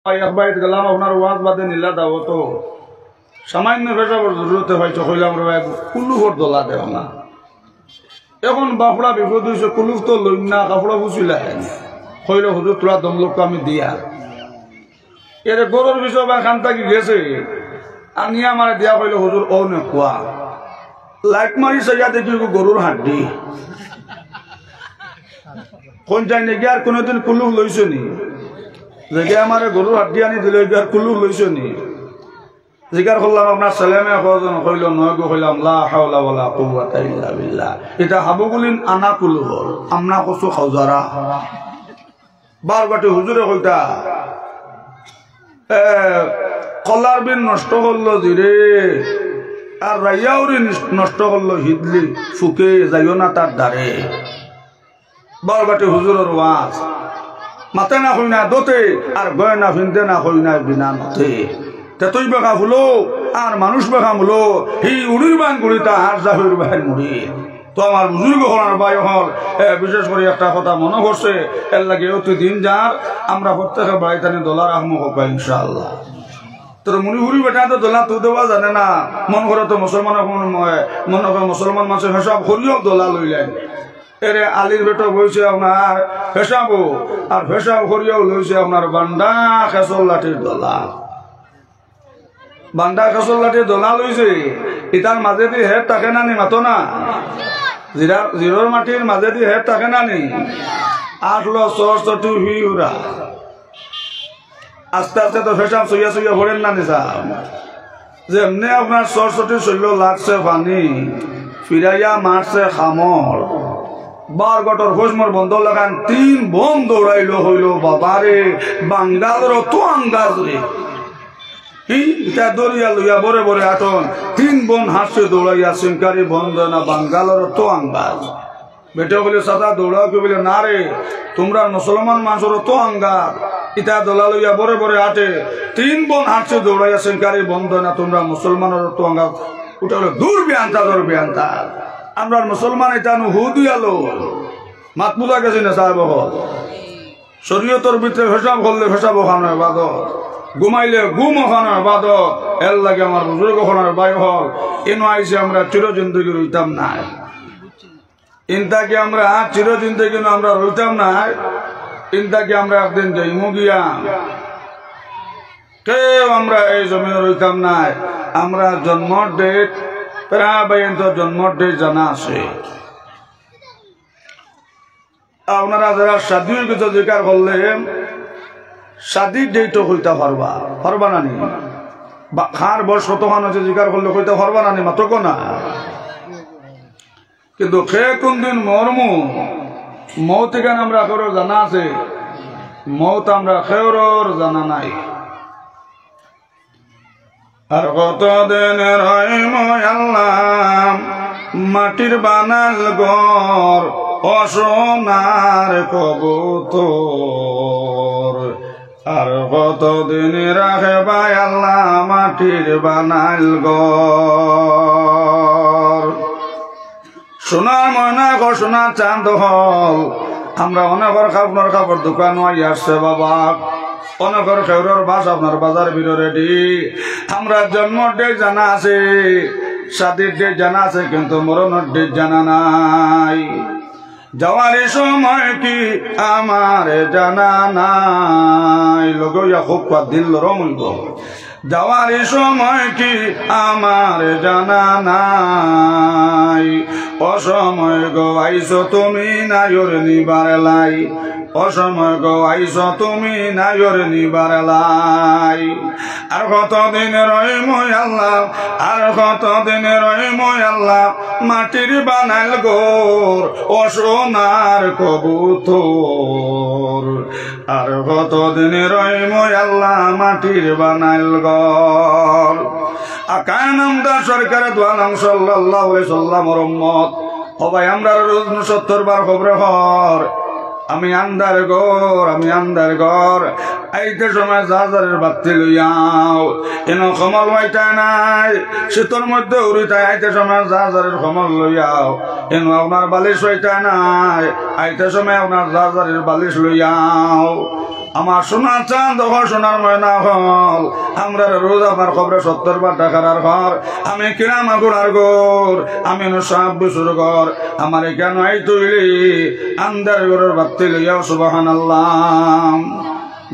বাইত গেলাম আপনার ওয়াজ বাদে নীলা দাও তো সামান্য পেশাবর জরুরতে হয়তো কইলাম রে কুলুফর দোলা দেও না এখন বাপড়া বিপদ হয়েছে কুলুফ তো লইন না কাপড়া বুঝিলেন কইল হুজুর তোরা দমলোক আমি দিয়া এর গরুর বিষয় বা খান থাকি গেছে আনি আমার দিয়া কইল হুজুর ও নে কুয়া লাইট মারি সাইয়া দেখি গরুর হাড্ডি কোন যাই নাকি আর কোনোদিন কুলুফ লইছ নি যে আমার গরুর হাড্ডি আনি দিলে আর কুলুফ লইছ নি জিকার করলাম আপনার ছেলেমে কইল নয় গো কইলাম লা হাওলা ওয়ালা কুওয়াতা ইল্লা বিল্লাহ এটা হাবুগুলিন আনা কুলুফর আমনা কসু খাওজারা বারবাটি হুজুরে কইতা কলার বিন নষ্ট করলো জিরে আর রাইয়াউরি নষ্ট করলো হিদলি ফুকে যাইও না তার দ্বারে বারবাটি হুজুরের ওয়াজ মাতে না হই না দোতে আর গয় না ফিনতে না হই না বিনা নতে তেতই বেকা ফুলো আর মানুষ বেকা মুলো হি উড়ির বান করিতা আর জাহির বাহির মুড়ি তো আমার বুজুর্গ হলার বায়ু হল বিশেষ করে একটা কথা মনে করছে এর লাগে অতি দিন যার আমরা প্রত্যেকের বাড়িতে দোলার আহমক পাই ইনশাআল্লাহ তোর মুড়ি হুড়ি বেটা তো দোলা তো দেওয়া জানে না মন করে তো মুসলমান মনে করে মুসলমান মানুষের হিসাব করিও দোলা লইলেন এরে আলির বেটো বইছে আপনার ফেসাবো আর ফেসাব করিয়াও লইছে আপনার বান্ডা খেসল লাঠির দোলা বান্ডা খেসল লাঠির দোলা লইছে ইটার মাঝে দিয়ে হেড থাকে না নি মাতো না জিরোর মাটির মাঝে দিয়ে হেড থাকে না নি আসলো সরস্বতী ভিউরা আস্তে আস্তে তো ফেসাব সইয়া সইয়া ভরেন না নিসা যে এমনি আপনার সরস্বতী শৈল লাগছে পানি ফিরাইয়া মারছে খামর বার গটর হোসমর বন্ধ লাগান 3 বোন দৌড়াইলো হইল বাবারে বাঙ্গালর তো আঙ্গাজ রে ইটা দরিয়া লইয়া বরে বরে আটন 3 বোন হাসছে দৌড়াইয়া সিংকারি বন্ধ না বাঙ্গালর তো আঙ্গাজ বেটা বলে সাদা দৌড়াও কে বলে না রে তোমরা মুসলমান মানুষের তো আঙ্গার ইটা দোলা লইয়া বরে বরে আটে 3 বোন হাসছে দৌড়াইয়া সিংকারি বন্ধ না তোমরা মুসলমানের তো আঙ্গার ওটা হলো দূর বেআন্তা আমরা মুসলমান এটা হুদিয়ালো মাতমুলা গেছি না সাহেব শরীয়তর ভিতরে ফেসাব করলে ফেসাব ওখানোর বাদ ঘুমাইলে ঘুম ওখানোর বাদ এর লাগে আমার বুজুর্গ ওখানোর বায়ু হল এনো আইসে আমরা চিরজিন্দগি রইতাম না ইনতাকে আমরা চিরজিন্দগি আমরা রইতাম না ইনতাকে আমরা একদিন যাইমু গিয়া কেউ আমরা এই জমিনে রইতাম না আমরা জন্মর ডেট জন্মর ডেট জানা আছে আপনারা যারা শাদী কিছু জিকার করলেন শাদীর ডেটও হইতে পারবা নানি খার বয়স কতক্ষণ হচ্ছে জিকার করলে হইতে পারবা নানি মাত্র না কিন্তু সে কোন দিন মরমু মৌত এখানে আমরা কেউ জানা আছে মৌত আমরা কেউর জানা নাই আর কতদিন রহিম আল্লাহ মাটির বানাল ঘর অসোনার কবুতর আর কতদিন রাখে ভাই আল্লাহ মাটির বানাল ঘর সোনার ময়না ঘর সোনার চাঁদ হল আমরা অনেকের আপনার কাপড় দোকান আসছে বাবা অনেকের খেউরের বাস আপনার বাজার ভিড় রেডি আমরা জন্মর ডেট জানা আছে শাদীর ডেট জানা আছে কিন্তু মরণের ডেট জানা নাই যাওয়ার সময় কি আমার জানা নাই লগইয়া খুব দিল রমুল যাওয়ার সময় কি আমার জানা নাই অসময় গো আইসো তুমি নাইর নিবার লাই অসময় গো আইসো তুমি নাইর নিবার লাই আর কতদিন রহিম আল্লাহ আর কতদিন রহিম আল্লাহ মাটির বানাইল গোর অসোনার কবুতর আর কতদিন রহিম আল্লাহ মাটির বানাইল ঘর আকানামদার সরকারে দোয়ালাম সাল্লাল্লাহু আলাইহি সাল্লাম রহমত ও ভাই আমরা রোজ 70 বার খবরে হর আমি আন্দার ঘর আইতে সময় জাজারের বাতি লইয়াও এন কমল হইতা নাই শীতর মধ্যে উড়িতাই আইতে সময় জাজারের কমল লইয়াও এন আপনার বালিশ হইতা নাই আইতে সময় আপনার জাজারের বালিশ লইয়াও আমার সোনার চাঁদ যখন সোনার ময়না হল আমরা রোজ আপনার খবরে 70 বার টাকার ঘর আমি কিরাম আগুড়ার ঘর আমি সাপ বসুর ঘর আমার কেন এই তৈরি আন্দার ঘরের বাত্তি লইয়াও সুবহানাল্লাহ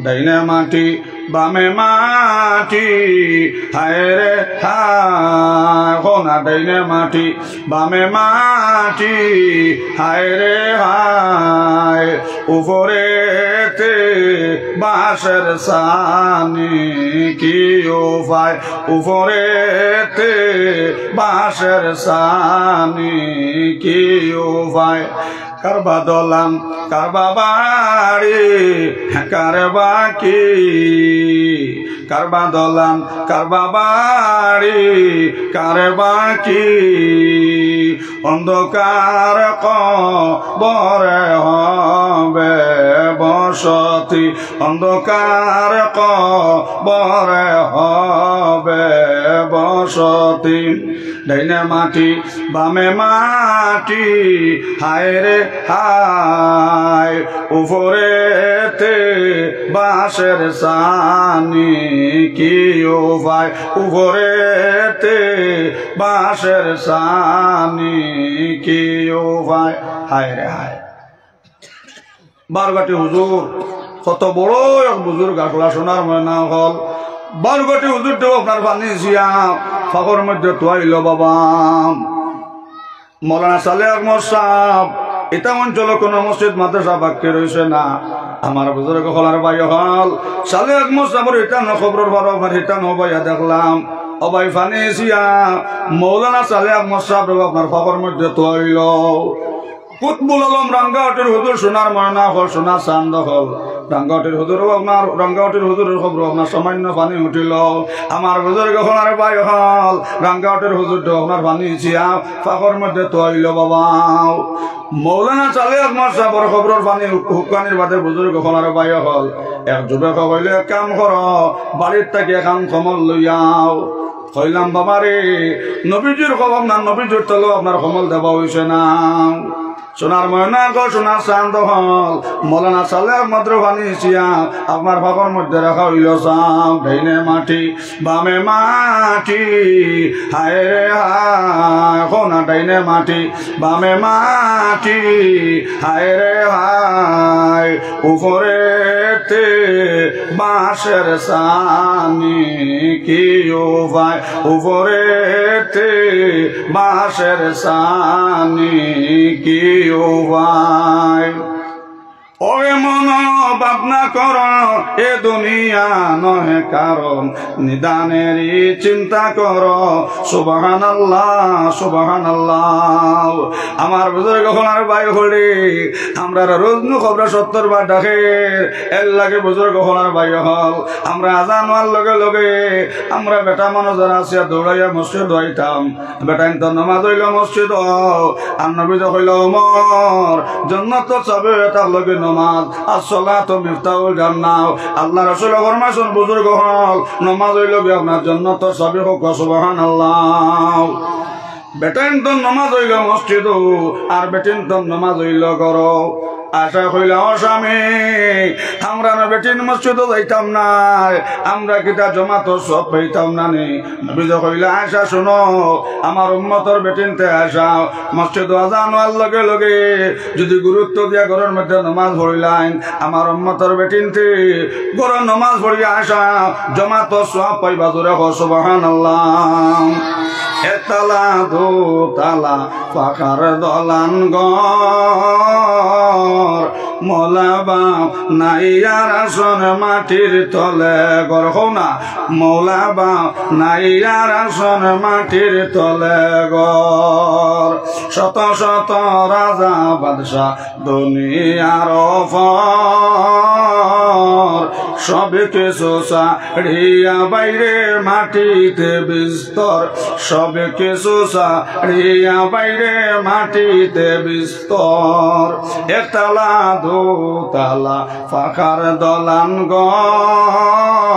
ডাইনে মাটি বামে মাটি হায় রে হায় হোনা ডাইনে মাটি বামে মাটি হায় রে হায় উপরেতে বাঁশের সানি কি উপায় উপরেতে বাঁশের সানি কি উপায় কারবা দলান কারবা বাড়ি কারবা কি কারবা দলান কারবা বাড়ি কারবা কি অন্ধকার কবরে হবে বসতি অন্ধকার কবরে হবে বসতি ডাইনে মাটি বামে মাটি হায় রে হায় উপরেতে বাঁশের সানি কি উপায় উপরেতে বাঁশের সানি কি উপায় হায় রে হায় বারবাটি হুজুর কত বড় এক বুজুর্গ আসলা সোনার ময়না হল বারবাটি হুজুরটাও আপনার পানি জিয়া ফাঁকর মধ্যে তোয়াইল বাবা মৌলানা সালেহ আহমদ সাহেব এটা অঞ্চল কোন মসজিদ মাদ্রাসা বাক্যে রয়েছে না আমার বুজুর্গ হলার ভাই হল সালেহ আহমদ সাহেবের এটা নখবর বারো এটা নবাইয়া দেখলাম অবাই ফানি জিয়া মৌলানা সালেহ আহমদ সাহেব আপনার ফাঁকর মধ্যে তোয়াইল কুতবুল আলম রাঙ্গাওয়াটির হুজুর সোনার ময়না হল সোনা চান্দ হল রাঙ্গাওয়াটির হুজুরও আপনার রাঙ্গাওয়াটির হুজুরের খবর আপনার সামান্য পানি উঠিল আমার বুজুর্গ হলার ভাই হল রাঙ্গাওয়াটির হুজুরটা আপনার পানি ছিয়া ফাঁকর মধ্যে তোয়াইল বাবা মৌলানা সালেহ আহমদ সাহেবের খবরের পানি হুকানির বাদে বুজুর্গ হলার ভাই হল এক যুবক হইলে কাম কর বাড়ির থেকে এখন কমল লইয়াও কইলাম বাবারে নবীজির খবর না নবীজির তলে আপনার কমল দেওয়া হয়েছে না সোনার ময়না গো সোনার চাঁদ হল মৌলানা সালেহ আহমদ বানিয়েছিয়া আপনার বাবার মধ্যে রাখা হইল চাম ডাইনে মাটি বামে মাটি হায় রে হায় কোনা ডাইনে মাটি বামে মাটি হায় রে হায় উপরেতে বাঁশের সানি কি উপায় উপরেতে বাঁশের সানি কি উপায় ওরে মন ভাবনা কর এ দুনিয়া নহে কারণ নিদানেরই চিন্তা কর সুবহানাল্লাহ সুবহানাল্লাহ আমার বুজুর্গ হলার ভাই হলে আমরা রোজনু খবর 70 বার ডাকে এর লাগে বুজুর্গ হলার ভাই হল আমরা আজান হওয়ার লগে লগে আমরা বেটা মানুষ যারা আসিয়া দৌড়াইয়া মসজিদ হইতাম বেটা তো নামাজ হইল মসজিদ আর নবী হইল ওমর জান্নাত সবে তার লগে নামাজ আসসালাতু মিফতাহুল জান্নাহ আল্লাহ রাসূল ফরমাইছেন বুজুর্গ হল নামাজ হইল আপনার জান্নাত সবে হোক সুবহানাল্লাহ বেটাইন তো নামাজ হইল মসজিদ আর বেটিন তো নামাজ হইল ঘর আশা হইল স্বামী আমরা না বেটিন মসজিদ যাইতাম না আমরা কিতা জমাত সব পাইতাম না নি নবীজ কইলা আশা শুনো আমার উম্মতর বেটিনতে আসা মসজিদ আজান হওয়ার লগে লগে যদি গুরুত্ব দিয়া ঘরের মধ্যে নামাজ পড়িলাম আমার উম্মতর বেটিনতে ঘরের নামাজ পড়িয়া আসা জমাত সব পাইবা জোরে সুবহানাল্লাহ এতলা দোতলা পাকার দলান ঘর মৌলাবা নাইয়ার আসন মাটির তলে ঘর হো না মৌলাবা নাইয়ার আসন মাটির তলে ঘর শত শত রাজা বাদশাহ দুনিয়ার ফর সব কিছু ছাড়িয়া বাইরে মাটিতে বিস্তর সব কিছু ছাড়িয়া বাইরে মাটিতে বিস্তর একতলা দোতলা ফাঁকার দলান ঘর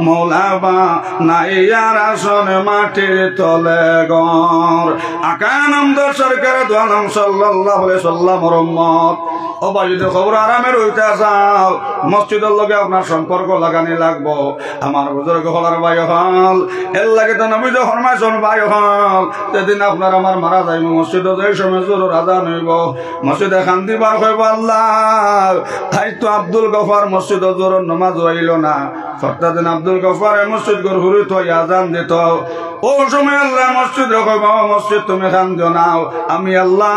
মৌলাবা নাইয়ার আসন মাটির তলে ঘর আকানন্দ সরকার দোয়ালাম সাল্লাল্লাহু আলাইহি সাল্লাম রহমত ও ভাই যদি খবর আরামের হইতে আসাও মসজিদের লগে আপনার সম্পর্ক লাগানি লাগবো আমার বুজুর্গ হলার ভাই হল এর লাগে তো নবী যে ফরমাইছেন ভাই হল যেদিন আপনার আমার মারা যাইব মসজিদে যে সময় জোর আজান হইব মসজিদে শান্তি বার হইব আল্লাহ তাই তো আব্দুল গফার মসজিদে জোর নামাজ হইল না সপ্তাহ দিন আব্দুল গফার মসজিদ ঘর ঘুরি তো আজান দিত ও সময় আল্লাহ মসজিদ কইব মসজিদ তুমি খান জানাও আমি আল্লাহ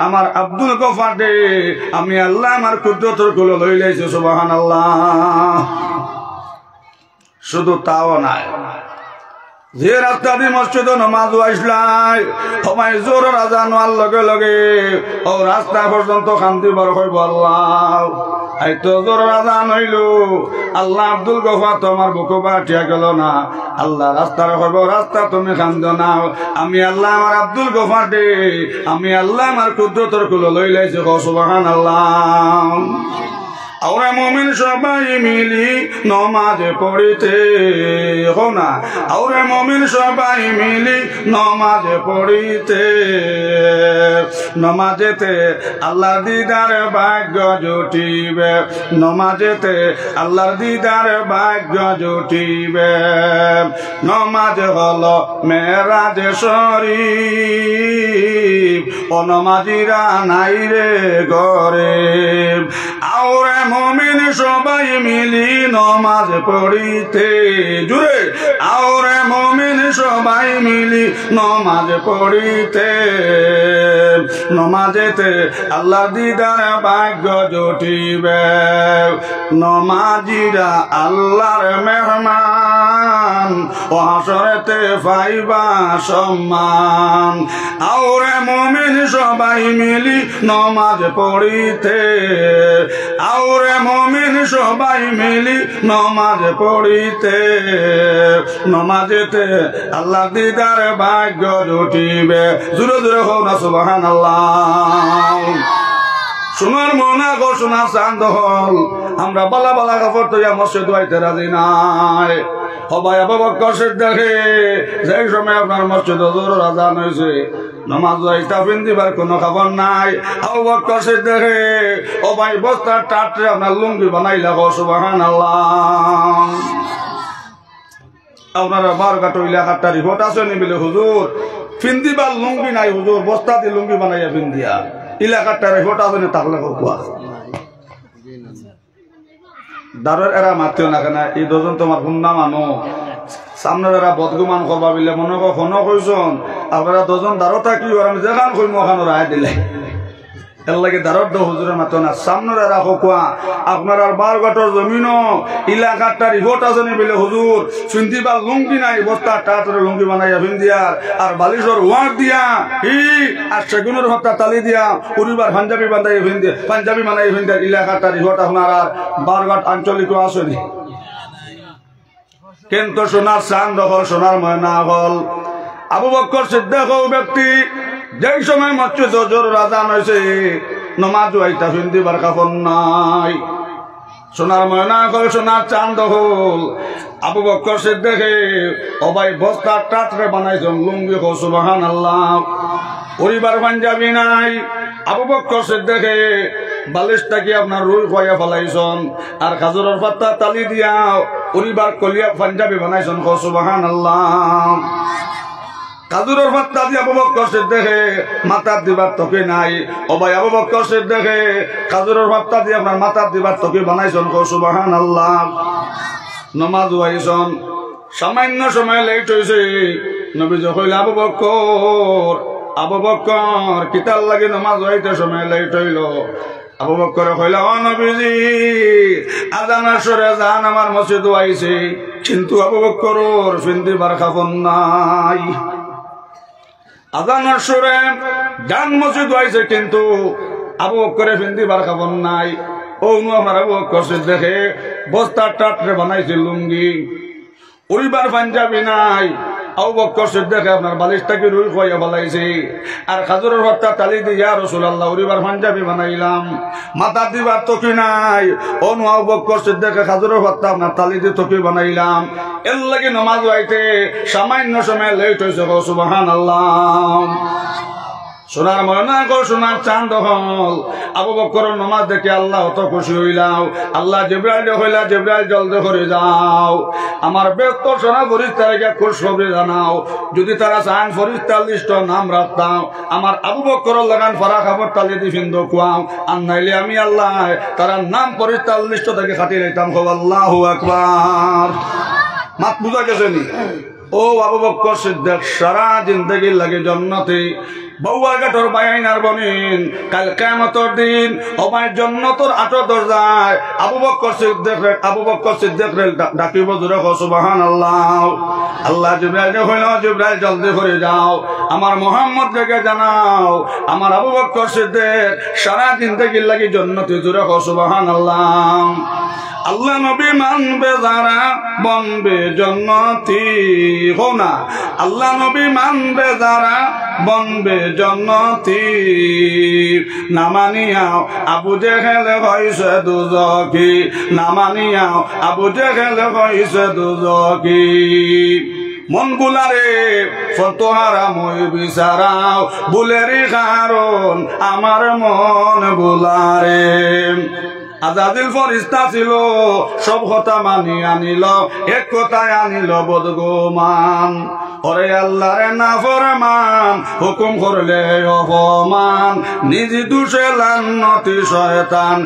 আমার আব্দুল গফার দে আমি আল্লাহ আমার কুদরতের গুলো লই লাইছি সুবহানাল্লাহ শুধু তাও নাই যে রাস্তা দিয়ে মসজিদে নামাজ আসলাই সবাই জোর আজান হওয়ার লগে লগে ও রাস্তা পর্যন্ত শান্তি বার হইব আল্লাহ এই তো জোর আজান হইল আল্লাহ আব্দুল গফার তো আমার বুকু বাটিয়া গেল না আল্লাহ রাস্তার হইব রাস্তা তুমি কান্দ নাও আমি আল্লাহ আমার আব্দুল গফার দে আমি আল্লাহ আমার কুদরতের কুলো লই লাইছি সুবহানাল্লাহ আমরা মুমিন সবাই মিলি নমাজ পড়িতে হো না আমরা মুমিন সবাই মিলি নমাজ পড়িতে নমাজেতে আল্লাহর দিদার ভাগ্য জুটিবে নমাজেতে আল্লাহর দিদার ভাগ্য জুটিবে নমাজ হলো মেরাজ শরীফ ও নমাজিরা নাই রে গরিব আওরে মুমিন সবাই মিলি নমাজ পড়িতে জুড়ে আওরে মুমিন সবাই মিলি নমাজ পড়িতে নমাজেতে আল্লাহ দিদার ভাগ্য জুটিবে নমাজিরা আল্লাহর মেহমান ও হাসরেতে পাইবা সম্মান আওরে মুমিন সবাই মিলি নমাজ পড়িতে আওরে মুমিন সবাই মিলি নমাজ পড়িতে নমাজেতে আল্লাহ দিদার ভাগ্য জুটিবে জোরে জোরে হোক না সুবহানাল্লাহ সোনার মনা গো সোনা চাঁদ হল আমরা বালা বালা কাপড় তৈয়া মসজিদ আইতে রাজি নাই সবাই আবু বকর সিদ্দিকে যেই সময় আপনার মসজিদ জোর আজান হয়েছে নামাজ আইতা পিন্দিবার কোনো খবর নাই আবু বকর সিদ্দিকে ও ভাই বস্তার টাটরে আপনার লুঙ্গি বানাইলা গো সুবহানাল্লাহ আপনারা বারোঘাট এলাকাটা রিপোর্ট আছে নি বলে হুজুর পিন্দিবার লুঙ্গি নাই হুজুর বস্তা দিয়ে লুঙ্গি বানাইয়া পিন্দিয়া এলাকাটা রিপোর্ট আছে না তাহলে কোয়া দারুর এরা মাতিও না কেন এই দুজন তোমার গুন্ডা মানুষ সামনের এরা বদগুমান করবা বলে মনে ফোন কইছন আপনারা দুজন দারো থাকি আমি যেখান কইম ওখানে রায় দিলে এর লাগে দারর দো হুজুরের মাতো না সামনের এরা কোয়া আপনার আর বারঘাটর জমিনও এলাকাটা রিপোর্ট আছে নি বলে হুজুর শুনতি বা লুঙ্গি নাই বস্তা টাটরে লুঙ্গি বানাইয়া ভিন্দিয়ার আর বালিশর ওয়ার দিয়া আর সেগুনের হত্যা তালি দিয়া পরিবার পাঞ্জাবি বানাই ভিন্দিয়া পাঞ্জাবি বানাই ভিন্দিয়ার এলাকাটা রিপোর্ট আপনার আর বারঘাট আঞ্চলিক আসেনি কিন্তু সোনার চাঁদ হল সোনার ময়না হল আবু বকর সিদ্দিক ব্যক্তি যেই সময় মসজিদ জোর আজান হয়েছে নমাজ আইতা পিন্দিবার কাপড় নাই সোনার ময়না হল সোনার চাঁদ হল আবু বকর সিদ্দিকে ও ভাই বস্তার টাটরে বানাইছেন লুঙ্গি হো সুবহানাল্লাহ পরিবার পাঞ্জাবি নাই আবু বকর সিদ্দিকে বালিশটা কি আপনার রুই খোয়া ফেলাইছন আর খাজুরের পাত্তা তালি দিয়া পরিবার কলিয়া পাঞ্জাবি বানাইছন হো সুবহানাল্লাহ কাজুরের পাত্তা দিয়ে আবু বকর সিদ্দিকে মাথার দিবার তকি নাই ও ভাই আবু বকর সিদ্দিকে কাজুরের পাত্তা দিয়ে আপনার মাথার দিবার তকি বানাইছন কো সুবহানাল্লাহ নামাজ আইছন সামান্য সময় লেট হইছে নবীজি কইল আবু বকর কিতার লাগে নামাজ হইতে সময় লেট হইল আবু বকর কইল ও নবীজি আজানের সুরে জান আমার মসজিদ আইছে কিন্তু আবু বকরের পিন্দিবার কাপড় নাই আজানের সুরে জান মসজিদ আইছে কিন্তু আবু বকরের পিন্দিবার কাপড় নাই ও আমার আবু বকর সিদ্দিকে বস্তার টাটরে বানাইছে লুঙ্গি পরিবার পাঞ্জাবি নাই আবু বকর সিদ্দিকে আপনার বালিশটাকে রুই খোয়া ফেলাইছে আর খাজুরের ভর্তা তালি দিয়ে ইয়া রাসূলুল্লাহ পরিবার পাঞ্জাবি বানাইলাম মাথা দিবার তকি নাই ও আবু বকর সিদ্দিকে খাজুরের ভর্তা আপনার তালি দিয়ে তকি বানাইলাম এর লাগে নামাজ আইতে সামান্য সময় লেট হয়েছে সুবহানাল্লাহ সোনার ময়না গো সোনার চাঁদ হল আবু বকর নামাজ দেখে আল্লাহ অত খুশি হইলাও আল্লাহ জিবরাইল হইলা জিবরাইল জলদি করে যাও আমার ব্যস্ত সোনা ফরিস্তাকে খুশখবরি জানাও যদি তারা চান ফরিস্তার লিস্ট নাম রাখতাম আমার আবু বকর লাগান ফারা খবর তালি দি ফিন্দো কুয়াও আর নাইলে আমি আল্লাহ তারা নাম ফরিস্তার লিস্ট থেকে কাটিয়ে নিতাম খব আল্লাহু আকবার মাত বুঝা গেছে নি ও আবু বকর সিদ্দিক সারা জিন্দেগি লাগে জান্নাতে বউয়া গাঠর বাইনার বনিন কাল কিয়ামতের দিন ওমায় জান্নাতের 8 দরজায় আবু বকর সিদ্দিক ডাকিব জোরে সুবহানাল্লাহ আল্লাহ জিবরাইল কইল জিবরাইল জলদি করে যাও আমার মুহাম্মদ কে জানাও আমার আবু বকর সিদ্দিক সারা জিন্দেগি লাগে জান্নাতে জোরে সুবহানাল্লাহ আল্লাহ নবী মানবে যারা বনবে জান্নাতি হো না আল্লাহ নবী মানবে যারা বনবে জান্নাতি না মানিয়াও আবু জেহেল হইছে দুজকি না মানিয়াও আবু জেহেল হইছে দুজকি মন বুলারে ফতোহারা মই বিচারাও বুলেরি কারণ আমার মন বুলারে আজাদিল ফরিস্তা ছিল সব কথা মানি আনিল এক কথায় আনিল বদগুমান ওরে আল্লাহরে না ফরমান হুকুম করলে অপমান নিজ দুষে লান্নতি শয়তান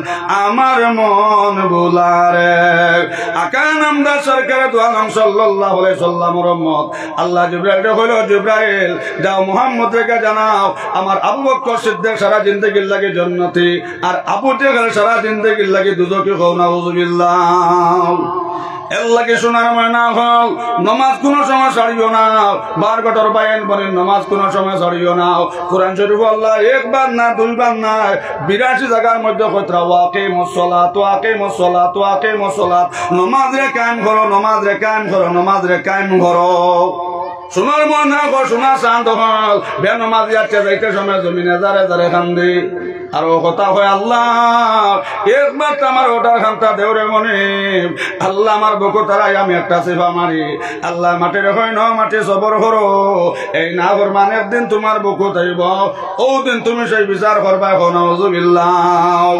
আমার মন বুলারে আকান আমদার সরকারে দু আলম সাল্লাল্লাহু আলাইহি সাল্লামের উম্মত আল্লাহ জিবরাইল কইলো জিবরাইল যাও মুহাম্মদকে জানাও আমার আবু বকর সিদ্দিক সারা জিন্দেগি লাগে জান্নাতি আর আবু জেহেল সারা জিন্দেগি লাগে দুজকে কও নাউযুবিল্লাহ এল্লাকে শোনার ময়না হল নমাজ কোন সময় ছাড়িও না 12 ঘন্টার বায়ান পড়েন নমাজ কোন সময় ছাড়িও না কোরআন শরীফ আল্লাহ একবার না দুইবার না 82 জায়গার মধ্যে কইরা ওয়াকিমুস সালাত নমাজ রে কায়েম করো নমাজ রে কায়েম করো নমাজ রে কায়েম করো সোনার ময়না গো সোনা চাঁদ হল বেনমাজি আছে যাইতে সময় জমিনে যারে যারে কান্দে আর ও কথা হয় আল্লাহ একবার আমার ওটার খান্তা দেওরে মনে আল্লাহ আমার বুকু তারাই আমি একটা সেবা মারি আল্লাহ মাটির হয় ন মাটি সবর করো এই না ফরমানের দিন তোমার বুকু তাইব ও দিন তুমি সেই বিচার করবা নাউযুবিল্লাহ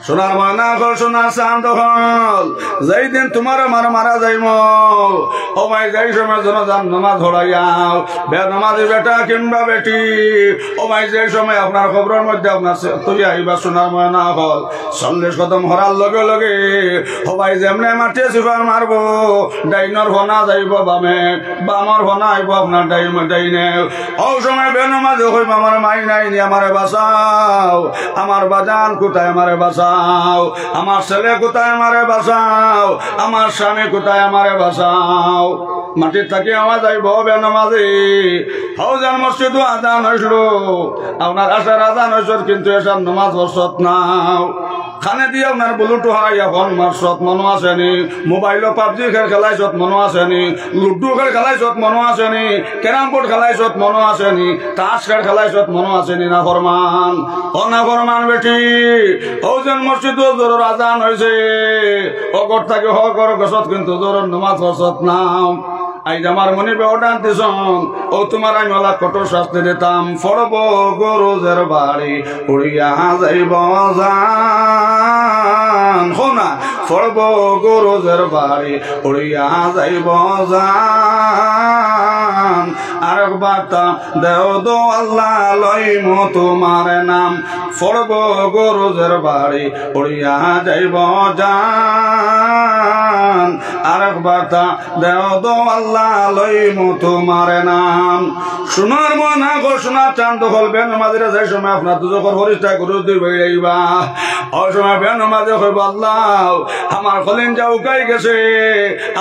সোনার ময়না গো সোনা চাঁদ হল যেই দিন তোমার আমার মারা যাইম ও ভাই যাই সময় জনজান নামাজ ধরাইয়াও বেনামাজি বেটা কিংবা বেটি ও ভাই যে সময় আপনার খবরের মধ্যে আপনার তুই আইবা সোনার ময়না হল 40 কদম হরার লগে লগে ও ভাই যেমনে মাঠে সিফার মারবো ডাইনর ভনা যাইব বামে বামর ভনা আইব আপনার ডাইনে ও সময় বেনামাজি হইব আমার মাই নাই নি আমারে বাঁচাও আমার বাজান কোথায় আমারে বাঁচাও আমার ছেলে কোথায় আমারে বাঁচাও আমার স্বামী কোথায় আমারে বাঁচাও মাটির থাকি আওয়াজ আইব বেনামাজি ফৌজান মসজিদ আজান হইল আপনার আশার আজান হইল কিন্তু এসব নামাজ বসত নাও খানে দিয়ে আপনার বুলুটু হারাইয়া ফোন মারছত মনো আসেনি মোবাইলও পাবজি খেলাইছত মনো আসেনি লুডু খেলাইছত মনো আসেনি ক্যারাম বোর্ড খেলাইছত মনো আসেনি তাস খেলাইছত মনো আসেনি না ফরমান ও না ফরমান বেটি ফৌজান মসজিদ জোর আজান হয়েছে অগর থাকে হকর গছত কিন্তু জোর নামাজ বসত নাও আইজ আমার মনে বেওডান দিছন ও তোমার আমি ওলা কঠোর শাস্তি দিতাম ফড়ব গরুজের বাড়ি উড়িয়া যাইব জান শোনা ফড়ব গরুজের বাড়ি উড়িয়া যাইব জান আর বার্তা দেও দো আল্লাহ লইম তোমার নাম ফড়ব গরুজের বাড়ি উড়িয়া যাইব জান আর বার্তা দেও দো আল্লাহ লইম তোমার নাম সোনার ময়না গো সোনা চাঁদ হল বেনামাজিরা যে সময় আপনার দুজকর হরিষ্ঠা গুরু দুই বেড়াইবা ওই সময় বেনামাজি হইব আল্লাহ আমার কলিজা উকাই গেছে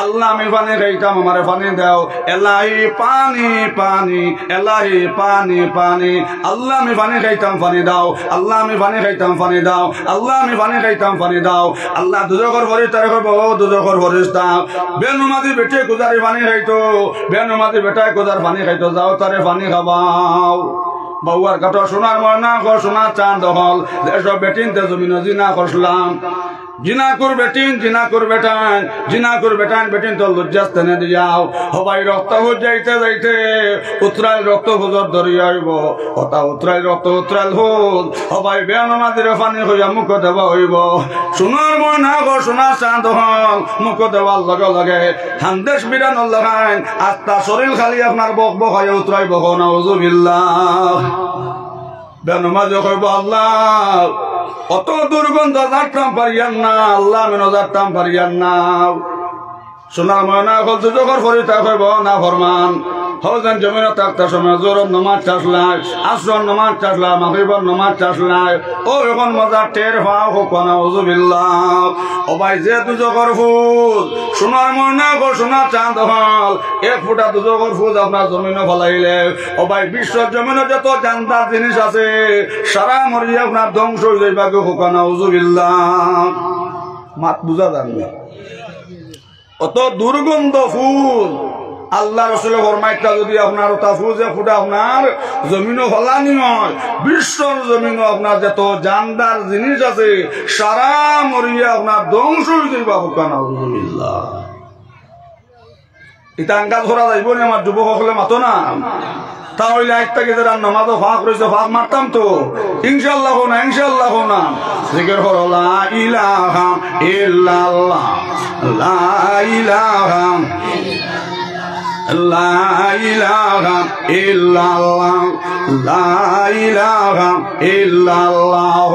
আল্লাহ আমি পানি খাইতাম আমারে পানি দাও এলাহি পানি পানি এলাহি পানি পানি আল্লাহ আমি পানি খাইতাম পানি দাও আল্লাহ আমি পানি খাইতাম পানি দাও আল্লাহ আমি পানি খাইতাম পানি দাও আল্লাহ দুজকর হরিষ্ঠা হইব দুজকর হরিষ্ঠা বেনামাজি বেটে কুজারি পানি খাইতো বেনামাজি বেটায় কুজার পানি খাইতো যাও তারে পানি খাবাও বউয়ার কাটো সোনার ময়না গো সোনা চাঁদ হল এসব বেটিনতে জমিন জিনা করলাম জিনাকুর বেটিন জিনাকুর বেটান জিনাকুর বেটান বেটিন তো লজ্জাস্থানে দিয়াও হবাই রক্ত হুজ যাইতে যাইতে উত্তরাল রক্ত হুজর ধরিয়া হইব হতা উত্তরাল রক্ত উত্তরাল হুজ হবাই বেয়ানমাদির পানি হইয়া মুখ দেওয়া হইব সোনার ময়না গো সোনার চাঁদ হল মুখ দেওয়ার লগে লগে হান্দেশ বিরানোর লাগাইন আত্মা শরীর খালি আপনার বক বক হয়ে উতরাই বক নাউজুবিল্লাহ বেয়ানমাদি কইব আল্লাহ অত দুর্গন্ধ যারতাম পারিয়ান না আল্লাহ মেনো যারতাম পারিয়ান না সোনার ময়না হল দুজকর ফরিতা হইব না ফরমান হলজান জমিনে থাকতে সময় জোরর নমাজ চাষলাই আসর নমাজ চাষলাই মাগরিবর নমাজ চাষলাই ও এখন মজা টের পাও হোক না উজুবিল্লাহ ও ভাই যে দুজকর ফুল সোনার ময়না গো সোনার চাঁদ হল এক ফুটা দুজকর ফুল আপনার জমিনে ফলাইলে ও ভাই বিশ্বের জমিনে যত জানতার জিনিস আছে সারা মরিয়া আপনার ধ্বংস হয়ে যাইবা হোক না উজুবিল্লাহ মাত বুঝা যাবে অত দুর্গন্ধ ফুল আল্লাহ রসুলের ফরমাইতটা যদি আপনার ওটা ফুজে ফুটা আপনার জমিনও ফলানি হয় বিশ্বর জমিনও আপনার যত জানদার জিনিস আছে সারা মরিয়া আপনার ধ্বংস হয়ে যাইবা হুকানা আলহামদুলিল্লাহ এটা আঙ্গাজ ধরা যাইব না আমার যুবক সকলে মাতো না তাহলে একটাকে যারা নামাজও ফাঁক রয়েছে ফাঁক মারতাম তো ইনশাআল্লাহ না ইনশাআল্লাহ না জিকির হলো লা ইলাহা ইল্লাল্লাহ লা ইলাহা লা ইলাহা ইল্লাল্লাহ লা ইলাহা ইল্লাল্লাহ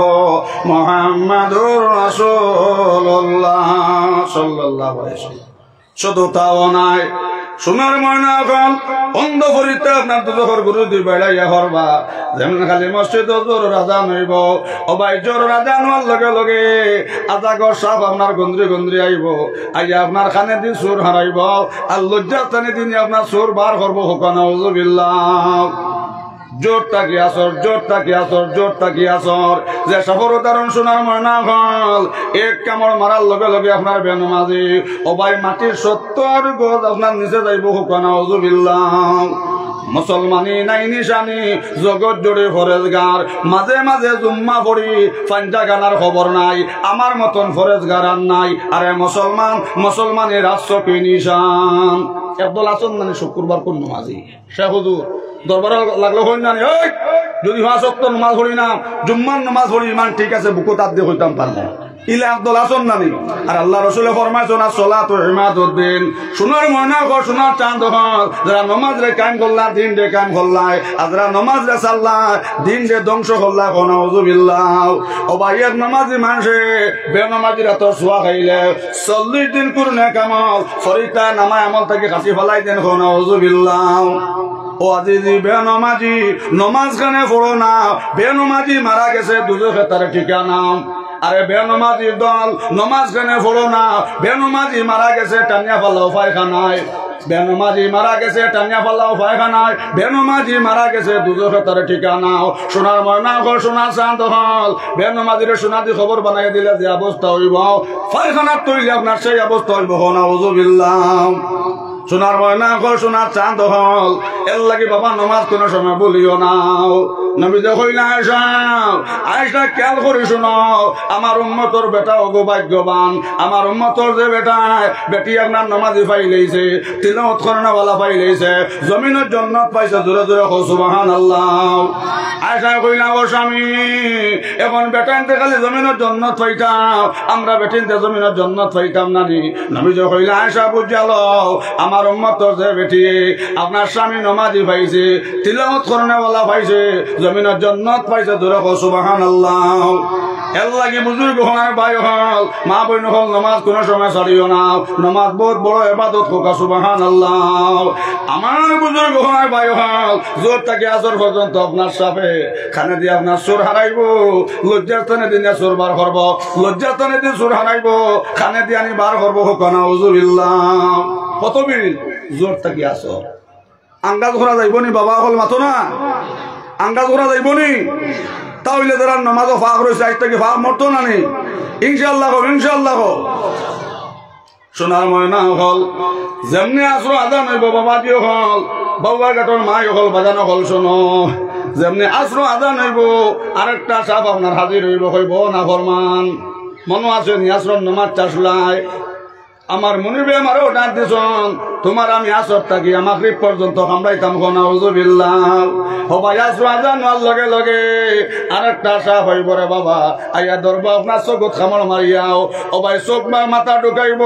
মুহাম্মাদুর রাসূলুল্লাহ সাল্লাল্লাহু আলাইহি ওয়াসাল্লাম শুধু তাও নাই সোনার ময়না এখন অন্ধ ফরিতে আপনার দুজোর গুরু দুই বেড়াইয়া হরবা যেমন খালি মসজিদ জোর রাজা নইব ও ভাই জোর রাজা নোয়ার লগে লগে আজা গর সাপ আপনার গন্দ্রি গন্দ্রি আইব আইয়া আপনার খানে দিন সুর হারাইব আর লজ্জার স্থানে দিন আপনার সুর বার করবো হোকানা উজুবিল্লাহ জোর তাকি আসর জোর তাকি আসর জোর তাকি আসর যে সফর উদাহরণ সোনার ময়না হল এক কামড় মারার লগে লগে আপনার বেনমাজি ও ভাই মাটির 70 গজ আপনার নিচে যাইব হুকানা উজুবিল্লাহ মুসলমানি নাই নিশানি জগৎ জুড়ে ফরেজগার মাঝে মাঝে জুম্মা পড়ি পাঞ্জা গানার খবর নাই আমার মতন ফরেজগার আর নাই আরে মুসলমানের রাষ্ট্র কি নিশান আব্দুল হাসান মানে শুক্রবার কোন নামাজি শেখ হুজুর দরবার লাগলো হই না ওই যদি 5 ওয়াক্ত নামাজ পড়ি না জুম্মার নামাজ পড়ি ইমান ঠিক আছে বুকু তাত দিয়ে হইতাম পারলাম ইলা আব্দুল হাসান নানি আর আল্লাহ রাসূল ফরমাইছেন সালাতু ইমাদুদ্দিন সোনার ময়না গো সোনার চাঁদ হল যারা নামাজ রে কায়েম করলা দিন রে কায়েম করলাই আর যারা নামাজ রে সাল্লা দিন রে ধ্বংস করলা কোন নাউজুবিল্লাহ ও ভাই এক নামাজি মানুষে বেনামাজির এত সোয়া খাইলে 40 দিন করনে কামাল ফরিতা নামায় আমল থেকে কাটি ফলাই দেন কোন নাউজুবিল্লাহ ও আজিজি বেনমাজি নমাজ খানে পড়ো না বেনমাজি মারা গেছে দুজখে তার ঠিকানা আরে বেনমাজির দল নমাজ খানে পড়ো না বেনমাজি মারা গেছে টানিয়া পাল্লাও পায়খানায় বেনমাজি মারা গেছে টানিয়া পাল্লাও পায়খানায় বেনমাজি মারা গেছে দুজখে তার ঠিকানা সোনার ময়না গো সোনার চাঁদ হল বেনমাজির সোনাদি খবর বানাই দিলে যে অবস্থা হইব পায়খানার তৈরি আপনার সেই অবস্থা হইব নাউজুবিল্লাহ সোনার ময়না গো সোনার চাঁদ হল এর লাগি বাবা নমাজ কোন সময় বলিও নাও নবী কইলা আয়েশা খেয়াল করি শোনো আমার উম্মতর বেটা অগভাগ্যবান আমার উম্মতর যে বেটা বেটি আপনার নমাজি পাই লইছে তিলাওয়াত করনেওয়ালা পাই লইছে জমিনের জান্নাত পাইছে জোরে জোরে কও সুবহানাল্লাহ আয়েশা কইলা ও স্বামী এখন বেটানতে খালি জমিনের জান্নাত পাইতাম আমরা বেটিনতে জমিনের জান্নাত পাইতাম না নি নবী কইলা আয়েশা বুঝালো আমার উম্মতর যে বেটি আপনার স্বামী নমাজি পাইছে তিলাওয়াত করনেওয়ালা পাইছে জমিনের জান্নাত পাইছে জোরে কও সুবহানাল্লাহ এর লাগি বুজুর্গ হল ভাই হল মা বোন হল নামাজ কোন সময় ছাড়িও না নামাজ বহুত বড় ইবাদত কোকা সুবহানাল্লাহ আমার বুজুর্গ হল ভাই হল জোর থেকে আসর পর্যন্ত আপনার সাথে খানে দিয়ে আপনার সুর হারাইব লজ্জার স্থানে দিন সুর বার করব লজ্জার স্থানে দিন সুর হারাইব খানে দিয়ে আনি বার করবো হোকানা উজুবিল্লাহ কত বিল জোর থেকে আসর আঙ্গাজ ঘোরা যাইবনি বাবা হল মাতো না আঙ্গাজ ঘোরা যাইবনি তাহলে যারা নামাজও ফাঁক রয়েছে আজ থেকে ফাঁক মরতো না নেই ইনশাআল্লাহ ইনশাআল্লাহ সোনার ময়না হল যেমনি আসর আদান হইব বাবা দিও হল বাবা গাটর মাই হল বাজানো হল শোনো যেমনি আসর আদান হইব আরেকটা সাপ আপনার হাজির হইব হইব না ফরমান মনে আছে নিয়াসর নামাজ চাষলাই আমার মনিবে আমারও ডাক দিছন তোমার আমি আসর থাকি মাগরিব পর্যন্ত কামড়াইতাম নাউজুবিল্লাহ হবাই আসর আজান হওয়ার লগে লগে আরেকটা আশা হইব রে বাবা আইয়া ধরবো আপনার চোখত খামড় মারিয়াও হবাই চোখ মাথা ঢুকাইব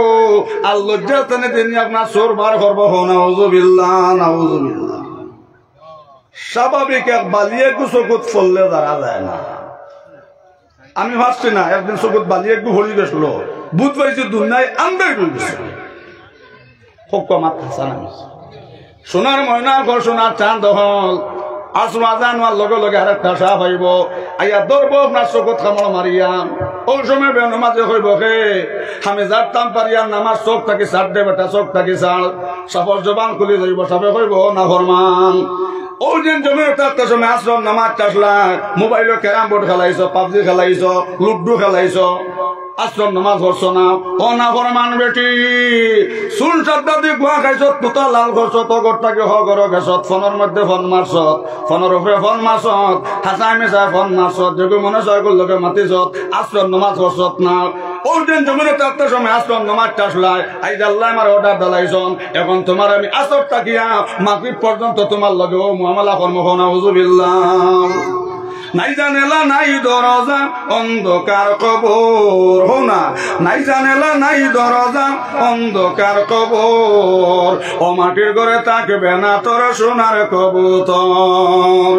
আর লজ্জা টানে দিন আপনার চোর বার করবো নাউজুবিল্লাহ নাউজুবিল্লাহ। স্বাভাবিক এক বালি একটু চোখত ফললে দাঁড়া যায় না। আমি ভাবছি না একদিন চোখত বালি একটু হলি গেছিল বুধ পাইছি দুনিয়ায় আন্দাই রয়ে গেছে সোনার ময়না ঘর সোনার চাঁদ হল আসর আজান হওয়ার লগে লগে আরেকটা আশা পাইব আইয়া ধরবো আপনার চোখত কামড় মারিয়া ওই সময় বেনমাজে হইব হে আমি যারতাম পারিয়া নামাজ চোখ থাকি ছাড় দে বেটা চোখ থাকি ছাড় সাপর জবান খুলি যাইব সাপে হইব না ফরমান ওই দিন জমি একটা সময় আশ্রম নামাজ চাষলা মোবাইলে ক্যারাম বোর্ড খেলাইছ পাবজি খেলাইছ লুডু খেলাইছ আশ্রম নামাজ পড়ছ না ও না ফরমান বেটি চুল চারটা দি গুয়া খাইছ তুতা লাল করছ তগর তাকে হগর গেছত ফোনের মধ্যে ফোন মারছত ফোনের উপরে ফোন মারছত হাসাই মেশাই ফোন মারছত যেগুলো মনে হয় লোকে মাতিছত আশ্রম নামাজ পড়ছত না ওই দিন জমিনে একটা সময় আশ্রম নামাজ চাষলাই আইজ আল্লাহ আমার অর্ডার দালাইছন এখন তোমার আমি আসর তাকিয়া মাগরিব পর্যন্ত তোমার লগে ও মুআমালা কর্ম নাউজুবিল্লাহ। নাই জানেলা নাই দরজা অন্ধকার কবর হো না নাই জানেলা নাই দরজা অন্ধকার কবর ও মাটির ঘরে থাকবে না তোর সোনার কবুতর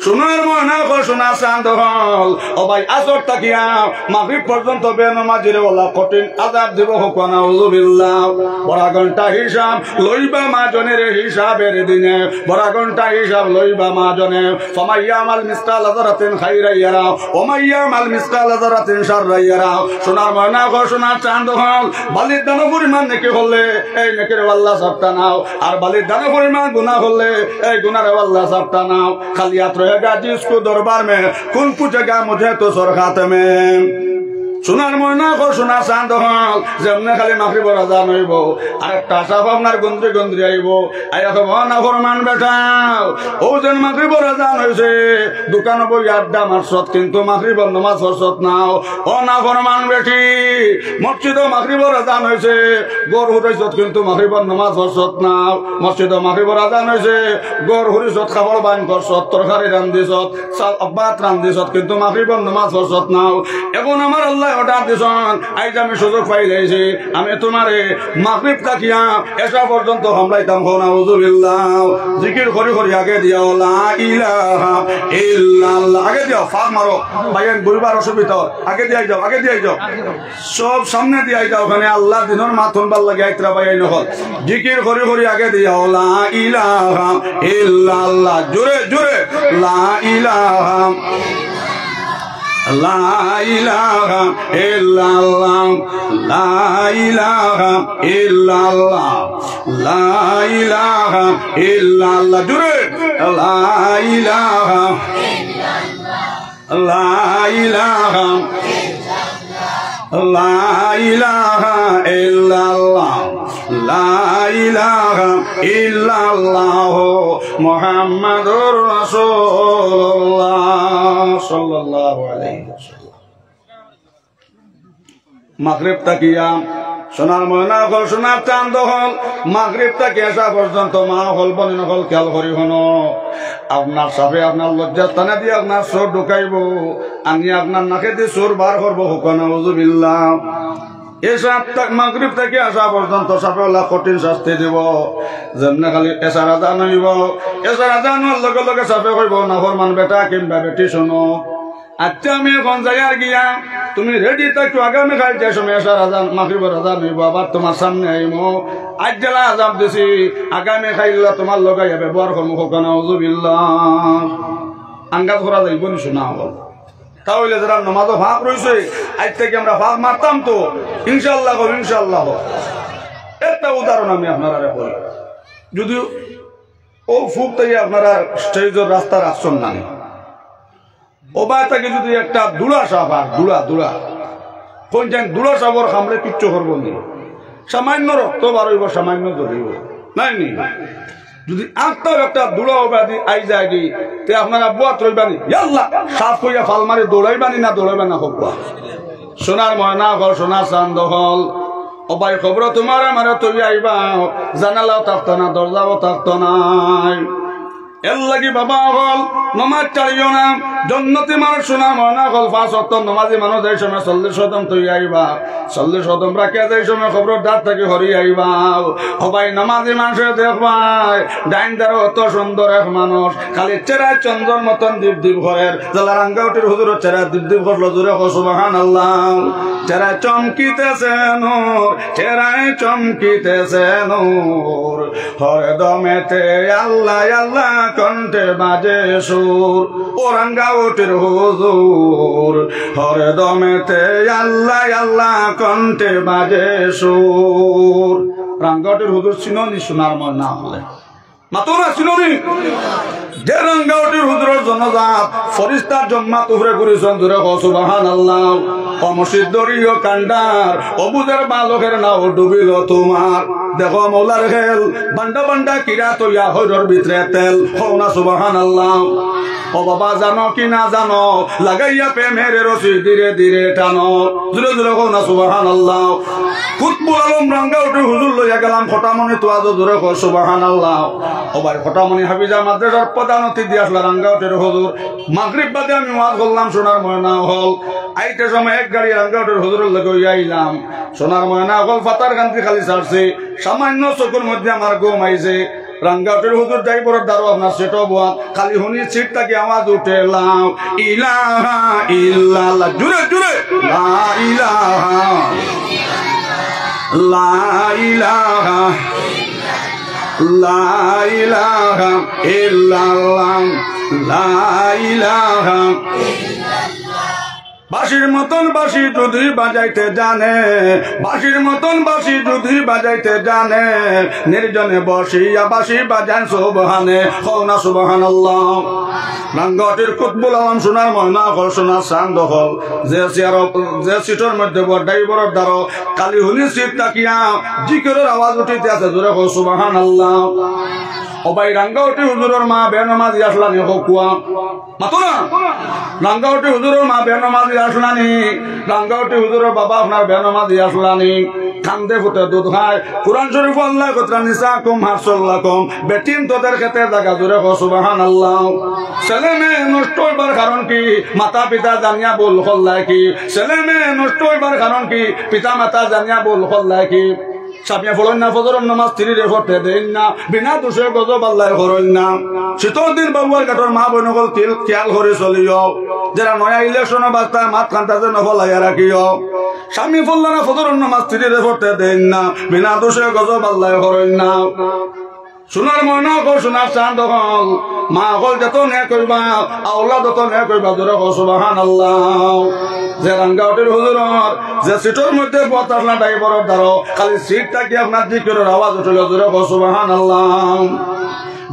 সোনার ময়না সোনা চাঁদ হল ও ভাই আসর তাকিয়া মাগরিব পর্যন্ত বেনমাজির ওলা কঠিন আযাব দিব হোক নাউজুবিল্লাহ। বড় ঘন্টা হিসাব লইবা মাজনের হিসাবের দিনে বড় ঘন্টা হিসাব লইবা মাজনে ফমাইয়া মাল মিসকাল যারাতিন খাইরাইয়ারা ওমাইয়া মাল মিসকাল যারাতিন শাররাইয়ারা সোনার ময়না সোনা চাঁদ হল বালির দানা পরিমাণ নেকি হলে এই নেকির আল্লাহ সাবটা নাও আর বালির দানা পরিমাণ গুনাহ হলে এই গুনার আল্লাহ সাবটা নাও। খালি আত্র जिसको दरबार में कुल पूछेगा मुझे तो सरखात में সোনার ময়না সোনা চাঁদ হল যেমনে খালি মাগরিব আজান হইব আর একটা আশা আপনার গন্দ্রি গন্দ্রি আইব আইয়া কব না ফরমান বেটা ও যেন মাগরিব আজান হয়েছে দোকান বই আড্ডা মারছত কিন্তু মাগরিব নামাজ পড়ছত নাও ও না ফরমান বেটি মসজিদ মাগরিব আজান হয়েছে গড় হুরাইছত কিন্তু মাগরিব নামাজ পড়ছত নাও মসজিদ মাগরিব আজান হয়েছে গড় হুরিছত খাবার বাইন করছত তরকারি রান্ধিছত ভাত রান্ধিছত কিন্তু মাগরিব নামাজ পড়ছত নাও। এখন আমার আল্লাহ অর্ডার দিছন আইজ আমি সুযোগ পাইলেছি আমি তোমারে মাগরিব তাকিয়া এসা পর্যন্ত হামলাইতাম নাউজুবিল্লাহ। জিকির করি করি আগে দিও লা ইলাহা ইল্লাল্লাহ আগে দিও ফাঁক মারো ভাইয়ের বুড়বার অসুবিধা আগে দিয়ে যাও আগে দিয়ে যাও সব সামনে দিয়ে যাও ওখানে আল্লাহ দিনের মাথন ভাল লাগে আইতরা ভাই নহল জিকির করি করি আগে দিও লা ইলাহা ইল্লাল্লাহ জোরে জোরে লা ইলাহা লা ইলাহা ইল্লাল্লাহ লা ইলাহা ইল্লাল্লাহ লা ইলাহা ইল্লাল্লাহ জোরে লা ইলাহা ইল্লাল্লাহ লা ইলাহা লা ইলাহা ইল্লাল্লাহ লা ইলাহা ইল্লাল্লাহ মুহাম্মাদুর রাসূলুল্লাহ সাল্লাল্লাহু আলাইহি ওয়াসাল্লাম। মাগরিব তাকিয়া সোনার ময়না হল সোনার চাঁদ হল মাগরিব তাকিয়া আসা পর্যন্ত মা হল বনি নকল খেয়াল করি হনো আপনার সাপে আপনার লজ্জাস্থানে দিয়ে আপনার চোর ঢুকাইব আমি আপনার নাকে দিয়ে চোর বার করবো হুকা নাউজুবিল্লাহ। এসব মাগরিব থেকে আসা পর্যন্ত সাপেওয়ালা কঠিন শাস্তি দিব যেমনে খালি এসার আজান হইব এসার আজান হওয়ার লগে লগে সাপে কইব নাফরমান বেটা কিংবা বেটি শোনো আচ্ছা আমি এখন যাই আর গিয়া তুমি রেডি থাকতো আগামী কাল যে সময় এসার আজান মাগরিবের আজান হইব আবার তোমার সামনে আইব আজ জেলা আজাব দিছি আগামী খাইলা তোমার লগাই ব্যবহার করবো হোক নাউজুবিল্লাহ। আঙ্গাজ করা যাইব নি শোনা হল তাহলে যারা নমাজও ভাগ রয়েছে আজ থেকে আমরা ভাগ মারতাম তো ইনশাল্লাহ ইনশাল্লাহ। একটা উদাহরণ আমি আপনারা বলি যদিও ও ফুক থেকে আপনারা স্টেজের রাস্তার আসছেন না ও বা থেকে যদি একটা দুলা সাপ আর দুলা দুলা কোন যান দুলা সাপর খামলে কিচ্ছু করবো নি সামান্য রক্ত বাড়ইব সামান্য ধরিব নাই নি যদি আটটাও একটা দুলাও বাদি আই যায় দি তে আপনারা বুয়া তৈবানি ইয়াল্লাহ সাপ কইয়া ফাল মারি দৌড়াইবানি না দৌড়াইবা না হোক সোনার ময়না হল সোনার চান্দ হল ও ভাই খবর তোমার আমার তুই আইবা জানালাও থাকতো না দরজাও থাকতো নাই এর লাগি বাবা হল নমাজ চালিও না জন্নতি মানুষ সোনা ময়না হল 5 ওয়াক্ত নমাজি মানুষ এই সময় 40 শতম তুই আইবা 40 শতম রাখিয়া এই সময় খবর দাঁত থেকে হরি আইবা ও ভাই নমাজি মানুষের দেখবাই ডাইন দ্বারা অত সুন্দর এক মানুষ খালি চেরায় চন্দ্রর মতন দীপ দীপ ঘরের জেলা রাঙ্গাউটির হুজুরের চেরায় দীপ দীপ ঘর জুড়ে সুবহানাল্লাহ চেরায় চমকিতেছে নূর চেরায় চমকিতেছে নূর হরে দমেতে আল্লাহ আল্লাহ কণ্ঠে বাজে সুর ও রাঙ্গাউটির হুজুর হরে দমেতে আল্লাহ আল্লাহ কণ্ঠে বাজে সুর রাঙ্গাউটির হুজুর চিননি সোনার ময়না হলে মাতো না চিননি যে রাঙ্গাউটির হুজুরের জনজাত ফরিস্তার জন্মাত উপরে ঘুরেছেন জোরে সুবহানাল্লাহ অমসিদ্ধরীয় কান্ডার অবুদের বালকের নাও ডুবিল তোমার দেখো মৌলার খেল বান্ডা বান্ডা কিরা তৈয়া হইরর ভিতরে তেল হও না সুবহানাল্লাহ ও বাবা জানো কি না জানো লাগাইয়া প্রেমের রশি ধীরে ধীরে টানো জোরে জোরে হও না সুবহানাল্লাহ কুতবুল আলম রাঙ্গাউটির হুজুর লইয়া গেলাম ফটামণি তো আজ জোরে হও সুবহানাল্লাহ ও ভাই ফটামণি হাফিজা মাদ্রাসার প্রধান অতিথি আসলে রাঙ্গাউটির হুজুর মাগরিব বাদে আমি ওয়াজ করলাম সোনার ময়না হল আইতে সময় এক গাড়ি রাঙ্গাউটির হুজুরের লগে আইলাম সোনার ময়না হল ফাতার গান্তি খালি ছাড়ছে সামান্য চকুর মধ্যে আমার ঘুম আইছে রাঙ্গাউটির হুজুর ড্রাইভারের দ্বারা আপনার সেটো বোয়া খালি হুনি সিট থেকে আওয়াজ উঠে লাও ইলাহা ইল্লাল্লাহ জুরে জুরে লা ইলাহা লা ইলাহা লা ইলাহা ইল্লাল্লাহ লা ইলাহা বাঁশির মতন বাঁশি যদি বাজাইতে জানে বাঁশির মতন বাঁশি যদি বাজাইতে জানে নির্জনে বসিয়া বাঁশি বাজান সুবহানে হও না সুবহানাল্লাহ রাঙ্গাউটির কুতবুল আলম সোনার ময়না হল সোনার চান্দ হল যে সিটের মধ্যে ড্রাইভারের দ্বারা কালি হুনি সিট তাকিয়া জিকিরের আওয়াজ উঠিতে আছে জোরে হও সুবহানাল্লাহ ও ভাই রাঙ্গাউটি হুজুরের মা বেনমাজি আসলানি হকুয়া মাতো না রাঙ্গাউটি হুজুরের মা বেনমাজি আসলানি রাঙ্গাউটি হুজুরের বাবা আপনার বেনমাজি আসলানি কান্দে ফুটে দুধ খায় কুরআন শরীফ আল্লাহ কতরা নিসাকুম হাসল্লাকুম বেটিন তোদের ক্ষেত্রে জায়গা জুড়ে হো সুবহানাল্লাহ ছেলে মেয়ে নষ্ট হইবার কারণ কি মাতা পিতা জানিয়া বল হল্লায় কি ছেলে মেয়ে নষ্ট হইবার কারণ কি পিতা মাতা জানিয়া বল হল্লায় কি সাপিয়া ফলন না ফজরের নামাজ তিরিরে পড়তে দেন না বিনা দোষে গজব আল্লাহ করেন না শীতল দিন বাবুয়ার ঘাটর মা বোনকল তিল খেয়াল করে চলিও যারা নয়া ইলেকশন বাস্তায় মাত খান্তাতে নফলাইয়া রাখিও স্বামী ফল্লা না ফজরের নামাজ তিরিরে পড়তে দেন না বিনা দোষে গজব আল্লাহ করেন না সোনার ময়না হল সোনার চাঁদ হল মা হল যত নে কইবা আওলা যত নে কইবা জোরে হও সুবহানাল্লাহ যে রাঙ্গাউটির হুজুরর যে সিটের মধ্যে পথ আসলা ড্রাইভারের দ্বারা খালি সিটটা কি আপনার জিকিরের আওয়াজ উঠল জোরে হও সুবহানাল্লাহ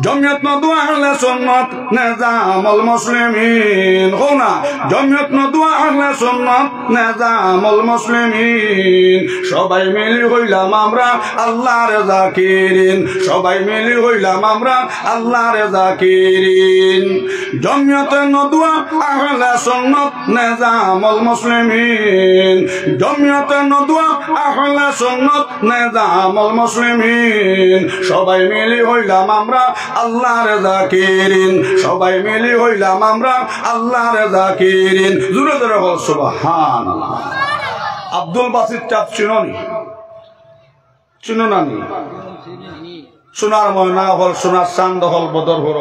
জমিয়ত নদুয়া আহলে সুন্নাত নিজামুল মুসলিমিন হো না জমিয়ত নদুয়া আহলে সুন্নাত নিজামুল মুসলিমিন সবাই মিলি হইলাম আমরা আল্লাহর জাকিরিন সবাই মিলি হইলাম আমরা আল্লাহর জাকিরিন জমিয়ত নদুয়া আহলে সুন্নাত নিজামুল মুসলিমিন জমিয়ত নদুয়া আহলে সুন্নাত নিজামুল মুসলিমিন সবাই মিলি হইলাম আমরা আল্লাহর জাকিরিন সবাই মিলি হইলাম আমরা আল্লাহর জাকিরিন জোরে জোরে বল সুবহানাল্লাহ আব্দুল বাসিত চাঁদ চিনোনি চিনো নানি সোনার ময়না হল সোনার চাঁদ হল বদর হল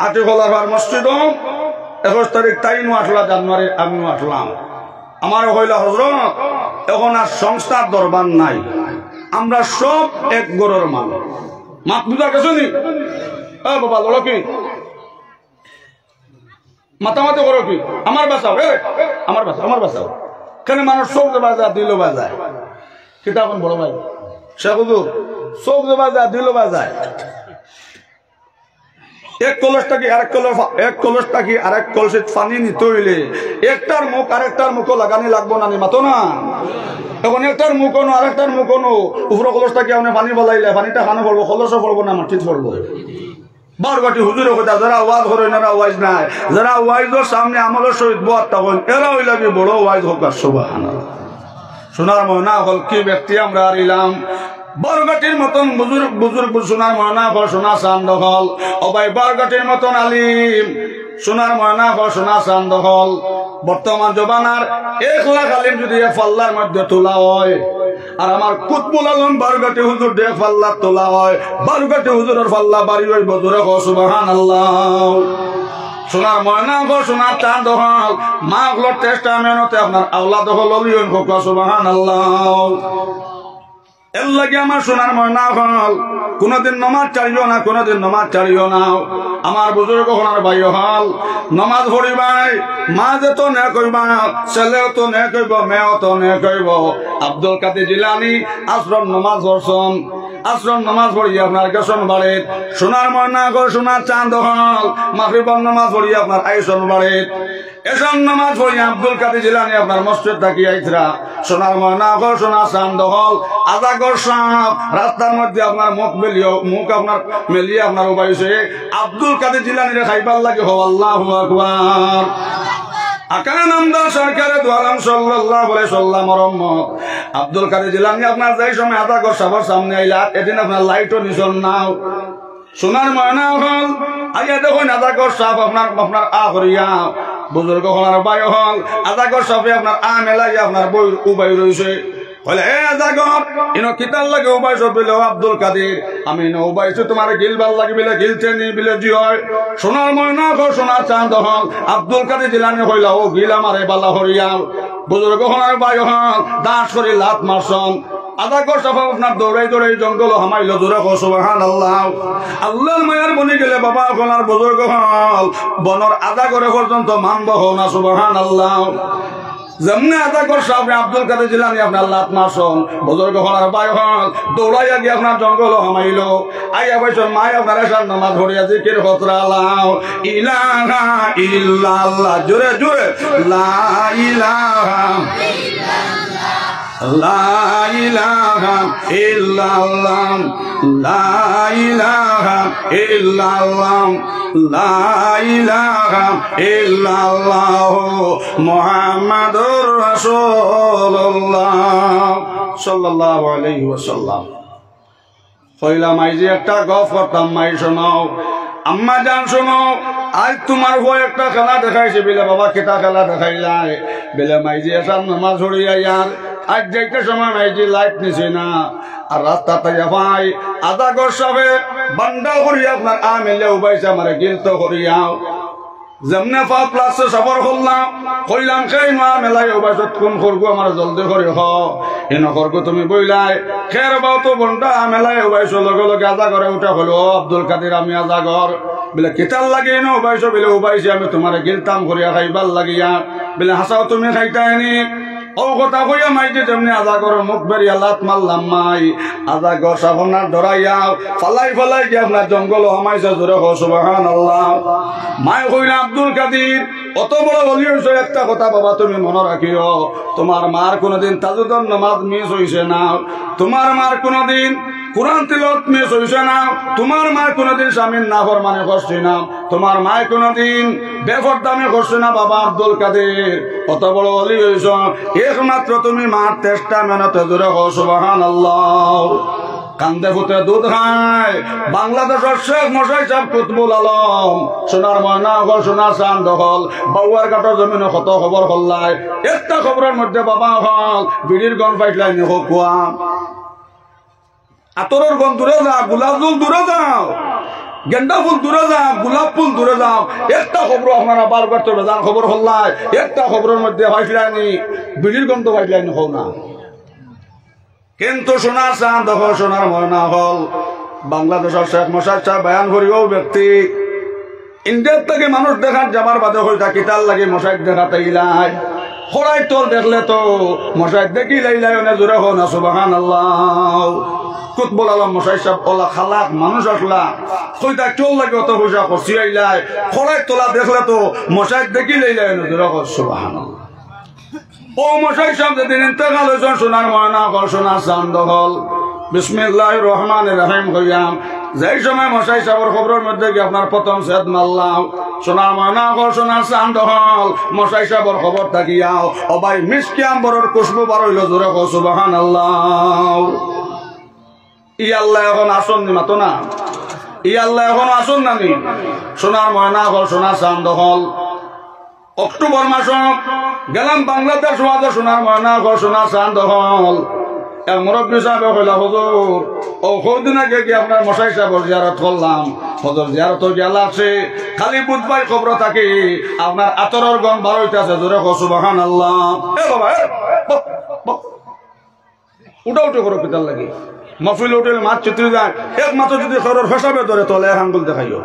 আটি হলার মসজিদ 21 তারিখ তাইনও আসলা জানুয়ারি আমিও আসলাম আমার হইলা হজরত এখন আর সংস্থার দরবার নাই আমরা সব এক গরুর মানুষ মাত বুঝা গেছো নি বাবা লড়ো কি মাতামাতি করো কি আমার বাঁচাও আমার বাঁচাও আমার বাঁচাও কেন মানুষ চোখ বাজায় দিল বাজায় কিতা এখন বড় ভাই শেখ হুজুর চোখ বাজায় দিল বাজায় এক কলসটাকে এক কলসটাকে আরেক কলসে পানি নিতে হইলে একটার মুখ আরেকটার মুখও লাগানি লাগবো না মাতো না এখন একটার মুখ নো আরেকটার মুখ নো উপরে কলসটাকে আপনি পানি বলাইলে পানিটা খানো পড়বো কলসও পড়বো না মাটিত পড়বো বারবাটি হুজুরের কথা যারা ওয়াজ করেন এরা ওয়াজ নাই, যারা ওয়াইজের সামনে আমলের সহিত বয়াত তখন এরা ওই লাগে বড় ওয়াইজ হোক। আর সুবহানাল্লাহ। সোনার ময়না হল কি ব্যক্তি আমরা আরিলাম বরগাটির মতন বুজুর্গ বুজুর্গ সোনার ময়না হল সোনা চান্দ হল অবাই বরগাটির মতন আলিম সোনার ময়না হল সোনা চান্দ হল। বর্তমান জমানার 1 লাখ আলিম যদি পাল্লার মধ্যে তোলা হয় আর আমার কুতবুল আলম বরগাটি হুজুর দেখ পাল্লা তোলা হয়, বরগাটি হুজুরের পাল্লা বাড়ি ওই বজুরে সুবহানাল্লাহ। সোনার ময়না হল সোনার চাঁদ হল মা হল টেস্টামেন্টে আপনার আওলাদ হল লিওন হোক সুবহানাল্লাহ। এর লাগে আমার সোনার ময়না হল কোনদিন নমাজ ছাড়িও না, কোনদিন নমাজ ছাড়িও না। আমার বুজুর্গ হলার ভাই হল নমাজ পড়িবাই মা যে তো নে কইবা, ছেলেও তো নে কইব, মেয়েও তো নে কইব। আব্দুল কাদের জিলানী আসরন নমাজ পড়ছন, আসরন নমাজ পড়ি আপনার গেছন বাড়ে। সোনার ময়না হল সোনার চাঁদ হল মাগরিবর নমাজ পড়ি আপনার আইসন বাড়ে। এসন নামাজ পড়ি আব্দুল কাদের জিলানী আপনার মসজিদ থাকি আইতরা। সোনার ময়না হল সোনার চাঁদ হল আজাগর সাপ রাস্তার মধ্যে আপনার মুখ মেলিও মুখ আপনার মেলিয়ে আপনার উপাইছে আব্দুল কাদের জিলানীর খাইবার লাগে হো আল্লাহু আকবার। আকারে নামদার সরকারে দোয়ালাম সাল্লাল্লাহু আলাইহি সাল্লাম রহমত আব্দুল কাদের জিলানী আপনার যাই সময় আজাগর সাপের সামনে আইলা এদিন আপনার লাইটও নিছন নাও। সোনার ময়না হল আগে দেখুন আজাগর সাপ আপনার আপনার আহরিয়া বুজুর্গ হলার বায়ু হল আজাগর সাপে আপনার মেলাই আপনার বই উবাই রয়েছে বলে এ আজাগর ইনো কিতাল লাগে উবাইছ বলে আব্দুল কাদের আমি ন উবাইছি তোমার গিলবার লাগে বলে গিলতে নি বলে জি হয়। সোনার ময়না হল সোনার চাঁদ হল আব্দুল কাদের জিলানী হইলা ও গিল আমারে বালা হরিয়া বুজুর্গ হলার বায়ু হল দাঁত করে লাত মারছন। আজাগর সাপ আপনার দৌড়াই দৌড়াই জঙ্গল হামাইল দূরে সুবহানাল্লাহ। আল্লাহর মায়ার বনি গেলে বাবা হলার বুজুর্গ হল বনর আজাগরে পর্যন্ত মানব হো না সুবহানাল্লাহ। যেমনি আজাগর সাপ আব্দুল কাদের জিলানী আপনার লাত মারছন বুজুর্গ হলার বায়ু হল দৌড়াইয়া গিয়ে আপনার জঙ্গল হামাইল আইয়া বৈশন মায় আপনার এসার নামাজ ধরিয়া জিকির হতরালাও ইলাহা ইল্লাল্লাহ জোরে জোরে লা ইলাহা লা ইলাহা ইল্লাল্লাহ লা ইলাহা ইল্লাল্লাহ লা ইলাহা ইল্লাল্লাহ মুহাম্মাদুর রাসূলুল্লাহ সাল্লাল্লাহু আলাইহি ওয়াসাল্লাম। কইলাম আই যে একটা গপ করতাম মাই শোনাও আম্মা জান শোনো আজ তোমার বই একটা খেলা দেখাইছে বলে বাবা কেটা খেলা দেখাইলাই বলে মাইজি এসার নামাজ হরিয়া ইয়ার আজ যাইতে সময় মাইজি লাইট নিছে না আর রাস্তা তাইয়া ভাই আজাগর সাপে বান্ডা করিয়া আপনার মেলে উবাইছে আমার গিলত করিয়াও যেমনে পা প্লাসে সফর করলাম কইলাম সেই মা মেলাই উবাইছত কোন করবো আমার জলদি করি হেন করবো তুমি বইলাই খের বাও তো বন্ডা মেলাই উবাইছ লগে লগে আজাগরে উঠা হলো আব্দুল কাদের আমি আজাগর বলে কিতাল লাগে না উবাইছ বলে উবাইছি আমি তোমার গিলতাম করিয়া খাইবার লাগিয়া বলে হাসাও তুমি খাইতাইনি ও কথা কইয়া মাইতে তেমনি আজাগর মুখ বেরিয়া লাত মারলাম মাই আজাগর সাবনার ধরাইয়া ফালাই ফালাই গিয়ে আপনার জঙ্গল হামাইছে জোরে সুবহানাল্লাহ। মাই কইলা আব্দুল কাদের অত বড় বলি হয়েছে একটা কথা বাবা তুমি মনে রাখিও তোমার মার কোনদিন তাজুদের নামাজ মিস হইছে না, তোমার মার কোনদিন কোরআন তিলাওয়াত মিস হইছে না, তোমার মা কোনদিন স্বামীর নাফরমানি করছে না, তোমার মা কোনদিন বেফরদামি করছে না বাবা আব্দুল কাদের কত বড় ওলি হইছ একমাত্র তুমি মার টেস্টামেন্টে জোরে সুবহানাল্লাহ। কান্দে ফুটে দুধ খায় বাংলাদেশের শেখ মশাই সাহেব কুতবুল আলম সোনার ময়না হল সোনার চাঁদ হল বাউয়ার ঘাটের জমিনে কত খবর হল্লাই একটা খবরের মধ্যে বাবা হল বিড়ির গন পাইলাই নিহকুয়া আতরের গন দূরে যাও গোলাপ জল দূরে যাও গেন্দা ফুল দূরে যাও গোলাপ ফুল দূরে যাও একটা খবর আপনারা বার করতে বেজান খবর হল্লাই একটা খবরের মধ্যে পাইলাইনি বিড়ির গন্ধ পাইলাইনি হও না। কিন্তু সোনার চাঁদ হল সোনার ময়না হল বাংলাদেশের শেখ মশাই সাহেব বয়ান করিও ব্যক্তি ইন্ডিয়ার থেকে মানুষ দেখার যাবার বাদে হয়ে থাকি তার লাগে মশাই দেখাতে ইলাই হরাই তোর দেখলে তো মশাই দেখি লাইলাই অনেক জোরে হো না সুবহানাল্লাহ। কুতবুল আলম মশাই সাহেব ওলা খালাক মানুষ আসলা কইতা চল লাগে অত পয়সা খসি আইলাই হরাই তোলা দেখলে তো মশাই দেখি লাইলাই অনেক জোরে হো সুবহানাল্লাহ। ও মশাই সাহেব যেদিন ইন্তেকাল হয়েছেন সোনার ময়না হল সোনার চাঁদ হল বিসমিল্লাহির রহমানির রহিম কইয়াম যেই সময় মশাই সাহেবের খবরের মধ্যে গিয়ে আপনার প্রথম সেদ মারলাম সোনার ময়না হল সোনার চান্দ হল মশাই সাহেবের খবর থাকিয়াও অবাই মিষ্টি আম্বরের খুশবু বার হইল জোরে সুবহানাল্লাহ। ই আল্লাহ এখন আসন নি মাতো না, ই আল্লাহ এখন আসন নানি। সোনার ময়না হল সোনার চান্দ হল অক্টোবর মাস গেলাম বাংলাদেশ সোনার ময়না হল সোনার চান্দ হল। এক মুরব্বী সাহেব কইলা হুজুর ও কদিন আগে কি আপনার মশাই সাহেবের জিয়ারত করলাম, হুজুর জিয়ারত গেলা আছে খালি বুধবার খবর থাকে আপনার আতরের গন বার হইতেছে জোরে সুবহানাল্লাহ। এ বাবা উঠা উঠে করো পিতার লাগে মফিল উঠে মাছ চিত্রি যায় একমাত্র যদি খবর ফেসাবে ধরে তলে এক আঙ্গুল দেখাইও,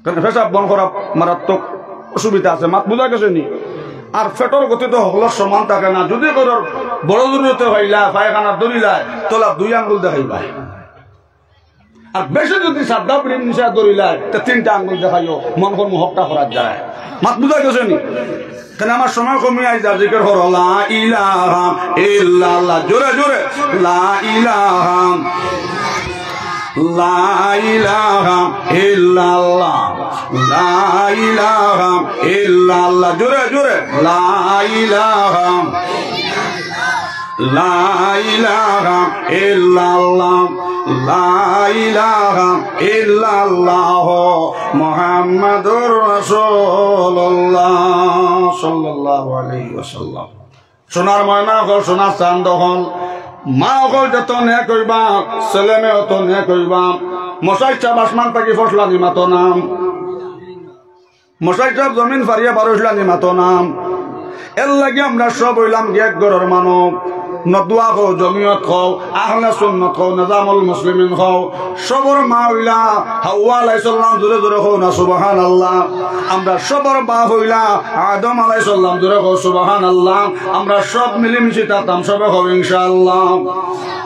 কারণ ফেসাব বন করা মারাত্মক অসুবিধা আছে। মাত বুঝা গেছে নি? আর ফেটর গতি তো হকলর সমান থাকে না। যদি করর বড় দূরতে হইলা পায়খানা দরিলায় তোলা 2 আঙ্গুল দেখাইবাই, আর বেশি যদি সাদা প্রিম নিশা দরিলায় তা 3টা আঙ্গুল দেখাইও, মন কর্ম হকটা করার যায়। মাত বুঝা গেছে নি? কেন আমার সময় কমে আই যা জিকির হর লা ইলাহা ইল্লাল্লাহ জোরে জোরে লা ইলাহা লা ইলাহা ইল্লাল্লাহ লা ইলাহা ইল্লাল্লাহ জোরে জোরে লা ইলাহা লা ইলাহা ইল্লাল্লাহ লা ইলাহা ইল্লাল্লাহ মুহাম্মাদুর রাসূলুল্লাহ সাল্লাল্লাহু আলাইহি ওয়াসাল্লাম। সোনার ময়না হল সোনার চাঁদ হল মা হল যত নে কইবা ছেলে মেয়ে অত নে কইবা। মশাই চাপ আসমান থাকি ফসলা নিমাত নাম, মশাই চাপ জমিন ফারিয়া বারসলা নিমাত নাম। এর লাগে আমরা সব হইলাম এক ঘরের মানব। নদুয়া হও জমিয়ত হও আহলে সুন্নাত হও নিজামুল মুসলিমিন হও সবর মা হইলা হাওয়া আলাইহিস সালাম জোরে জোরে হও না সুবহানাল্লাহ। আমরা সবর বাপ হইলা আদম আলাইহিস সালাম জোরে হও সুবহানাল্লাহ। আমরা সব মিলেমিশে থাকতাম সবে হও ইনশাআল্লাহ।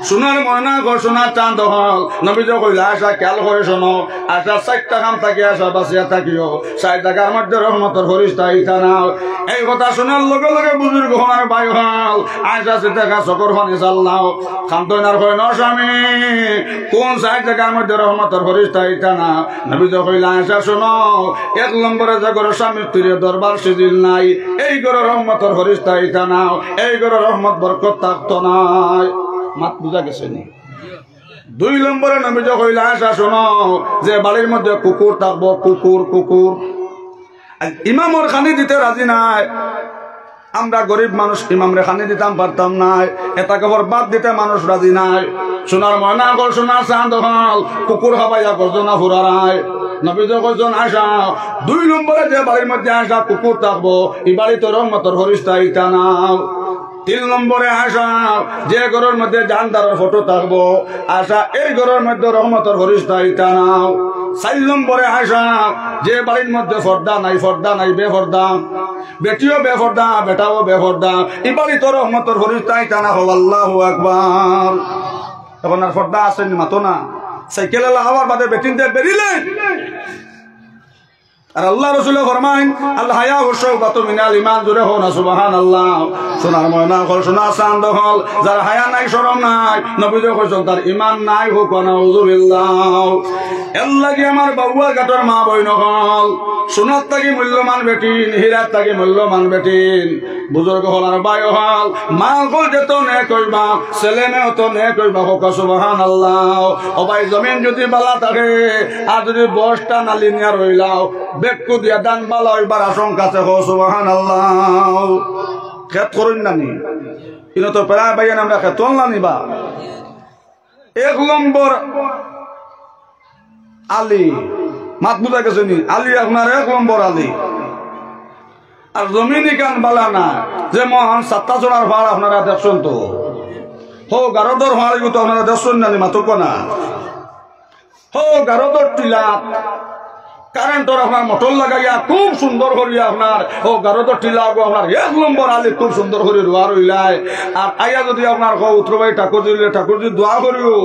সোনার ময়না ঘর সোনার চাঁদ হল নবীজ কইলা আশা খেয়াল করে শোনো আশা 4টা কাম থাকি আশা বাঁচিয়া থাকিও 4 টাকার মধ্যে রহমতের ফরিস্তা ইতা নাও। এই কথা শোনার লগে লগে বুজুর্গ হওয়ার ভাই হল আশা দেখা চকর ফানি চাল্লাও খান্তনার কয় ন স্বামী কোন 4 টাকার মধ্যে রহমতের ফরিস্তা ইতা না। নবীজ কইলা আশা শোনো 1 নম্বরে যে ঘর স্বামী স্ত্রীর দরবার সিজিল নাই এই ঘর রহমতের ফরিস্তা ইতা নাও, এই ঘর রহমত বরকত থাকতো নাই। মাত বুঝা গেছে নি? 2 নম্বরে নবীজ কইলা আশা শোনো যে বাড়ির মধ্যে কুকুর থাকবো কুকুর কুকুর। ইমামর খানি দিতে রাজি নাই, আমরা গরিব মানুষ ইমামরে খানি দিতাম পারতাম নাই, এটা খবর বাদ দিতে মানুষ রাজি নাই। সোনার ময়না গল সোনার চাঁদ হল কুকুর হবাইয়া গর্জনা ফুরারায়। নবীজ কইছেন আশা 2 নম্বরে যে বাড়ির মধ্যে আশা কুকুর থাকবো এই বাড়িতে রহমতের ফরিস্তা ইতা নাও। 3 নম্বরে আশা যে ঘরের মধ্যে জানদারের ফটো থাকবো আশা এই ঘরের মধ্যে রহমতের ফরিস্তা ইতা নাও। 4 নম্বরে আশা যে বাড়ির মধ্যে পর্দা নাই বেপর্দা বেটিও বেপর্দা বেটাও বেপর্দা এই বাড়ি তো রহমতের ফরিস্তা ইতা না হল। আল্লাহু আকবার। এখন আর পর্দা আসেনি মাতো না সাইকেলে লাগাবার বাদে বেটিনতে বেরিলেন। আর আল্লাহ রাসূল ফরমাইন আল হায়া ওয়া শাওকাতু মিনাল ঈমান জোরে হও না সুবহানাল্লাহ। সোনার ময়না হল সোনার চাঁদ হল যার হায়া নাই শরম নাই নবী কইছেন তার ঈমান নাই হোক না নাউযুবিল্লাহ। এর লাগি আমার বাউয়া গাটর মা বইন হল সোনার থাকি মূল্যবান বেটিন হীরার থাকি মূল্যবান বেটিন বুজুর্গ হল আর ভাই হল মা হল যেত নে কইবা ছেলে মেয়ে তো নে কইবা হোক সুবহানাল্লাহ। ও ভাই জমিন যদি বালা থাকে আর যদি বসটা না লিনিয়ার হইলাও বেকু দিয়া দান বালা হইবার আশঙ্কা আছে হো সুবহানাল্লাহ। খেত করুন নানি কিন্তু তো প্রায় ভাইয়ান আমরা খেত নানি বা 1 নম্বর আলী মাত বুঝা গেছে নি? আলী আপনার 1 নম্বর আলী। আর জমিনি কান বালা না যে মহান 7টা জোড়ার ভাড় আপনারা দেখছেন তো হো গারদর ভাড় তো আপনারা দেখছেন নানি মাতক না হো গারদর টিলা কারেন্টর আপনার মোটর লাগাইয়া খুব সুন্দর করিয়া আপনার ও গারদ টিলা আপনার 1 নম্বর আলী খুব সুন্দর করে রোয়া রইলায়। আর আইয়া যদি আপনার উত্তরবাই ঠাকুর দিলে ঠাকুর যদি দোয়া করিও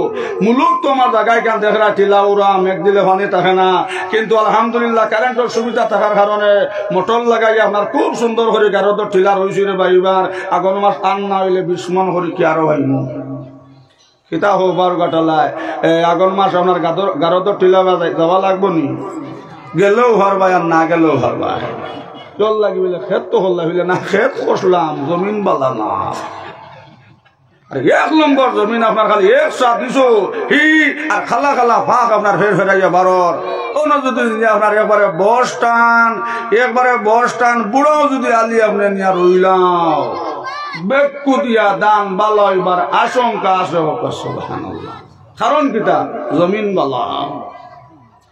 মুলুক তো আমার জায়গায় কেন দেখরা টিলা উড়া মেঘ দিলে পানি থাকে না, কিন্তু আলহামদুলিল্লাহ কারেন্টের সুবিধা থাকার কারণে মোটর লাগাইয়া আপনার খুব সুন্দর করে গারদ টিলা রয়েছে রে বাইবার আগামী মাস আন না হইলে 20 মন করে কি আরো হইম কিতা হোক 12 লাই আগুন মাস আপনার গারদর টিলা যাওয়া লাগবো নি গেলেও হারবাই আর না গেলেও হারবাই চল লাগিবিলে খেত তো হল লাগিলে না খেত কষলাম জমিন বালা না 1 নম্বর জমিন আপনার খালি 100 হি আর খালা খালা ফাঁক আপনার ফেরাইয়া বারর কোনো যদি আপনার একবারে বস টান বুড়াও যদি আলি আপনি নিয়ে রইলাম বেকু দিয়া দান বালা এবার আশঙ্কা আছে সুবহানাল্লাহ কারণ কিতা জমিন বালা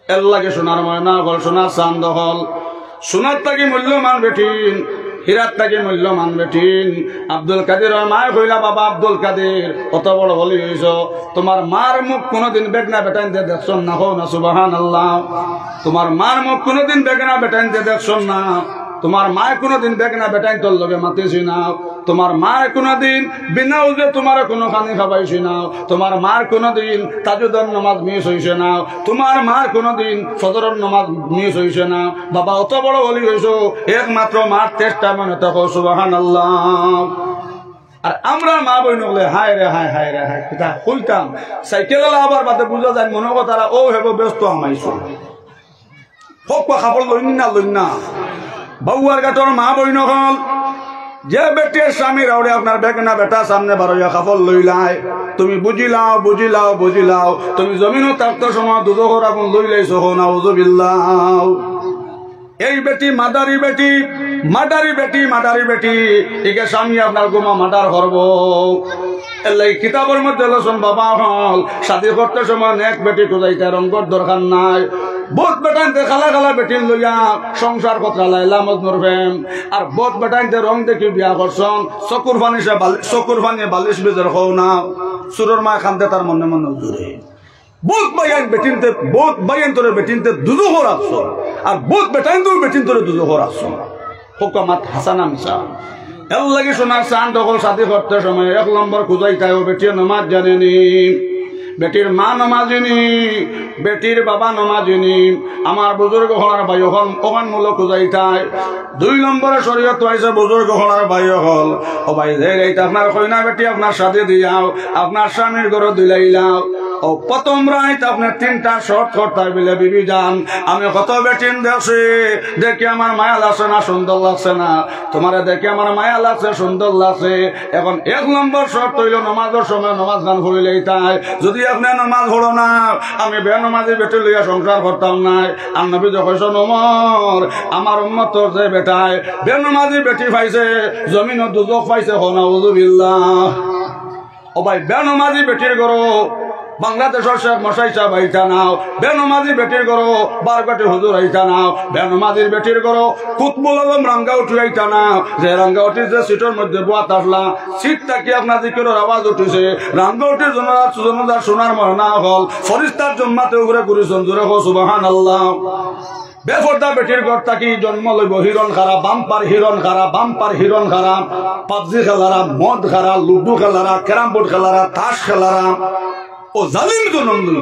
এর লাগে সোনার ময়না হল সোনার চান্দ হল সোনার থাকি মূল্যমান বেঠিন হীরার থাকি মূল্যমান বেঠিন আব্দুল কাদের মায় কইলা বাবা আব্দুল কাদের কত বড় বলি হইছ তোমার মার মুখ কোনদিন বেগনা বেটাইতে দেখছ না হো না সুবহানাল্লাহ তোমার মার মুখ কোনদিন বেগনা বেটাইতে দেখছ না তোমার মায় কোনদিন বেগনা বেটাই তোর লগে মাতিছি না তোমার মায় কোনদিন বিনা উজে তোমার কোনো খানি খাবাইছি না তোমার মার কোনদিন তাজুদের নামাজ মিস হইছে না তোমার মার কোনদিন ফজরের নামাজ মিস হইছে না বাবা অত বড় বলি হইছো একমাত্র মার চেষ্টা মনে থাকো সুবহানাল্লাহ আর আমরা মা বইন বলে হায় রে হায় হায় রে হায় কিতা কইতাম সাইকেল আবার বাদে বুঝা যায় মনে কথারা ও হেব ব্যস্ত আমাইছো হোক খাবার লইন না বউয়ার গাটর মা বইন হল যে বেটির স্বামী রাউরে আপনার বেগনা বেটা সামনে বারোয়া কাপড় লইলাই তুমি বুঝিলাও তুমি জমিনও থাকতে সময় দুজোর আগুন লইলাইছো নাউজুবিল্লাহ এই বেটি মাদারি বেটি একে স্বামী আপনার গোমা মাদার করব এলাই কিতাবের মধ্যে লোসন বাবা হল শাদি করতে সময় এক বেটি খুঁজাইতে রঙ্গর দরকার নাই বহুত বেটাইতে খালা বেটিন লইয়া সংসার কথা লাইলা মজনুর ফেম আর বহুত বেটাইতে রং দেখি বিয়া করছন চকুর পানি বালিশ বেজর হও না সুরের মা খানতে তার মনে জুড়ে বহুত বাইয়ান তোরে বেটিনতে দুজো রাখছ আর বহুত বেটাইন তোর বেটিন তোরে দুজো রাখছ হুকামাত হাসানা মিশা এর লাগে সোনার চান তখন সাথী করতে সময় 1 নম্বর খুঁজাইতায় বেটির নামাজ জানেনি বেটির মা নমাজিনী বেটির বাবা নমাজিনী আমার বুজুর্গ হলার ভাই ওখান মূলক খুঁজাইতায় 2 নম্বরে শরীয়ত হয়েছে বুজুর্গ হলার ভাই হল ও ভাই এইটা আপনার কইনা বেটি আপনার সাথে দিয়াও আপনার স্বামীর ঘরে দিলাইলাও ও প্রথম রাইত আপনার 3টা শর্ত করতে বলে বিবি যান আমি কত বেটিন দেখি আমার মায়া লাগছে না সুন্দর লাগছে না তোমারে দেখি আমার মায়া লাগছে সুন্দর লাগছে এখন 1 নম্বর শর্ত হইল নামাজের সময় নামাজ গান করিলেই তাই যদি আপনি নামাজ পড়ো না আমি বেনামাজি বেটি লইয়া সংসার করতাম না আর নবী যখন ওমর আমার উম্মত যে বেটায় বেনামাজি বেটি পাইছে জমিন দুজক পাইছে নাউজুবিল্লাহ ও ভাই বেনামাজি বেটির গরো বাংলাদেশের শেখ মশাই সাহেব আইতা নাও বেনামাজি বেটির গরো বারগাটি হুজুর আইতা নাও বেনামাজির বেটির গরো কুতবুল আলম রাঙ্গাউটি আইতা নাও যে রাঙ্গাউটির যে সিটের মধ্যে বুয়া আসলা সিট থাকি আপনার জিকিরের আওয়াজ উঠেছে রাঙ্গাউটির জনদার সোনার মরনা হল ফরিস্তার জম্মাতে উপরে ঘুরেছেন জোরে হো সুবহানাল্লাহ বেফর্দা বেটির ঘর থাকি জন্ম লইব হিরণ খারা বাম্পার হিরণ খারা পাবজি খেলারা মদ খারা লুডু খেলারা ক্যারাম বোর্ড খেলারা তাস খেলারা ও জালিম জনম দিল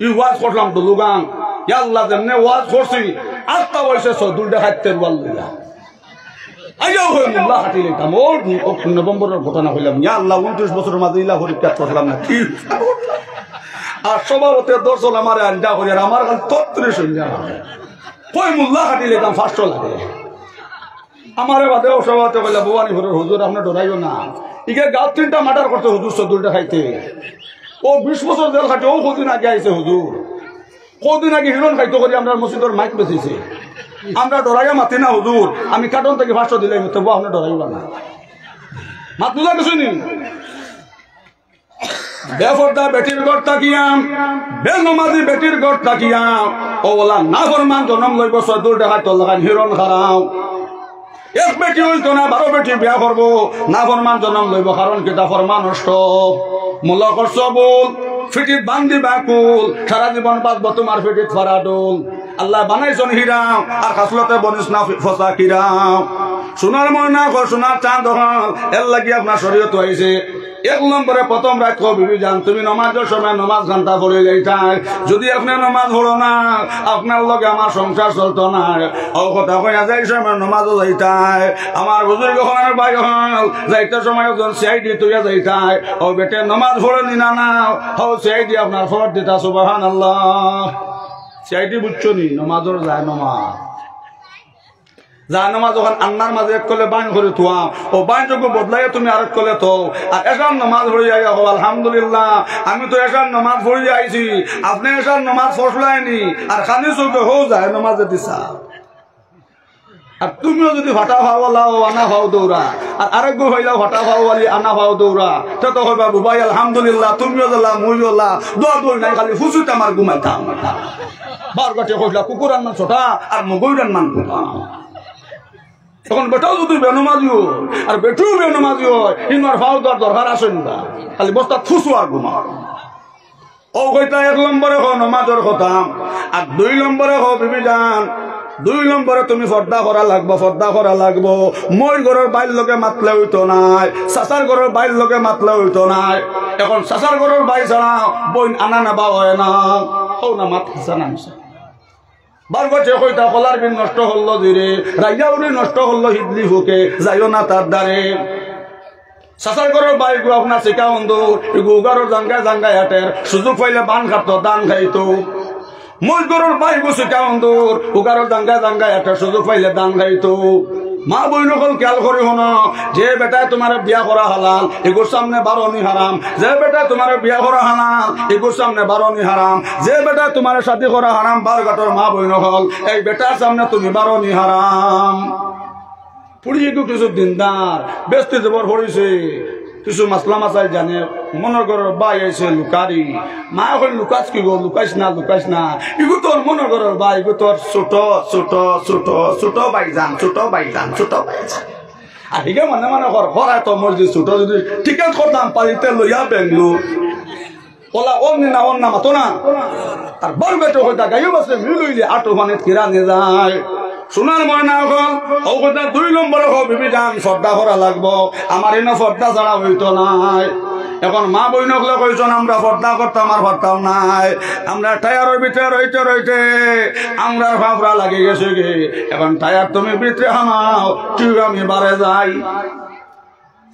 ই ওয়াজ করলাম তো লুগান আল্লাহ যেমনে ওয়াজ করছি 8টা বয়সে 2টা খাইতের ওয়াল লইয়া আইয়াও হই মুল্লা হাতি লইতাম ও নভেম্বরের ঘটনা হইলাম ইয়া আল্লাহ 29 বছরের মাঝে ইলা পরীক্ষা করলাম না কি আর সভাপতি দর্শন আমার আন্ডা করি আর আমার কাল 33 হইল কই মুল্লা হাতি লইতাম 500 লাগে আমারে বাদে সভাপতি কইলা ভবানী ঘরের হুজুর আপনি ডরাইও না ইকে গাঁত 3টা মার্ডার করতে হুজুর 2টা খাইতে ও 20 বছর জেল খাটে ও কদিন আগে আইছে হুজুর কদিন আগে হিরণ খাইতে করি আমরা মসজিদের মাইক বেঁচেছে আমরা ডরাইয়া মাতি না হুজুর আমি কার্টন থেকে 500 দিলাম তবু আপনি ডরাইবা না মাত বুঝা কিছু নি বেফর্দা বেটির ঘর তাকিয়াম বেনমাজি বেটির ঘর তাকিয়াম ও বলা না ফরমান জন্ম লইব 2টা খাইতে লাগান হিরণ খারাও এক বেটি হইতো না 12 বেটি বিয়া করবো না ফরমান জন্ম লইব কারণ কিতা ফরমান নষ্ট মোল্লা করছ বল ফিটিত বান্ধি বাকুল সারা জীবন বাঁচব তোমার ফিটিত ফারাডুল আল্লাহ বানাইছন হিরাম আর খাসলতে বনিস না ফসা কিরাম সোনার ময়না সোনার চাঁদ হল এর লাগি আপনার শরীয়ত হয়েছে। 1 নম্বরে প্রথম রাখো বিবি জান তুমি নমাজের সময় নমাজ ঘন্টা পড়ে যাইতাই। যদি আপনি নমাজ পড়ো না আপনার লগে আমার সংসার চলতো না। ও কথা কইয়া যাই সময় নমাজও যাইতাই। আমার বুজুর্গ হওয়ার ভাই হল যাইতে সময় ওজন সিআইডি তুইয়া যাইতাই। ও বেটে নমাজ পড়ে নিনা না ও সিআইডি আপনার ফর দিতা সুবহানাল্লাহ। সিআইডি বুঝছো নি নমাজের যায় নমাজ জানামা যখন আন্নার মাঝে এক কলে বান করে থুয়া ও বান যোগ্য বদলাইয়া তুমি আরেক কলে তো আর এসার নামাজ পড়ে যাই আলহামদুলিল্লাহ আমি তো এসার নামাজ পড়ে যাইছি আপনি এসার নামাজ ফসলায়নি আর খানি চোখে হো যায় নামাজে দিছা। আর তুমিও যদি ভাটা ভাওয়ালাও আনা ভাও দৌড়া আর আরেক গো হইলাও ভাটা ভাওয়ালি আনা ভাও দৌড়া তো তো হইবা বুবাই আলহামদুলিল্লাহ তুমিও জ্বলা মুইও লা দোয়া দৌড় নাই খালি ফুসুতে আমার ঘুমাইতাম বারগাটে কইলা কুকুরান মান ছোটা আর মগৈরান মান কোথা। এখন বেটাও যদি বেনমাজিও আর বেটুও বেনমাজি হয় ইনার ভাও দেওয়ার দরকার আসে না খালি বস্তা থুসু আর ঘুমা। ও কইতা 1 নম্বরে হো নমাজের কথা। আর 2 নম্বরে হো বিবি জান 2 নম্বরে তুমি পর্দা করা লাগবো। মই ঘরের বাইর লোকে মাতলে হইতো নাই, চাচার ঘরের বাইর লোকে মাতলে হইতো নাই। এখন চাচার ঘরের বাই ছাড়া বই আনা নেবা হয় না হও না মাত হাসা নামছে বারগটে কইতা কলার বিন নষ্ট হল ধীরে রাইয়াউরি নষ্ট হল হিদলি ফুকে যাইও না তার দ্বারে। চাচার ঘরের বাই গু আপনার শিকা বন্ধু গুগারর জাঙ্গায় হাটের সুযোগ পাইলে বান খাত দান খাইতো। মই গরুর বাই গু শিকা বন্ধু উগারর জাঙ্গায় হাটের সুযোগ পাইলে দান খাইতো। মা বই নকল খেয়াল করি হন যে বেটায় তোমার বিয়া করা হালাল এগুর সামনে বারণি হারাম। যে বেটায় তোমার বিয়া করা হালাল এগুর সামনে বারণি হারাম। যে বেটায় তোমার সাথী করা হারাম বারগাটর মা বই নকল এই বেটার সামনে তুমি বারণি হারাম। পুড়িয়ে কিছু দিনদার বেস্তি জবর হরিছে কিছু মাসলা মাসাই জানে মনের ঘরের বাই আইছে লুকারি মা এখন লুকাস কি গো লুকাইস না ইগু তোর মনের ঘরের বাই ইগু তোর ছোট বাইজান আর হিগে মানে হরাই তো মর্জি ছোট যদি টিকেট করতাম পারিতে লইয়া বেঙ্গলুর ওলা অন না মাতো না আর বড় বেটো হইতা গাইও বাসে মিলইলে আটো মানে কিরা নিয়ে যায়। সোনার ময়না হল ও কথা 2 নম্বরে হোক বিবি জান পর্দা করা লাগবো। আমার এনে পর্দা ছাড়া হইতো নাই। এখন মা বই নকলে কইছেন আমরা পর্দা করতাম আর পারতাম নাই। আমরা টায়ারের ভিতরে রইতে আমরা ফাফরা লাগে গেছে গে। এখন টায়ার তুমি ভিতরে হামাও টিউ আমি বারে যাই।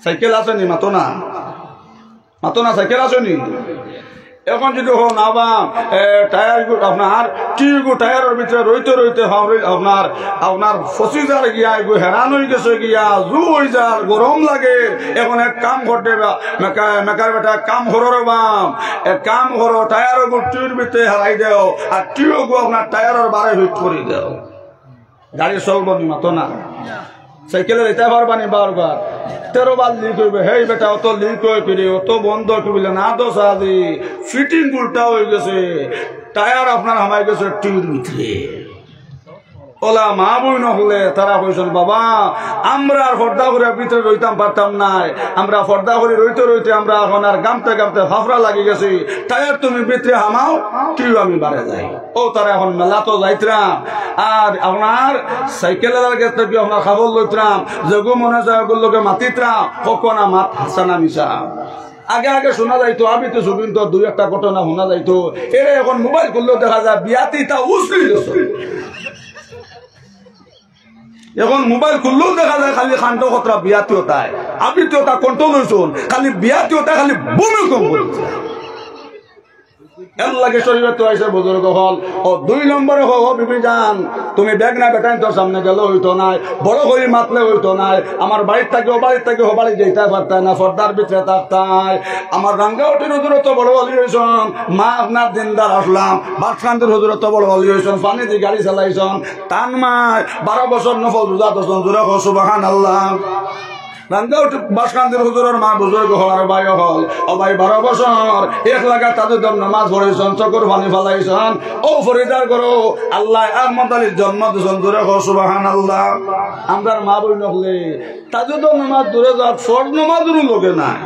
সাইকেল আছে নি মাতো না সাইকেল আছে নি। এখন যদি হো না বা টায়ার আপনার টিউগু টায়ারের ভিতরে রইতে আপনার ফসি যার গিয়া এগু হেরান হয়ে গেছে গিয়া জু হয়ে যার গরম লাগে। এখন এক কাম করতে মেকার বেটা কাম হরর বাম এক কাম হরো টায়ার গু টিউর ভিতরে হারাই দেও আর টিউগু আপনার টায়ারের বারে হিট করে দেও গাড়ি চলবো নি মাতো না। সাইকেলে যেতে পারবানি বারবার 13 বার লিক হইবে হেই বেটা অত লিক হয়ে ফিরে অত বন্ধ করিলে না দোষ আজি ফিটিং উল্টা হয়ে গেছে টায়ার আপনার হামাই গেছে টিউর ভিতরে। ওলা মা বই নহলে তারা কইছেন বাবা আমরা আর পর্দা করে ভিতরে রইতাম পারতাম নাই। আমরা পর্দা করে রইতে আমরা এখন আর গামতে ফাফরা লাগি গেছি। টায়ার তুমি ভিতরে হামাও টিউ আমি বাড়ে যাই। ও তারা এখন মেলা তো যাইতাম আর আপনার সাইকেলের ক্ষেত্রে কি আপনার খাবার লইতাম যেগু মনে যায় ওগুলোকে মাতিতাম কখন মাত হাসানা মিশা। আগে শোনা যাইতো আমি তো ছবি তো 2-1টা ঘটনা শোনা যাইতো। এরা এখন মোবাইল করলেও দেখা যায় বিয়াতি তা উসলি গেছে। এখন মোবাইল খুললেও দেখা যায় খালি খান্ড খতরা বিয়াতিওতায় আবৃত্তিওতা কন্ট্রোল হয়েছুন খালি বিয়াতিওতা খালি ভূমিকম্প করেছে। এর লাগে শরীরে তো আইসে বুজুর্গ হল ও 2 নম্বরে হো বিবি জান তুমি ব্যাগ না বেটাই তোর সামনে গেলে হইতো নাই বড় করে মাতলে হইতো নাই। আমার বাড়ির থেকে ও বাড়ি যেতে পারতাই না পর্দার ভিতরে থাকতাই। আমার রাঙ্গাউটির হুজুরত বড় বলি হয়েছেন মা আপনার দিনদার আসলাম বাসকান্দের হুজুরত বড় বলি হয়েছেন পানি দিয়ে গাড়ি চালাইছেন টান মায় 12 বছর নফল রোজা দর্শন জোরে সুবহানাল্লাহ। রাঙ্গাউটি বাসকান্দের হুজুরের মা বুজুর্গ হওয়ার ভাই হল ও ভাই 12 বছর 1 লাগা তাদের নামাজ পড়েছেন চকুর পানি ফালাইছেন ও ফরিদার করো আল্লাহ আহমদ আলীর জন্ম দিয়েছেন জোরে সুবহানাল্লাহ। আমরার মা বই নহলে তাদের নামাজ দূরে যাওয়ার ফরজ নামাজেরও লোকে নাই।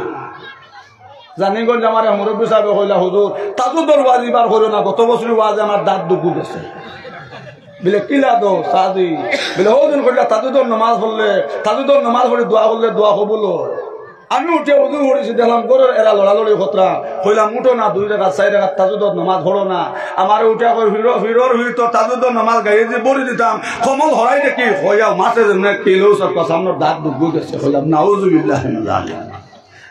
জানি গঞ্জ আমার মুরব্বী সাহেব কইলা হুজুর তাদের ওয়াজিবার করো না গত বছর ওয়াজ আমার দাঁত দুঃখ গেছে বলে কিলা দো সাদি বলে ওদিন করলে তাজুদর নামাজ পড়লে তাজুদর নামাজ পড়ে দোয়া করলে দোয়া কবুল। আমি উঠে উদু করেছি দেখলাম গরুর এরা লড়ালড়ি খতরা কইলাম উঠো না 2 টাকা 4 টাকা তাজুদর নামাজ পড়ো না। আমার উঠে হিরোর হিরো তাজুদর নামাজ গাইয়ে যে বলে দিতাম কমল হরাই দেখি হইয়া মাঠে যেমন কিলো সব সামনের দাঁত ডুবু গেছে কইলাম নাউজুবিল্লাহ মিন যালিক।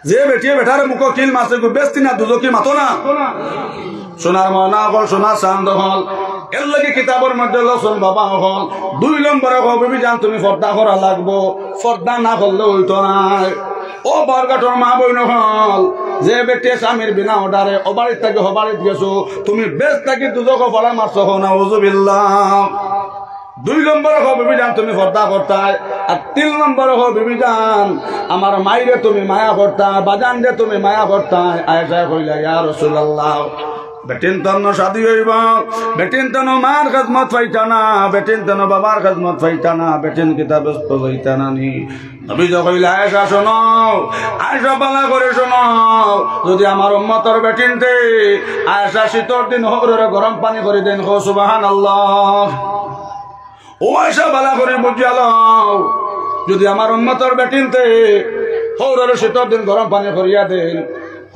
যে বেটিয়ে বেটারে মুখ কিল মাছে বেস্তি না দুজকি মাতো না সোনার ময়না হল সোনার চান্দ হল এর লাগে কিতাবের মধ্যে লসন বাবা হল 2 নম্বরে কবি জান তুমি পর্দা করা লাগবো পর্দা না করলে হইতো না। ও বরগাটর মা বই নহল যে বেটে স্বামীর বিনা অর্ডারে ও বাড়ির থেকে ও বাড়িতে গেছো তুমি বেশ থাকি দুজক ফলা মারছো নাউজুবিল্লাহ। 2 নম্বরে হো বিবি জান তুমি পর্দা করতায়। আর 3 নম্বরে হো বিবি জান আমার মাইরে তুমি মায়া করতায় বাজান দে তুমি মায়া করতায়। আয়েশা কইলা ইয়া রাসূলুল্লাহ বেটিন তন্ন শাদি হইব বেটিন তন্ন মার খিদমত পাইতা না বেটিন তন্ন বাবার খিদমত পাইতা না বেটিন কিতাব পড়াইতা না নি। নবী কইলা আয়েশা শোনো আয়েশা বালা করে শোনো যদি আমার উম্মতের বেটিনতে আয়েশা শীতর দিন হরে গরম পানি করে দেন কো সুবহানাল্লাহ। ও আয়েশা বালা করে বুঝালাও যদি আমার উম্মতের বেটিনতে হরে শীতর দিন গরম পানি করিয়া দেন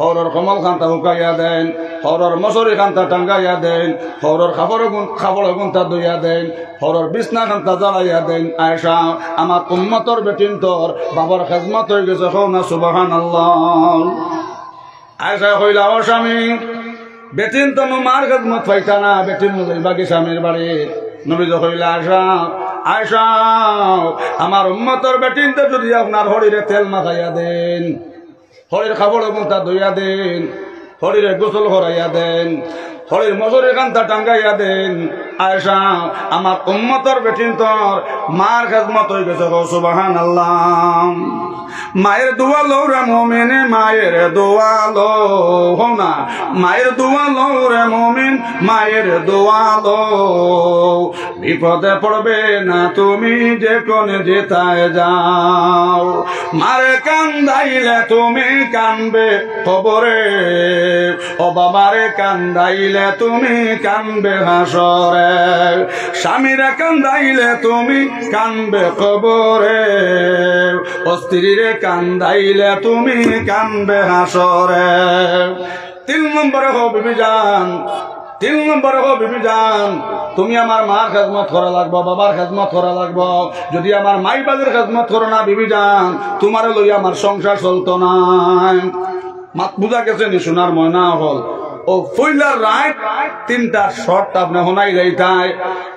হরর কমল খান্তা হুকাইয়া দেন হরর মশরি খান্তা টাঙ্গাইয়া দেন হরর খাবড় গুন্তা দইয়া দেন হরর বিছনা খান্তা জ্বালাইয়া দেন। আয়েশা আমার উম্মতর বেটিন তোর বাবার খেজমত হয়ে গেছে হো না সুবহানাল্লাহ। আয়েশা কইলা ও স্বামী বেটিন তো মার খেজমত পাইতা না বেটিন বাকি স্বামীর বাড়ি। নবী কইলা আয়েশা আয়েশা আমার উম্মতর বেটিন তো যদি আপনার হরিরে তেল মাখাইয়া দেন হরির খাবড় গুন্তা ধুইয়া দেন হরিরে গোসল করাইয়া দেন হরির মশরের কান্তা টাঙ্গাইয়া দেন। আয়েশা আমার উম্মতর বেটিন তোর মার খেজমত হয়ে গেছে সুবহানাল্লাহ। মায়ের দোয়া লো রে মুমিন মায়ের দোয়া লো হো না মায়ের দোয়া লো রে মুমিন মায়ের দোয়া লো বিপদে পড়বে না তুমি যে কোন যেতায় যাও মারে কান্দাইলে তুমি কানবে কবরে ও বাবারে কান্দাইলে তুমি কানবে হাসরে স্বামীরে কান্দাইলে তুমি কানবে কবরে ও স্ত্রীরে কান্দাইলে তুমি কানবে হাসরে। 3 নম্বরে হো বিবি জান 3 নম্বরে হো বিবি জান তুমি আমার মার খেজমত করা লাগবো বাবার খেজমত করা লাগবো। যদি আমার মাই বাবার খেজমত করো না বিবি জান তোমার লইয়া আমার সংসার চলতো না। মাত বুঝা গেছে নি সোনার ময়না হল ও ফইলার রাত 3টা শর্ত আপনি হনাই যাইতাই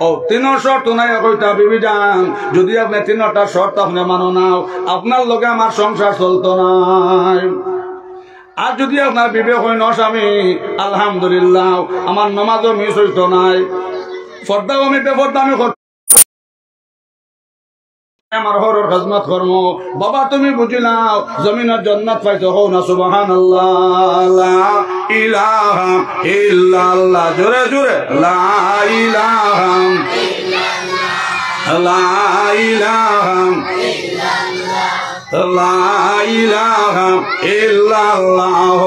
ও 3 শর্ত নাই কইতা বিবি জান যদি আপনি 3টা শর্ত আপনি মানো না আপনার লগে আমার সংসার চলতো না। আর যদি আপনার বিবেক হয় না স্বামী আলহামদুলিল্লাহ আমার নামাজও মিস হইতো নাই পর্দাও আমি বেপর্দা আমি আমার হরর খেজমত কর্ম বাবা তুমি বুঝিলাও জমিনের জান্নাত পাইছো হও না সুবহানাল্লাহ লা ইলাহা ইল্লাল্লাহ জোরে জোরে লা ইলাহা ইল্লাল্লাহ লা ইলাহা ইল্লাল্লাহ লা ইলাহা ইল্লাল্লাহ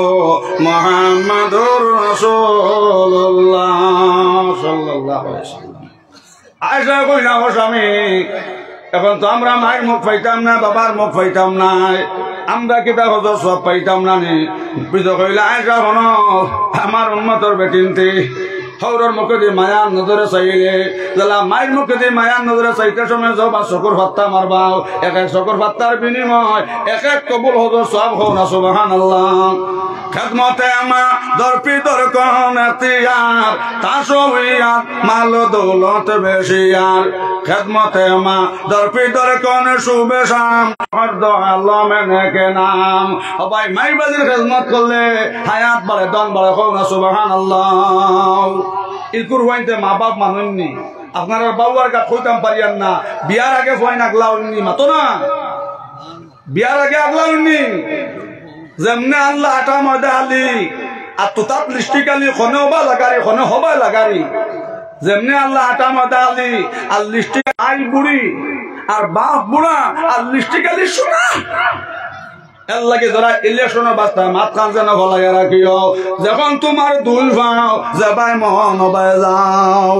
মুহাম্মাদুর রাসূলুল্লাহ সাল্লাল্লাহু আলাইহি ওয়াসাল্লাম। আয়েশা কইলা ও স্বামী এখন তো আমরা মায়ের মুখ পাইতাম না বাবার মুখ পাইতাম না আমরা কিতা হজর সব পাইতাম না নি কইলা আয়েশা হনো আমার উম্মতর বেটিনতে হৌরর মুখে দিয়ে মায়ার নজরে চাইলে যারা মায়ের মুখে দিয়ে মায়ার নজরে চাইতে সময় যাও বা চকুর ভাত্তা মারবাও এক এক চকুর ভাত্তার বিনিময় এক এক কবুল হজর সব হও না সুবহানাল্লাহ। খেদমতে আমার দরপি দরকন এতিয়ার তাসবিয়ার মাল দৌলত বেশিয়ার খেদমতে আমার দরপি দরকন শুভেশাম হরদ আলমে নেকে নাম ও ভাই মাই বাজির খেদমত করলে হায়াত বাড়ে দন বাড়ে হও না সুবহানাল্লাহ। ইকুর হইতে মা বাপ মানুননি আপনারা বাবুয়ার গা কইতাম পারিয়ান না বিয়ার আগে ফয়ন আগলাউনি মাতো না বিয়ার আগে আগলাউনি যেমনে আল্লাহ আটা ময়দা আলি আর তুতাপ লিস্টিক আলি খনে হবা লাগারি খনে হবা লাগারি যেমনে আল্লাহ আটা ময়দা আলি আর লিস্টিক আই বুড়ি আর বাপ বুড়া আর লিস্টিক আলি শোনা এর লাগে যারা ইলেকশন বাস্তা মাত খান যেন ভলাইয়া রাখিও যখন তোমার দুল পাও যাবাই মন হবাই যাও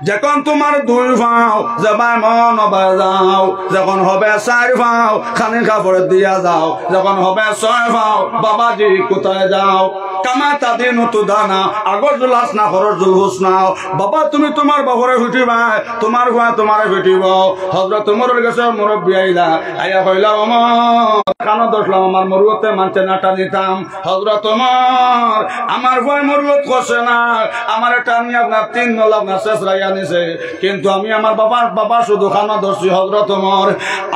যখন তোমার 2 পাও যাবাই মন বাজাও, যখন হবে 4 পাও খানি কাপড় দিয়া যাও, যখন হবে 6 পাও বাবাজি কোথায় যাও? কামা তাদিন তো দানা আগর জুলাস না খরচ জুলহুস নাও। বাবা তুমি তোমার বাবরে ফুটিবা, তোমার ঘোয়া তোমারে ফুটিব। হযরত ওমরের কাছে মুরব্বি আইলা, আইয়া কইলা ওমর কানো দশলাম আমার মরুতে মানতে নাটা নিতাম। হযরত ওমর আমার ভয় মরুত করছে না, আমার টানি আপনার 3 নল আপনার শেষ রাইয়া নিছে, কিন্তু আমি আমার বাবা শুধু খানো দর্শি। হযরত ওমর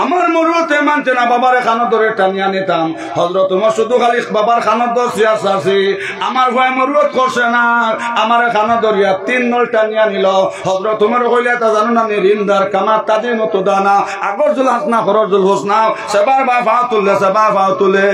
আমার মরুতে মানতে না, বাবারে খানো ধরে টানিয়া নিতাম। হযরত ওমর শুধু খালি বাবার খানো দর্শি আর চাষি, আমার ভয় মরুত করছে না, আমার খানো ধরিয়া 3 নল টানিয়া নিল। হযরত ওমর কইলে তা জানো না রিন্দার কামা তাদি মতো দানা আগর জুল হাসনা খরচ জুল হোসনা সেবার বা ফা তুললে সেবার ফা তুলে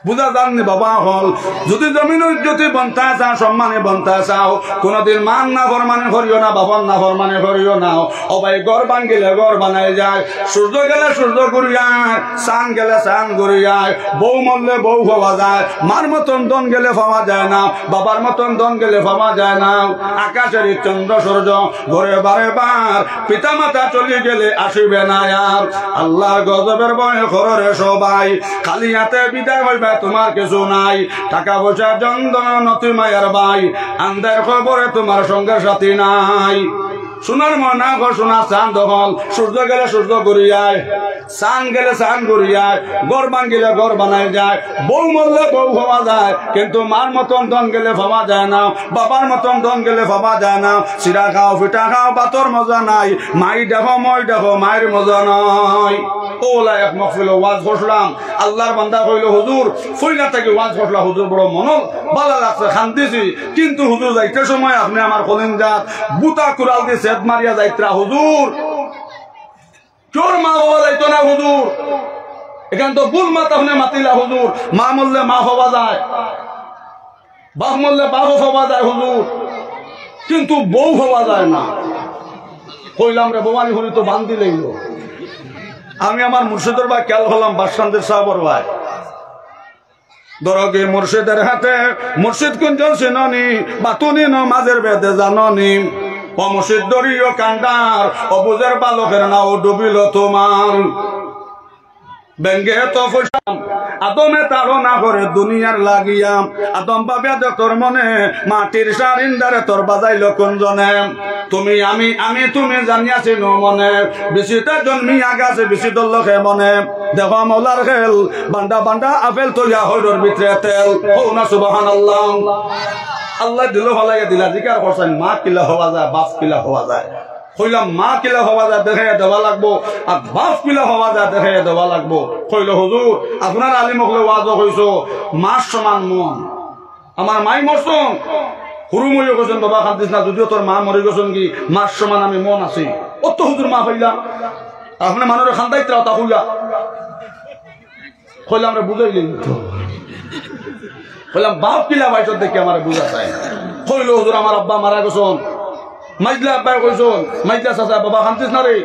বুঝা যাননি বাবা হল। যদি জমিনের যদি বন্তায় চাও, সম্মানে বন্তায় চাও, কোনদিন মান না ফরমানে করিও না, বাবার না ফরমানে করিও না। ও ভাই ঘর ভাঙ্গিলে ঘর বানাই যায়, সূর্য গেলে সূর্য ঘুরিয়ায়, চান গেলে চান ঘুরিয়ায়, বউ মরলে বউ পাওয়া যায়, মার মতন দন গেলে পাওয়া যায় না, বাবার মতন দন গেলে পাওয়া যায় না। আকাশের চন্দ্র সূর্য ঘরে বারে বার, পিতা মাতা চলে গেলে আসিবে না আর। আল্লাহর গজবের ভয় কররে সবাই, খালি হাতে বিদায় হইবে তোমার কিছু নাই। টাকা পয়সা যন্ত্রণা নতি মায়ের ভাই, আন্দার খবরে তোমার সঙ্গে সাথী নাই। সোনার ময়না ঘর সোনা চান দখল, সূর্য গেলে সূর্য ঘুরিয়ায়, চান গেলে চান ঘুরিয়ায়, গড় ভাঙ্গিলে গড় বানায় যায়, বউ মরলে বউ ভাবা যায়, কিন্তু মার মতন দন গেলে ভাবা যায় না, বাবার মতন দন গেলে ভাবা যায় না। চিরা খাও পিঠা খাও বাতর মজা নাই, মাই দেখো মই দেখো মায়ের মজা নাই। ওলা এক মহফিল ওয়াজ করলাম, আল্লাহর বান্দা কইল হুজুর ফইলা থেকে ওয়াজ করলাম, হুজুর বড় মন ভালো লাগছে শান্তিছি, কিন্তু হুজুর যাইতে সময় আপনি আমার কলিনজাত বুতা কুড়াল দিয়ে সেদ মারিয়া যাইত্রা হুজুর, চোর মা বাবা যাইতো না হুজুর, এখান তো বুল মা তাহলে মাতিলা হুজুর, মা মরলে মা হওয়া যায়, বাপ মরলে বাপ হওয়া যায় হুজুর, কিন্তু বউ হওয়া যায় না। কইলাম রে ভবানী হরি তো বান্ধি লইল। আমি আমার মুর্শিদের ভাই খেয়াল হলাম, বাসকান্দের সাহাবর ভাই দরগে মুর্শিদের হাতে, মুর্শিদ কুঞ্জল সিননি বাতুনি নমাজের বেদে জাননি, ও মুর্শিদ দরিও কান্ডার অবুজের বালকের নাও ডুবিল তোমার। ব্যঙ্গে তো ফুসাম আদমে তারো না করে দুনিয়ার লাগিয়াম, আদম পাবে তোর মনে মাটির সারিন্দারে তোর বাজাইল কোনজনে। তুমি আমি আমি তুমি জানিয়াছি নো মনে, বেশিতে জন্মি আগাছে বেশি দল্লকে মনে। দেখো মৌলার খেল বান্ডা বান্ডা আপেল তৈয়া হইরর ভিতরে তেল, হো না সুবহানাল্লাহ। আল্লাহ দিল ভালাইয়া দিলা জিকার করছেন, মা কিলা হওয়া যায় বাপ কিলা হওয়া যায়। কইলাম মা কিলা হওয়া যায় দেখাইয়া দেওয়া লাগবো, আর বাপ কিলা হওয়া যায় দেখাইয়া দেওয়া লাগবো। কইল হুজুর আপনার আলিম হলে ওয়াজ কইস মার সমান মন, আমার মাই মরছন হুরু মরিও গেছেন, বাবা কান্দিস না, যদিও তোর মা মরে গেছেন কি মার সমান আমি মন আছি। অত হুজুর মা পাইলাম আপনি মানুষের খান্দাইতে তা হইয়া কইলাম রে বুঝাইলেন তো, কইলাম বাপ কিলা ভাইস দেখে আমার বুঝা চাই। কইল হুজুর আমার আব্বা মারা গেছেন, মাইজলা আব্বাই কইসন, মাইজলা চাচা বাবা কান্দিস না রে,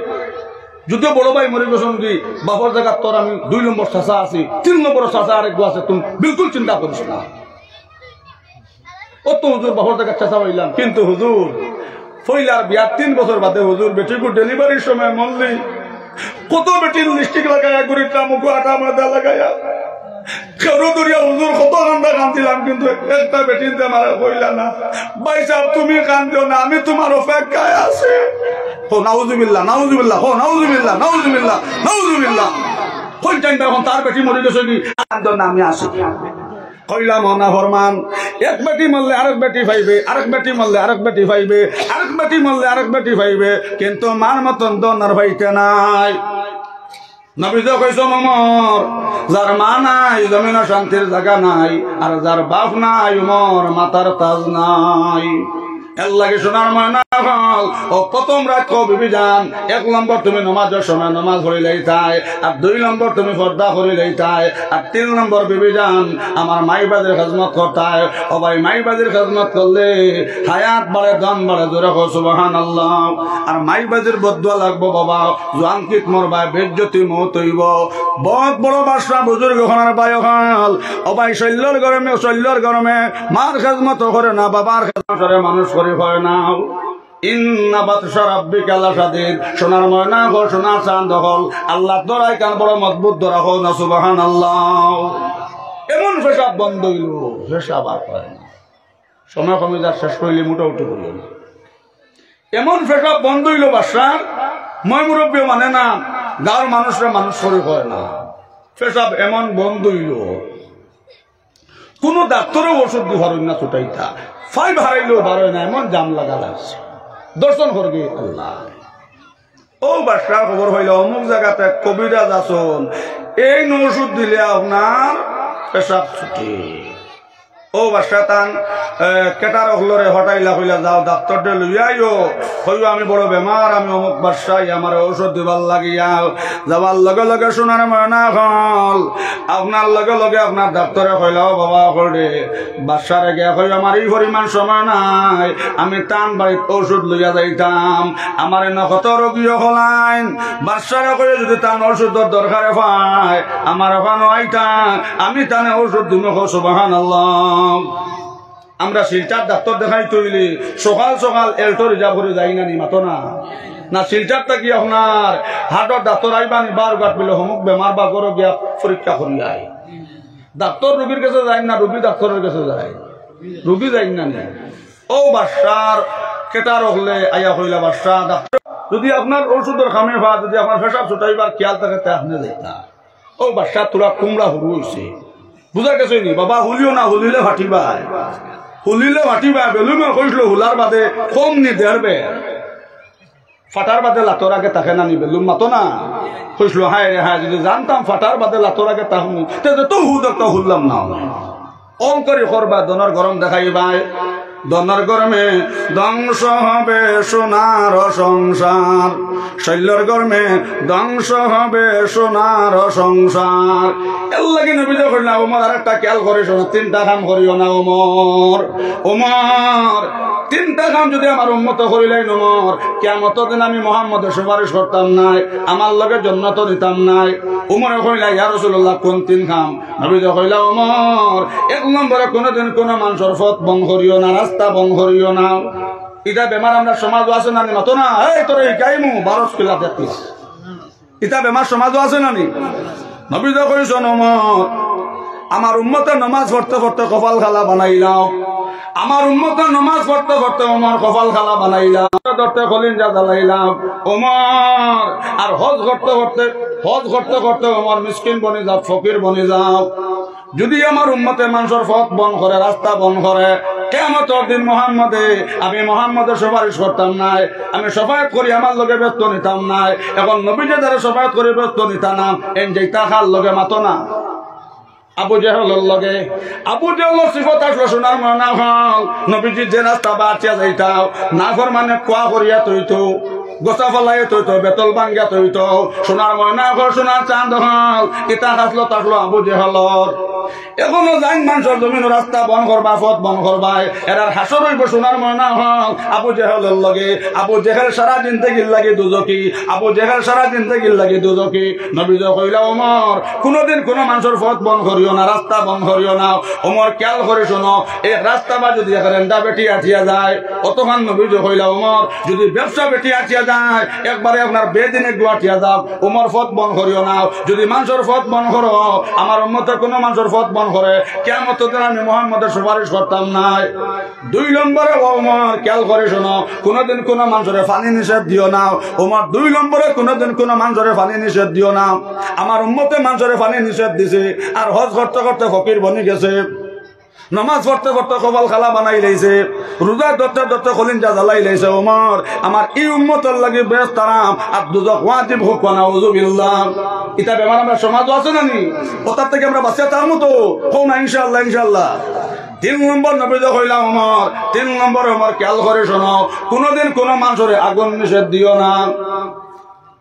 যদিও বড় ভাই মরে গেছেন কি বাপর জায়গা তোর আমি 2 নম্বর চাচা আছি, 3 নম্বর চাচা আরেক আছে, তুমি বিলকুল চিন্তা করিস না। অত হুজুর বাপর জায়গা চাচা হইলাম, কিন্তু হুজুর ফইলার বিয়ার 3 বছর বাদে হুজুর বেটিকে ডেলিভারির সময় মরলি, কত বেটির লিস্টিক লাগাইয়া গরিবটা মুখ আটা মাদা লাগাইয়া কেউ দরিয়া হুজুর কত কান্দা কান্দিলাম, কিন্তু একটা বেটিতে আমার কইলা না ভাই সাহেব তুমি কান্দিও না, আমি তোমার অপেক্ষায় আছি। ও নাউজুবিল্লাহ নাউজুবিল্লাহ, ও নাউজুবিল্লাহ নাউজুবিল্লাহ নাউজুবিল্লাহ। কই টাইমটা এখন তার বেটি মরে গেছে কি না আমি আসি। কইলাম না ফরমান, এক বেটি মরলে আরেক বেটি পাইবে, আরেক বেটি মরলে আরেক বেটি পাইবে, আরেক বেটি মরলে আরেক বেটি পাইবে, কিন্তু মার মতন দনার ভাইতে নাই। নবীজে কইস মমর যার মা নাই জমিনে শান্তির জায়গা নাই, আর যার বাপ নাই উমর মাতার তাজ নাই। এর লাগে শোনার ময়না হল ও প্রথম রাত বিবি যান, 1 নম্বর তুমি নমাজের সময় নমাজ পড়িলেই তাই, আর 2 নম্বর তুমি পর্দা করিলেই তাই, আর 3 নম্বর বিবি যান আমার মাইবাদের খেদমত করতায়। ও ভাই মাইবাদের খেদমত করলে হায়াত বাড়ে দাম বাড়ে, জোরে কও সুবহানাল্লাহ। আর মাইবাদের বদুয়া লাগবো বাবা, জোয়ান কিত মরবা বেজ্জতি মৌত হইব। বহুত বড় বাসরা বুজুর্গ খানার বায়ু হল ও ভাই শৈল্যর গরমে মার খেদমত করে না, বাবার খেদমত করে মানুষ করে হয় না। ইন্না বাতশা রাব্বিকা লাশাদীদ সোনার ময়না গো সোনার চাঁদ হল আল্লাহ দরাই কান বড় মজবুত ধরা হল না সুবহানাল্লাহ এমন পেশাব বন্ধ হইল পেশাব আর হয় না সময় কমে যার শেষ হইলে মোটামুটি হইল না এমন পেশাব বন্ধ হইল বাসার মই মুরব্বী মানে না গাঁর মানুষরা মানুষ করে হয় না পেশাব এমন বন্ধ হইল কোন ডাক্তারও ওষুধ দিয়ে পারেন না ছোটাইতা ফাইভ হারাইলেও বারোয় না এমন জাম লাগা লাগছে দর্শন করবে আল্লাহ ও বাসা খবর হইল অমুক জায়গাতে কবিরাজ আসন এই ওষুধ দিলে আপনার পেশাব ছুটে ও বাসা তান কেটার হলরে হটাইলা হইলা যাও ডাক্তার ডে লইয়াইও হইও আমি বড় বেমার আমি অমুক বাসাই আমার ঔষধ দিবার লাগিয়া যাবার লগে লগে শোনার ময়না হল আপনার লগে লগে আপনার ডাক্তারে কইলাও বাবা করে বাসারে গিয়া কই আমার এই পরিমাণ সময় নাই আমি টান বাড়িত ঔষধ লইয়া যাইতাম আমার এনে কত রোগীও হলাইন বাসারে কই যদি টান ঔষধের দরকারে পায় আমার ওখানে আইতাম আমি টানে ঔষধ দিব সুবহানাল্লাহ আমরা শিলচার ডাক্তার দেখাই তৈরি সকাল সকাল এলটো রিজার্ভ করে যাই না নি মাতো না না শিলচারটা কি আপনার হার্টর ডাক্তার আইবানি বার গাট পেলে হমুক বেমার বা গরো গিয়া পরীক্ষা করি যায় ডাক্তার রোগীর কাছে যায় না রোগী ডাক্তারের কাছে যায় রোগী যাই না নি ও বাসার কেটার হলে আইয়া হইলা বাসা ডাক্তার যদি আপনার ওষুধের খামে বা যদি আপনার পেশাব ছুটাইবার খেয়াল থাকে তা আপনি যাইতা ও বাসা তোরা কুমড়া হুরু হয়েছে বুঝা গেছে নি বাবা হুলিও না হুলিলে ভাটিবাই হুলিলে ভাটিবাই বেলুমে কইছিল হুলার বাদে কম নি দেড়বে ফাটার বাদে লাতর আগে তাকে না নি বেলুম মাতো না কইছিল হায় রে হায় যদি জানতাম ফাটার বাদে লাতর আগে তাহমু তো হুদ একটা হুললাম না অঙ্করি করবা দনের গরম দেখাইবাই দনের গরমে ধ্বংস হবে সোনার সংসার শৈলর গরমে ধ্বংস হবে সোনার সংসার এর লাগে নবীজ করলাম ওমর আর একটা খেয়াল করে শোনো তিনটা কাম করিও না ওমর ওমর তিনটা কাম যদি আমার উন্মত করিলাই নমর কিয়ামত দিন আমি মুহাম্মদের সুপারিশ করতাম নাই আমার লগে জান্নাত নিতাম নাই উমরে কইলা ইয়া রাসূলুল্লাহ কোন তিন কাম নবীজ কইলা ওমর এক নম্বরে কোনদিন কোন মানুষের পথ বন করিও না রাস্তা বন করিও না ইটা বেমার আমরা সমাজ আছে না নি মাতো না এই তোর এই গাইমু 12 কিলা দেখতিস ইটা বেমার সমাজ আছে না নি নবীজ কইছো ওমর আমার উম্মতের নামাজ পড়তে পড়তে কপাল খালা বানাইলাম আমার উম্মতের নামাজ পড়তে পড়তে ওমর কপাল খালা বানাইলাম ধরতে কলিজা জ্বালাইলাম ওমর আর হজ করতে করতে ওমর মিসকিন বনে যাও ফকির বনে যাও যদি আমার উম্মতে মানুষের পথ বন করে রাস্তা বন করে কিয়ামতের দিন মুহাম্মদে আমি মুহাম্মদের সুপারিশ করতাম নাই আমি শফায়াত করি আমার লগে ব্যস্ত নিতাম নাই এখন নবীজি যারা শফায়াত করে ব্যস্ত নিতা না এন যেটা খাল লগে মাতো না আবু জেহেলের লগে আবু জেহেলের সিফত আসলো সোনার ময়না হল নবীজি যে রাস্তা বাঁচিয়া যাইতাও নাফর মানে কোয়া করিয়া তৈতো গোসা ফলাই তৈতো বেতল বাঙ্গিয়া তৈতো সোনার ময়না হল সোনার চাঁদ হল ইতা হাসলো তাসলো আবু জেহেলর এখনো যাই মানুষের জমিন রাস্তা বন করবা পথ বন করবাই এরার হাসর হইব সোনার ময়না হল আবু জেহেলের লগে আবু জেহেল সারা জিন্দেগির লাগে দুজকি আবু জেহেল সারা জিন্দেগির লাগে দুজকি নবীজ কইলা ওমর কোনদিন কোন মানুষের পথ বন করিও না রাস্তা বন করিও না ওমর খেয়াল করে শোনো এই রাস্তা বা যদি রেন্ডা বেটি আঠিয়া যায় অতখান নবীজ কইলা ওমর যদি ব্যবসা বেটি আঠিয়া যায় একবারে আপনার বেদিনে গুয়াঠিয়া যাও ওমর পথ বন করিও না যদি মানুষের পথ বন করো আমার উম্মতের কোন মানুষের পথ বন করে কিয়ামতের দিন আমি মুহাম্মদের সুপারিশ করতাম নাই 2 নম্বরে ওমর খেয়াল করে শোনো কোনদিন কোন মানুষের পানি নিষেধ দিও না ওমর 2 নম্বরে কোনদিন কোন মানুষের পানি নিষেধ দিও না আমার উম্মতে মানুষের পানি নিষেধ দিছে আর হজ করতে করতে ফকির বনি গেছে নামাজ পড়তে পড়তে কপাল খালা বানাই লাইছে রোজা ধরতে ধরতে কলিজা জ্বালাই লাইছে ওমর আমার এই উম্মতের লাগি বেশ তারাম আর দুজক ওয়াজিব হোক না নাউযুবিল্লাহ এটা বেমার আমরা সমাজ আছে না নি ওটার থেকে আমরা বাঁচিয়ে তার মতো হোক না ইনশাআল্লাহ ইনশাআল্লাহ 3 নম্বর নবীজ কইলা ওমর 3 নম্বর ওমর খেয়াল করে শোনো কোনদিন কোন মানুষের আগুন নিষেধ দিও না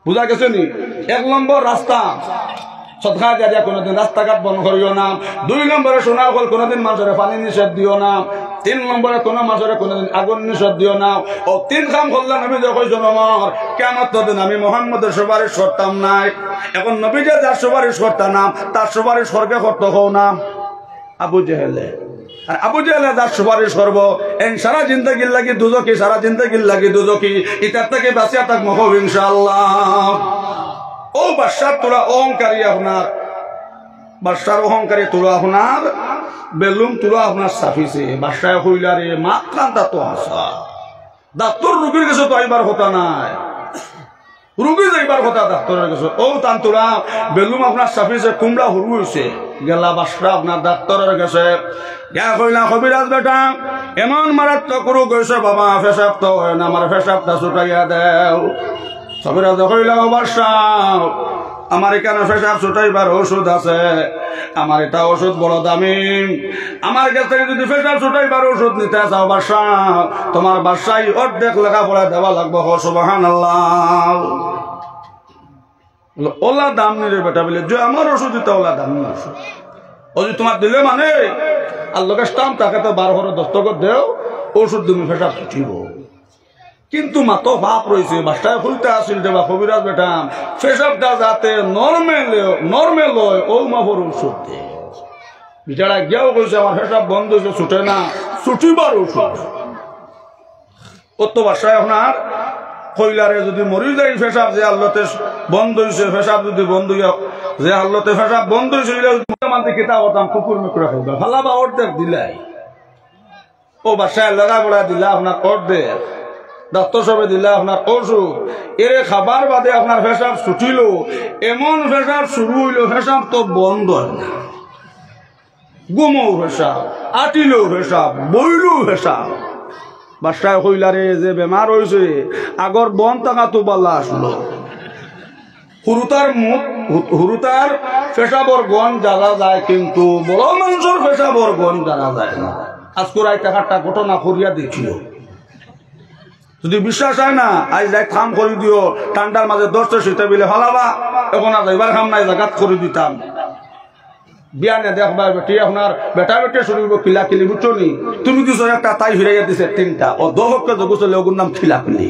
বুঝা গেছে নি 1 নম্বর রাস্তা সদকা দিয়া কোনদিন রাস্তাঘাট বন্ধ করিও না 2 নম্বরে শোনা হল কোনদিন মানুষের পানি নিষেধ দিও না 3 নম্বরে কোন মানুষের কোনদিন আগুন নিষেধ দিও না ও 3 কাম করলাম আমি যখন আমার কিয়ামতের দিন আমি মুহাম্মদের সুপারিশ করতাম নাই এখন নবী যে যার সুপারিশ করতাম না তার সুপারিশ স্বর্গে করতে হও না আবু জেহেলে আর আবু জাহেল যার সুপারিশ করবো এন সারা জিন্দগির লাগি দুজকি, সারা জিন্দগির লাগি দুজকি, ইটার থেকে বাঁচিয়া থাক মহ ইনশাআল্লাহ। ও বাদশার তোরা অহংকারী, আপনার বাদশার অহংকারী তোরা আপনার বেলুম তোরা আপনার সাফিছে। বাদশায় হইলারে মাত্রান্তা তো আসা ডাক্তার রুগীর কাছে তো আইবার কথা নাই, রুগী যাইবার কথা ডাক্তারের কাছে। ও তান তোরা বেলুম আপনার সাফিছে, কুমড়া হুরু হয়েছে গেলা বাদশা আপনার ডাক্তারের কাছে গা কইলা কবিরাজ বেটা এমন মারাত্মক রোগ হয়েছে বাবা, পেশাব তো হয় না, আমার পেশাবটা ছুটাইয়া দেও। কবিরাজ কইলা ও বাদশা আমার এখানে পেশাব ছুটাইবার ওষুধ আছে, আমার এটা ওষুধ বড় দামি, আমার কাছ থেকে যদি পেশাব ছুটাইবার ওষুধ নিতে চাও বাদশা তোমার বাদশাই অর্ধেক লেখাপড়া দেওয়া লাগবে। সুবহানাল্লাহ। ওলা দাম নিরে বেটা বলে যে আমার ওষুধ দিতে ওলা দাম নি ওষুধ ও যদি তোমার দিলে মানে আর লোকের স্টাম্প তাকে তো 12 দস্তখত দেও ওষুধ তুমি পেশাব ছুটিব। কিন্তু মাতো ভাব রয়েছে বাসায় খুলতে আসিল দেবা কবিরাজ বেটা পেশাবটা যাতে নর্মেল হয় ও মাফর ওষুধ দে। বিচারা গিয়াও কইছে আমার পেশাব বন্ধ হয়েছে, ছুটে না, ছুটিবার ওষুধ। ও তো বাসায় আপনার কইলারে যদি মরি যাই পেশাব যে আল্লাতে বন্ধ হয়েছে, পেশাব যদি বন্ধ হইয়া যে আল্লাতে পেশাব বন্ধ হয়েছে মানতে কিতাব হতাম কুকুর মেকুরা খাইবা ফালাবা অর্ধেক দিলাই। ও বাসায় লেখাপড়া দিলা আপনার অর্ধেক, ডাক্তার সবে দিলা আপনার ওষুধ, এর খাবার বাদে আপনার পেশাব ছুটিল, এমন পেশাব শুরু হইল পেশাব তো বন্ধ হয় না, গুমও পেশাব, আটিলেও পেশাব, বইলেও পেশাব। বাসায় কইলারে যে বেমার হয়েছে আগর বন টাকা তো বাল্লা আসলো, হুরুতার পেশাবর গন জানা যায় কিন্তু বড় মানুষের পেশাবর গন জানা যায় না। আজকে রায় টাকাটা ঘটনা করিয়া দেখিও, যদি বিশ্বাস হয় না আজ রায় খাম করে দিও, ঠান্ডার মাঝে 10টা শীতে বিলে ফলাবা, এখন আর যাইবার খাম নাই জাগাত করে দিতাম। বিয়া নে দেখবা বেটি আপনার বেটা বেটে শুরু কিলা কিলি বুঝনি, তুমি কিছু একটা তাই ফিরাইয়া দিছে 3টা ও 10কে যোগ চলে ওগুর নাম খিলা কিলি।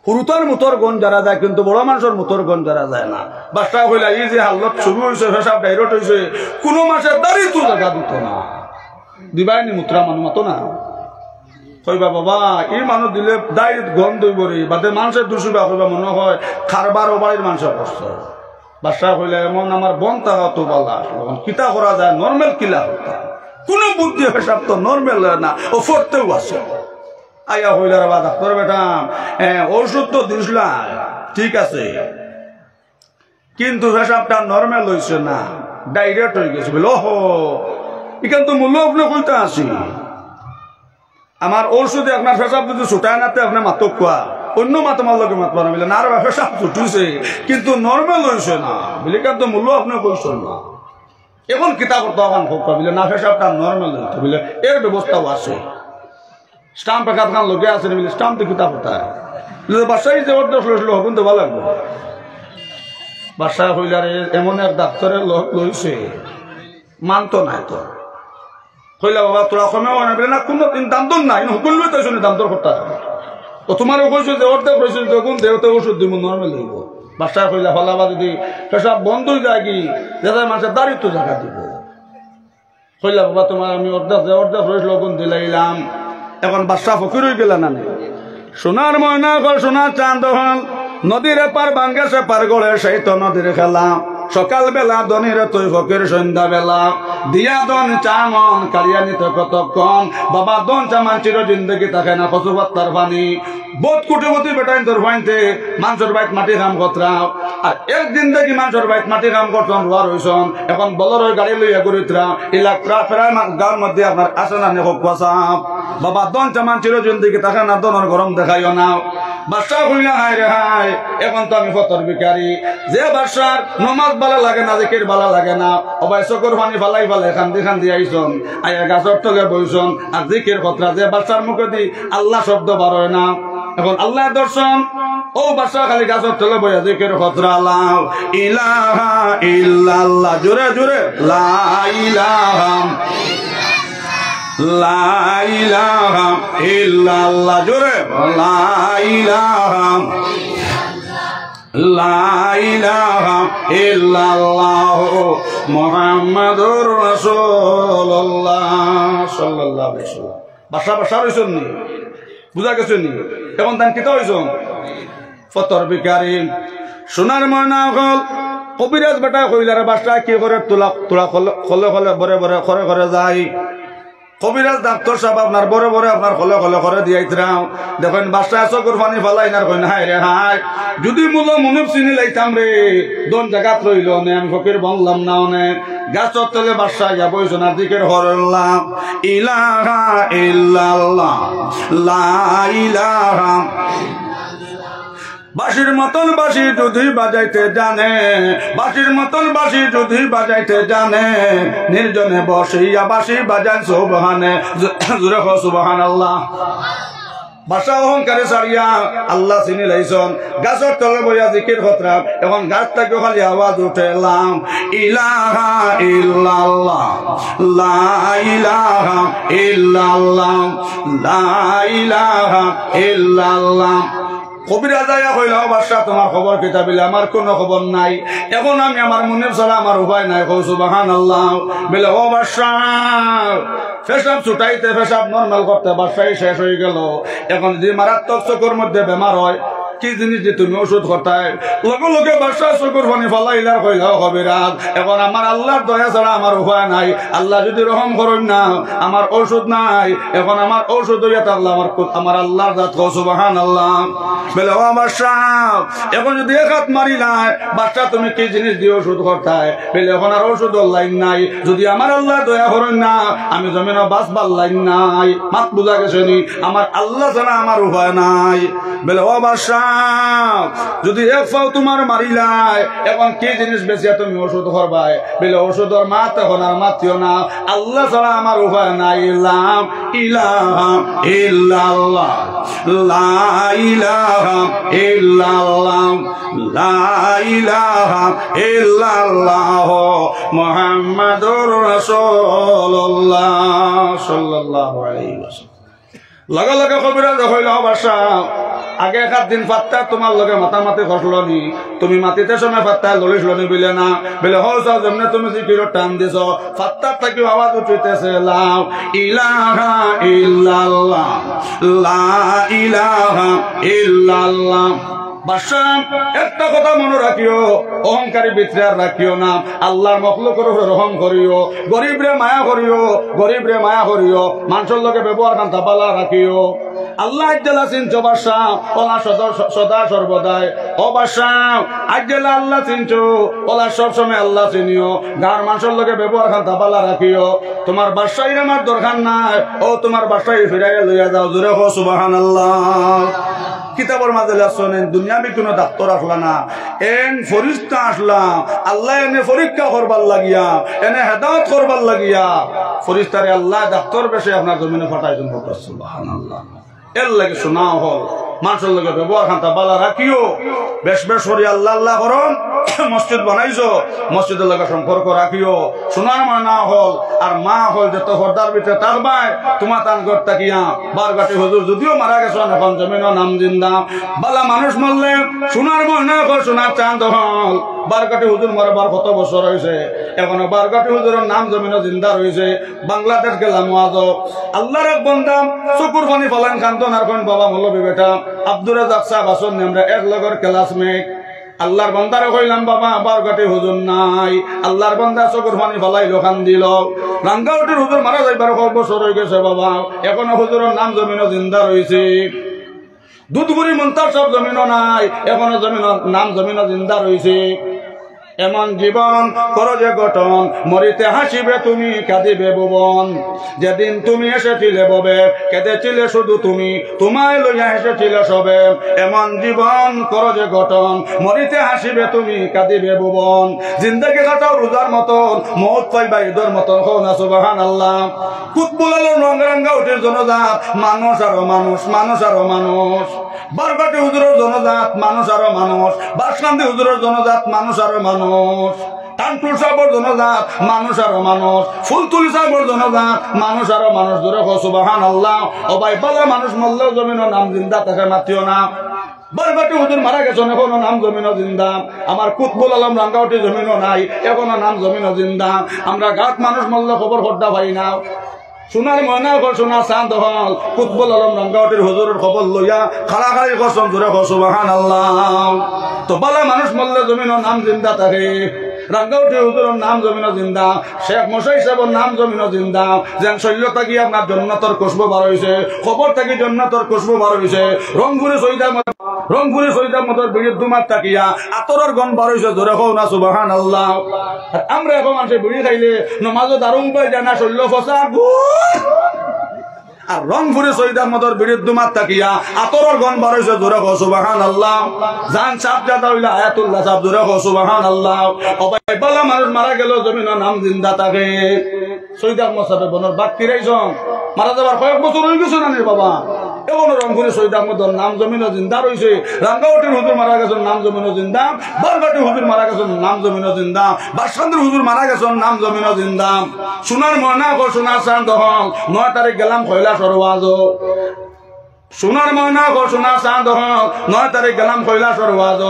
হুরুতার মুতর গন যারা যায় কিন্তু বড় মানুষের মুতর গন যারা যায় না। বাসটা হইলা এই যে হালত শুরু হয়েছে পেশাব ডাইরেক্ট হয়েছে, কোনো মাসে দাঁড়িয়ে তো জায়গা দিত না, দিবাইনি মুত্রা মানুষ মতো না কইবা বাবা এই মানুষ দিলে ডাইরেক্ট গন দইব রে বাদে মানুষের দুষিবা কইবা মনে হয় খারবার ও বাড়ির মানুষের কষ্ট। বাসা হইলে এমন আমার বন তাহা তো বলা কিতা করা যায় নর্মেল কিলা হতা কোনো বুদ্ধি পেশাব তো নর্মেল না, ও ফরতেও আছে। আয়া হইলে রে বা ডাক্তার বেটা ওষুধ তো দিসলা ঠিক আছে কিন্তু পেশাবটা নর্মেল হয়েছে না, ডাইরেক্ট হয়ে গেছে বলে ওহো এখান তো মূল্য আপনি কইতে আসি আমার ঔষধে আপনার পেশাব যদি ছুটায় নাতে আপনার মাতক খোয়া অন্য মাতমার লোকে মাত পারা বলে না রে পেশাব ছুটিছে কিন্তু নর্মেল হয়েছে না বলে কেন তো মূল্য আপনি বলছেন না। এখন কিতাব তখন খোকা বলে না পেশাবটা নর্মেল হইতে বলে এর ব্যবস্থাও আছে, স্টাম্প একাত খান লোকে আছে বলে স্টাম্প তো কিতাব হতা বাসায় যে অর্ধেক লইছিল হকুন তো ভালো লাগবে। বাসায় হইলারে এমন এক ডাক্তারের লোক লইছে মানতো নাই তো কইলা বাবা তোরা কমেও আনবে না কোনো দাম দর নাই হুকুল লইতে শুনে দাম দর করতে ও তোমারও কইছো যে অর্ধেক কইছো তখন দেহতে ওষুধ দিব নর্মাল হইব। বাসায় কইলা ফলাবা যদি পেশাব বন্ধ হয়ে যায় কি যাদের মানুষের দাঁড়িয়ে জায়গা দিব। কইলা বাবা তোমার আমি অর্ধেক রইস লগুন দিলাইলাম। এখন বাদশা ফকির হয়ে গেল না সোনার ময়না ঘর সোনার চাঁদ হল নদীর পার বাঙ্গেছে পার গড়ে সেই তো নদীর খেলা সকাল বেলা দনির তুই ফকির সন্ধ্যা বেলা দিয়া দন চামন কারিয়া নিতে কতক্ষণ বাবা দন চামান চির জিন্দগি থাকে না কচু পাত্তার পানি বোধ কুটিমতি বেটাইন তোর ভাইতে মানুষের বাইত মাটি কাম কতরাও আর একদিন দেখি মানুষের বাইত মাটি কাম করতন রোয়া রইছন এখন বলর গাড়ি লইয়া করিতরা ইলাকা প্রায় গাঁর মধ্যে আপনার আসে না নেক কুয়াশাপ বাবা দন চামান চির জিন্দগি থাকে না দনের গরম দেখাইও না। বাদশা কইলা হায় রে হায় এখন তো আমি ফতর ভিখারি যে বাদশার নমাজ ভালো লাগে না জিকির ভালো লাগে না অবাই চকুর পানি ফালাই ফালে খান্দি খান্দি আইসন আয়া গাছর তলে বইছন আর জিকির খতরা যে বাদশার মুখে দি আল্লাহ শব্দ বার হয় না। এখন আল্লাহ দর্শন ও বাদশা খালি গাছর তলে বইয়া জিকির খতরা আল্লাহ ইলাহা ইল্লাল্লাহ জোরে জোরে লা ইলাহা লা ইলাহা ইল্লাল্লাহ জোরে লা ইলাহা লা ইলাহা ইল্লাল্লাহু মুহাম্মাদুর রাসূলুল্লাহ সাল্লাল্লাহু আলাইহি ওয়াসাল্লাম। বাসা বাসা হইছন নি? বুঝা গেছেন নি? এখন তান কিতা হইছন? ফতর বিকারি সোনার ময়না হল কবিরাজ বেটা কইলারে বাসা কি করে তোলা তোলা খলে খলে বরে বরে করে করে যায়। কবিরাজ ডাক্তার সাহেব আপনার বড় বড় আপনার খলে খলে করে দিয়াইতাম দেখেন বাসায় চকুর পানি ফালাই না কইন হাই রে হাই যদি মুলো মনে চিনি লাইতাম রে দোন জায়গাত রইল নে আমি ফকির বললাম না অনেক গাছর তলে বাসায় যাব সোনার দিকের হরলাম ইলাহা ইল্লাল্লাহ লা ইলাহা বাঁশির মতন বাঁশি যদি বাজাইতে জানে বাঁশির মতন বাঁশি যদি বাজাইতে জানে নির্জনে বসিয়া বাঁশি বাজায় সুবহানে জোরে কও সুবহানাল্লাহ। বাসা অহংকারে সারিয়া আল্লাহ চিনি লাইছন গাছর তলে বইয়া জিকির খতরা এখন গাছ থেকে খালি আওয়াজ উঠেলাম ইলাহা ইল্লাল্লাহ লা ইলাহা ইল্লাল্লাহ লা ইলাহা ইল্লাল্লাহ। কবিরা যাইয়া কইল বাদশা তোমার খবর কিতাবিলে আমার কোনো খবর নাই এখন আমি আমার মনের ছাড়া আমার উপায় নাই কও সুবহানাল্লাহ। বলে ও বাদশা পেশাব ছুটাইতে পেশাব নরমাল করতে বাদশাই শেষ হয়ে গেল এখন যদি মারাত্মক চোখের মধ্যে বেমার হয় কি জিনিস যে তুমি ওষুধ খটায় লগে লগে বাদশা চোখের পানি ফালাইলার কইলাও কবিরাজ এখন আমার আল্লাহর দয়া ছাড়া আমার উপায় নাই আল্লাহ যদি রহম করেন না আমার ঔষধ নাই এখন আমার ঔষধ হইয়া থাকলে আমার আল্লাহর জাত কও সুবহানাল্লাহ। বলে ও বাদশা এখন যদি এক হাত মারিলাই বাদশা তুমি কি জিনিস দিয়ে ওষুধ করতায় বলে এখন আর ওষুধ লাইন নাই যদি আমার আল্লাহ দয়া করেন না আমি জমিন বাঁচবার লাইন নাই মাত বুঝা গেছে নি আমার আল্লাহ ছাড়া আমার উপায় নাই। বলে ও বাদশা যদি এক পাও তোমার মারিলাই এখন কি জিনিস বেচিয়া তুমি ওষুধ করবাই বলে ওষুধের মাত এখন আর মাতিও না আল্লাহ ছাড়া আমার উপায় নাই লা ইলাহা ইল্লাল্লাহ লা ইলাহা ইল্লাল্লাহ লা ইলাহা ইল্লাল্লাহ মুহাম্মাদুর রাসূলুল্লাহ সাল্লাল্লাহু আলাইহি ওয়াসাল্লাম। লগে লগে কবিরাজ হইল বাসা আগে এক দিন ফাত্তা তোমার লগে মাতামাতি খসল নি তুমি মাটিতে সময় ফাত্তা ললিস লনি বিলে না বলে হসাও যেমনে তুমি জিকির টান দিছ ফাত্তার থাকি আওয়াজ উঠিতেছে লা ইলাহা ইল্লাল্লাহ লা ইলাহা ইল্লাল্লাহ। বাদশা একটা কথা মনে রাখিও অহংকারী ভিতরে আর রাখিও না আল্লাহর মখলুকের উপরে রহম করিও গরিবরে মায়া করিও গরিবরে মায়া করিও মানুষের লগে ব্যবহার কান্তা পালা রাখিও আল্লাহ আজ্জালা চিনছো বাদশা ওলা সদা সর্বদাই ও বাদশা আজ্জালা আল্লাহ চিনছো ওলা সবসময় আল্লাহ চিনিও গার মানুষের লগে ব্যবহার কান্তা পালা রাখিও তোমার বাদশাহীর আমার দরকার নাই ও তোমার বাদশাহী ফিরাইয়া লইয়া যাও জোরে কও সুবহানাল্লাহ। কিতাবের মাঝে শোনেন দুনিয়াবি কোনো ডাক্তার আসলা না এন ফরিস্তা আসলা আল্লাহ এনে পরীক্ষা করবার লাগিয়া এনে হেদায়েত করবার লাগিয়া ফরিস্তারে আল্লাহ ডাক্তার বেশে আপনার জমিনে ফাটাইছেন সুবহানাল্লাহ। এর লাগে শোনা হল মানুষের লগে ব্যবহার খান্তা বালা রাখিও বেশ বেশ করি আল্লাহ আল্লাহ করন মসজিদ বানাইছো মসজিদের লগে সম্পর্ক রাখিও শোনার মা না হল আর মা হল যত হরদার ভিতরে থাকবাই তোমার তান ঘর তাকিয়া বারগাটি হুজুর যদিও মারা গেছেন এখন জমিন নাম জিন্দা বালা মানুষ মরলে সোনার ময়না হল সোনার চাঁদ হল বারগাটি হুজুর মরবার কত বছর হয়েছে এখনো বারগাটি হুজুরের নাম জমিন জিন্দা রয়েছে বাংলাদেশ গেলাম আজ আল্লাহর এক বন্দা চকুর পানি ফলান কান্দন আর কোন বাবা মৌলবী বেটা আব্দুর রাজ্জাক সাহেব আসন আমরা এক লগর ক্লাসমেট আল্লাহর বান্দারে কইলাম বাবা বারগাটি হুজুর নাই আল্লাহর বান্দা চকুর পানি ফলাইলো কান দিল রাঙ্গাউটির হুজুর মারা যাইবার কত বছর হয়ে গেছে বাবা এখনো হুজুরের নাম জমিন জিন্দা রয়েছে দুধগুড়ি মন্তার সব জমিন নাই এখনো জমিন নাম জমিন জিন্দা রয়েছে এমন জীবন করো যে গঠন মরিতে হাসিবে তুমি কাঁদিবে ভুবন যেদিন তুমি এসেছিলে ববে কেঁদেছিলে শুধু তুমি তোমায় লইয়া এসেছিলে সবে এমন জীবন করো যে গঠন মরিতে হাসিবে তুমি কাঁদিবে ভুবন জিন্দেগি কাটাও রোজার মতন মৌত পাইবা ঈদের মতন হও না সুবহানাল্লাহ। কুতবুল আলম রঙ্গারাঙ্গা উঠির জনজাত মানুষ আরো মানুষ মানুষ আরো মানুষ বারবাটি হুজুরের জনজাত মানুষ আরো মানুষ বাসকান্দি হুজুরের জনজাত মানুষ আরো মানুষ টানটুর সাহেবের জনজাত মানুষ আরো মানুষ ফুলতুলি সাহেবের জনজাত মানুষ আরো মানুষ জোরে কও সুবহানাল্লাহ। ও ভাই বালা মানুষ মরলেও জমিনের নাম জিন্দা তাকে মাতিও না বারবাটি হুজুর মারা গেছেন, এখনো নাম জমিনও জিন্দা। আমার কুতবুল আলম রাঙ্গাউটি জমিনও নাই, এখনো নাম জমিনও জিন্দা। আমরা গাত মানুষ মরলে খবর হড্ডা পাই না। সোনার ময়না ঘর সোনা চাঁদ হল কুতবুল আলম রাঙ্গাউটির হুজুরের খবর লইয়া খাড়াখাড়ি কসম জোরে সুবহানাল্লাহ। তো বালা মানুষ মরলে জমিনও নাম জিন্দা থাকে। রাঙ্গাউটি হুজুরের নাম জমিনও জিন্দা, শেখ মশাই সাহেবের নাম জমিনও জিন্দা। যেন শৈল্য থাকি আপনার জন্নতর খুশবু বার হয়েছে, খবর থাকি জন্নতর খুশবু বার হয়েছে। রংপুরে শহীদার মতো বিড়ির দুমার তাকিয়া আতরের গন বার হয়েছে, জোরে হোক না সুবহানাল্লাহ। আমরা এখন মানুষের বিড়ি খাইলে নমাজও দারুণ পাই যায় না, শৈল্য ফসা আর রংপুরে শহীদার মতোর বিড়ির দুমার তাকিয়া আতরের গন বার হয়েছে, জোরে হোক সুবহানাল্লাহ। জান সাপ জাদা হইলে আয়াতুল্লাহ সাহেব, জোরে হোক সুবহানাল্লাহ। অবাই বালা মানুষ মারা গেল জমিনের নাম জিন্দা থাকে। শহীদার মসাবে বনর বাদ ফিরাইছন, মারা যাবার কয়েক বছর হয়ে গেছে না বাবা। এখনো রংপুরে শহীদ আহমদর নাম জমিনও জিন্দা রয়েছে। রাঙ্গাউটির হুজুর মারা গেছেন, নাম জমিনও জিন্দা। বারবাটি হুজুর মারা গেছেন, নাম জমিনও জিন্দা। বাসকান্দির হুজুর মারা গেছেন, নাম জমিনও জিন্দা। সোনার ময়না ঘর সোনার চাঁদ হল 9 তারিখ গেলাম কয়লা সরওয়াজ। সোনার ময়না ঘর সোনার চাঁদ হল 9 তারিখ গেলাম কয়লা সরওয়াজ।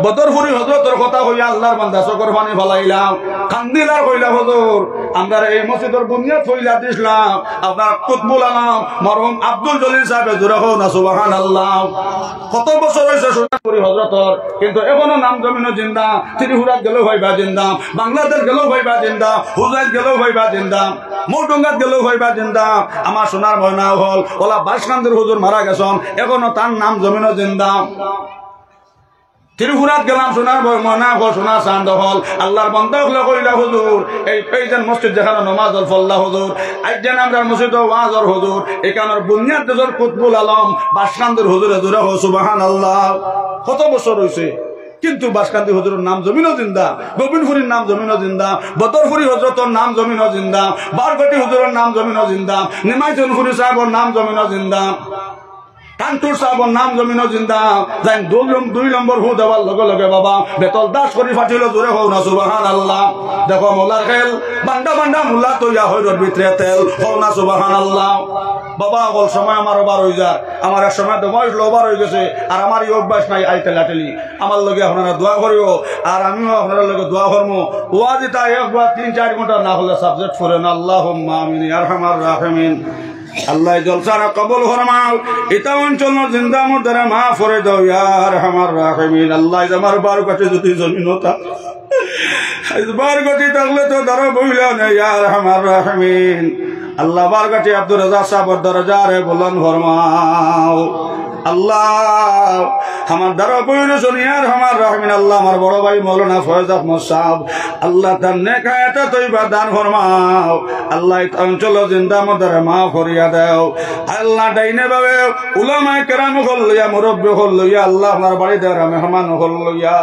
বদরপুরি হজরতর কথা হইয়া আল্লাহর বান্দা চকর পানি ফলাইলাম। কান্দিলার কইলা হুজুর আমরা এই মসজিদের বুনিয়াদ ফইলা দিছিলাম আপনার কুতবুল আলম মরহুম আব্দুল জলিল সাহেব, জোরে হোক না সুবহানাল্লাহ। কত বছর হয়েছে সোনারপুরি হজরতর, কিন্তু এখনো নাম জমিনও জিন্দা। ত্রিপুরাত গেলেও ভাইবা জিন্দা, বাংলাদেশ গেলেও ভাইবা জিন্দা, হুজাইত গেলেও ভাইবা জিন্দা, মৌডঙ্গাত গেলেও ভাইবা জিন্দা। আমার সোনার ময়না হল ওলা বাসকান্দির হুজুর মারা গেছেন, এখনো তার নাম জমিনও জিন্দা। ত্রিপুরাত গেলাম সোনার ময়না হল সোনার চাঁদ হল। আল্লাহর বান্দা হলে কইলা হুজুর এই যেন মসজিদ যেখানে নমাজ হল ফল্লা হুজুর, আজ যেন আমরা মসজিদ ওয়াজর হুজুর, এখানের বুনিয়াদ দেশের কুতবুল আলম বাসকান্দির হুজুরে জোরে হোক সুবহানাল্লাহ। কত বছর হয়েছে, কিন্তু বাসকান্দি হুজুরের নাম জমিনও জিন্দা, গোবিন্দপুরীর নাম জমিনও জিন্দা, বদরপুরি হজরতর নাম জমিনও জিন্দা, বারগটি হুজুরের নাম জমিনও জিন্দা, নিমাইচনপুরি সাহেবের নাম জমিনও জিন্দা, কান্টুর সাহেবের নাম জমিনও জিন্দা। যাই 2 নম্বর হু দেওয়ার লগে লগে বাবা বেতল দাস করে ফাটিল, জোরে হোক না সুবহানাল্লাহ। দেখো মোলার খেল বান্ডা বান্ডা মোল্লা তৈয়া হইর ভিতরে তেল, হোক না সুবহানাল্লাহ। বাবা বল সময় আমার ওভার হয়ে যায়, আমার এক সময় বয়স ওভার হয়ে গেছে, আর আমার এই অভ্যাস নাই আইটেলাটেলি। আমার লগে আপনারা দোয়া করিও, আর আমিও আপনার লগে দোয়া করবো। ওয়াজি তা 1-3-4 ঘন্টা না হলে সাবজেক্ট করেন। আল্লাহুম্মা আমিন ইয়া আরহামার রাহিমিন। আল্লাহ জলসারা কবুল ফরমাও, এটা অঞ্চল জিন্দা মুর্দারে মাফ করে দাও ইয়া আরহামার রাহিমিন। আল্লাহ আমার বারকাতে যদি জমিন হতা বারকাতে থাকলে তো ধরো বইলা না ইয়া আরহামার রাহিমিন। আল্লাহ বারকাতে আব্দুর রাজ্জাক সাহেবের দরজারে বুলন্দ ফরমাও। আল্লাহ আমার দ্বারা বইরে শুনিয়ার আমার রাহমিন। আল্লাহ আমার বড় ভাই মৌলানা ফয়েজ আহমদ সাহেব, আল্লাহ তার নেক হায়াতে তৈবা দান ফরমাও। আল্লাহ অঞ্চল জিন্দা মদারে মা ফরিয়া দাও। আল্লাহ ডাইনে ভাবে উলামায়ে কেরাম হল লইয়া, মুরব্বী হল লইয়া, আল্লাহ আমার বাড়ি দেওয়া মেহমান হল লইয়া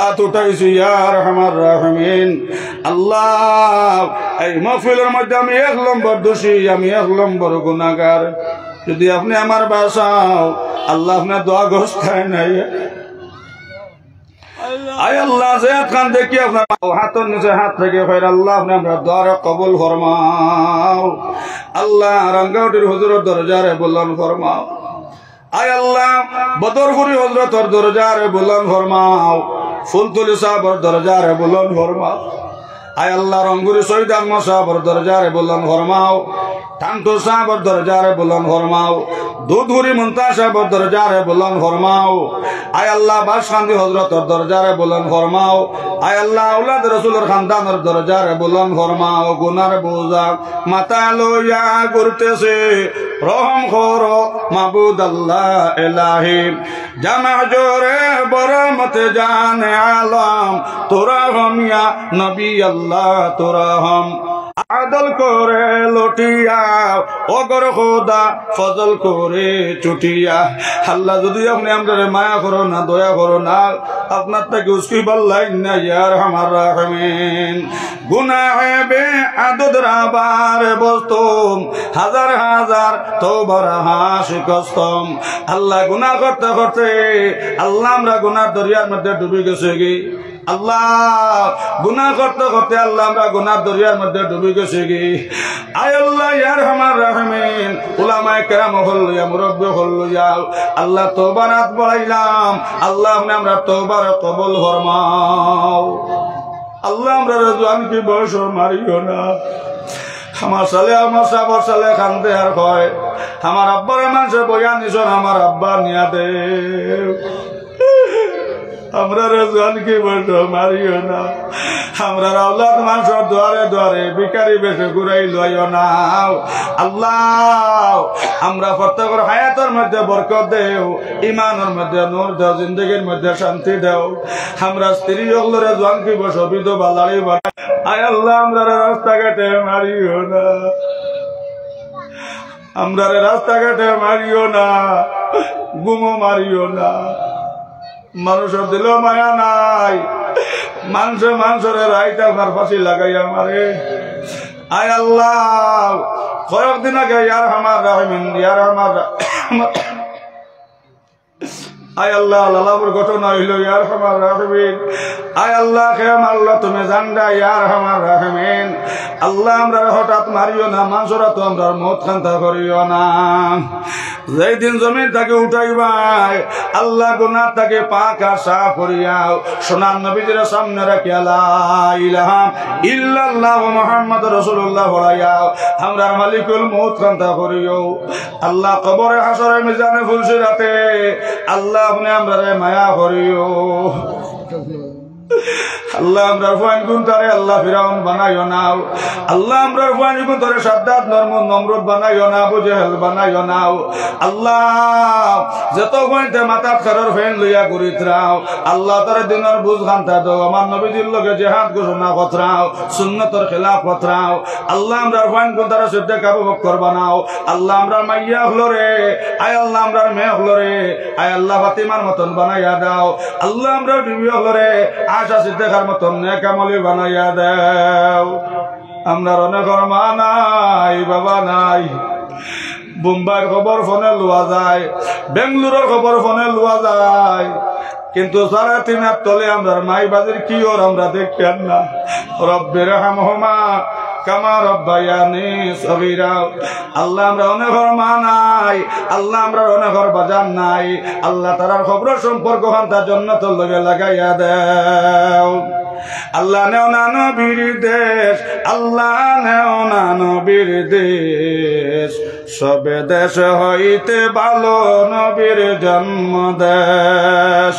আতুটাইছি ইয়া আরহামার রাহিমিন। আল্লাহ এই মাহফিলের মধ্যে আমি 1 নম্বর দোষী, আমি 1 নম্বর গুনাহগার। যদি আপনি আমার বাসাও আল্লাহ আপনার দোয়া গোস্তায় নাই। আয় আল্লাহ জিয়াদ খান দেখি আপনার হাতের নিচে হাত থেকে ফের আল্লাহ আপনি আমরা দোয়া কবুল ফরমাও। আল্লাহ রাঙ্গাউটির হুজুরের দরজারে বুলন্দ ফরমাও। আয় আল্লাহ বদরপুরি হজরতর দরজারে বুলন্দ ফরমাও। ফুলতুলি সাহেবের দরজারে বুলন্দ ফরমাও। আয় আল্লাহ রংপুরি শহীদ আহমদ সাহেবের দরজারে বুলন্দ ফরমাও। টান্টু সাহেবের দরজারে বুলন্দ ফরমাও। দুধুরি মুন্তা সাহেবের দরজারে বুলন্দ ফরমাও। আয় আল্লাহ বাসকান্দি হজরতের দরজারে বুলন্দ ফরমাও। আয় আল্লাহ আওলাদ রাসূলের খানদানের দরজারে বুলন্দ ফরমাও। গুনার বোঝা মাথা লইয়া ঘুরতেছে, রহম করো মাবুদ আল্লাহ ইলাহি। জামা জোরে বরমতে জানে আলম, তোরা হম ইয়া নবী আল্লাহ তোরা হম। আদল করে লটিয়া অগর খোদা ফজল করে চুটিয়া। আল্লাহ যদি আপনি আমাদের মায়া করো না, দয়া করো না, আপনার থেকে উস্কি বললাই না ইয়া আরহামার রাহিমিন। গুনাহে বে আদদ রাবার বস্তম, হাজার হাজার তওবার হাশিকস্তম। আল্লাহ গুনাহ করতে করতে আল্লাহ আমরা গুনার দরিয়ার মধ্যে ডুবে গেছে গে। আল্লাহ গুনাহ করতে করতে আল্লাহ আমরা গুনার দরিয়ার মধ্যে ডুবে গেছি কি আয় আল্লাহ ইয়া রহমান রহিম উলামায়ে কেরাম হল লইয়া মুরব্বি হল লইয়া আল্লাহ তওবার হাত বাড়াইলাম আল্লাহ আমরা তওবার কবুল ফরমাও আল্লাহ আমরা জওয়ান কি বয়স মারিও না আমার সালে আমার সাবর সালে কান্দে আর কয় আমার আব্বার মানুষে বইয়া নিছন আমার আব্বা নিয়া দে আমরা জওয়ান কি বয়স মারিও না আমরা আওলাদ মানুষের দুয়ারে দুয়ারে ভিখারি বেশে ঘুরাই লইও না আল্লাহ আমরা প্রত্যেকের হায়াতের মধ্যে বরকত দেও ইমানের মধ্যে নূর দাও জিন্দগির মধ্যে শান্তি দাও আমরা স্ত্রী সকলের জওয়ান কি বয়স বিধবা লাড়ি বানাই আয় আল্লাহ আমরা রাস্তাঘাটে মারিও না আমরা রাস্তাঘাটে মারিও না গুমো মারিও না মানুষের দিল মায়া নাই মানুষের রাইটা আপনার ফাঁসি লাগাইয়া মারে আয় আল্লাহ কয়েকদিন আগে ইয়ার আমার রাহিমিন ইয়ার আমার আয় আল্লাহ লালাপুর ঘটনা হইল ইয়ার আমার রাহিমিন আয় আল্লাহ খেয়াম আল্লাহ তুমি জানডা ইয়ার আমার রাহিমিন আল্লাহ আমরা হঠাৎ মারিও না মানুষরা তো আমরা মত খান্তা করিও না যেই দিন জমিন তাকে উঠাইবাই আল্লাহ গুনাহ তাকে পাক আর সাফ করিয়াও সোনার নবীজির সামনে রাখিয়া লা ইলাহা ইল্লাল্লাহ মুহাম্মাদুর রাসূলুল্লাহ বলাইয়াও আমরা মালিকুল মউত কান্তা করিও আল্লাহ কবরে হাসরে মিজানে ফুলসিরাতে আল্লাহ আপনি আমরা মায়া করিও আল্লাহ আমরা ফাইন গুণ তারে আল্লাহ ফিরাউন বানাইও না আল্লাহ আমরা ফাইন গুণ তারে সাদ্দাত নমরুদ বানাইও না আবু জেহেল বানাইও না আল্লাহ যত ফাইনতে মাথাত খারার ফেন লইয়া ঘুরিত রাও আল্লাহ তারে দিনের বুঝ খান্তা দাও আমার নবীজির লগে জিহাদ ঘোষণা কতরাও সুন্নতের খেলাফ কতরাও আল্লাহ আমরা ফাইন গুণ তারে সদ্যে কাবু বক্কর বানাও আল্লাহ আমরা মাইয়া হলো রে আয় আল্লাহ আমরা মেয়ে হলো রে আয় আল্লাহ ফাতিমার মতন বানাইয়া দাও আল্লাহ আমরা বিবি হলো রে আশা সিদ্দিকার মতন নেক আমলি বানাইয়া দাও আমরা অনেকের মা নাই বাবা নাই বোম্বাইয়ের খবর ফোনে লওয়া যায় বেঙ্গলুরুর খবর ফোনে লওয়া যায় কিন্তু 3.5 তলে আমরা মাই বাজির কি ওর আমরা দেখেন না রব্বির রহমহুমা কামা রব্বায়ানি সগীরা আল্লাহ আমরা অনেকের মা নাই আল্লাহ আমরা অনেকের বাজান নাই আল্লাহ তারার খবর সম্পর্ক হান্তা জান্নাতের লগে লাগাইয়া দাও আল্লাহ নেও না নবীর দেশ আল্লাহ নেও না নবীর দেশ সবে দেশ হইতে ভালো নবীর জন্ম দেশ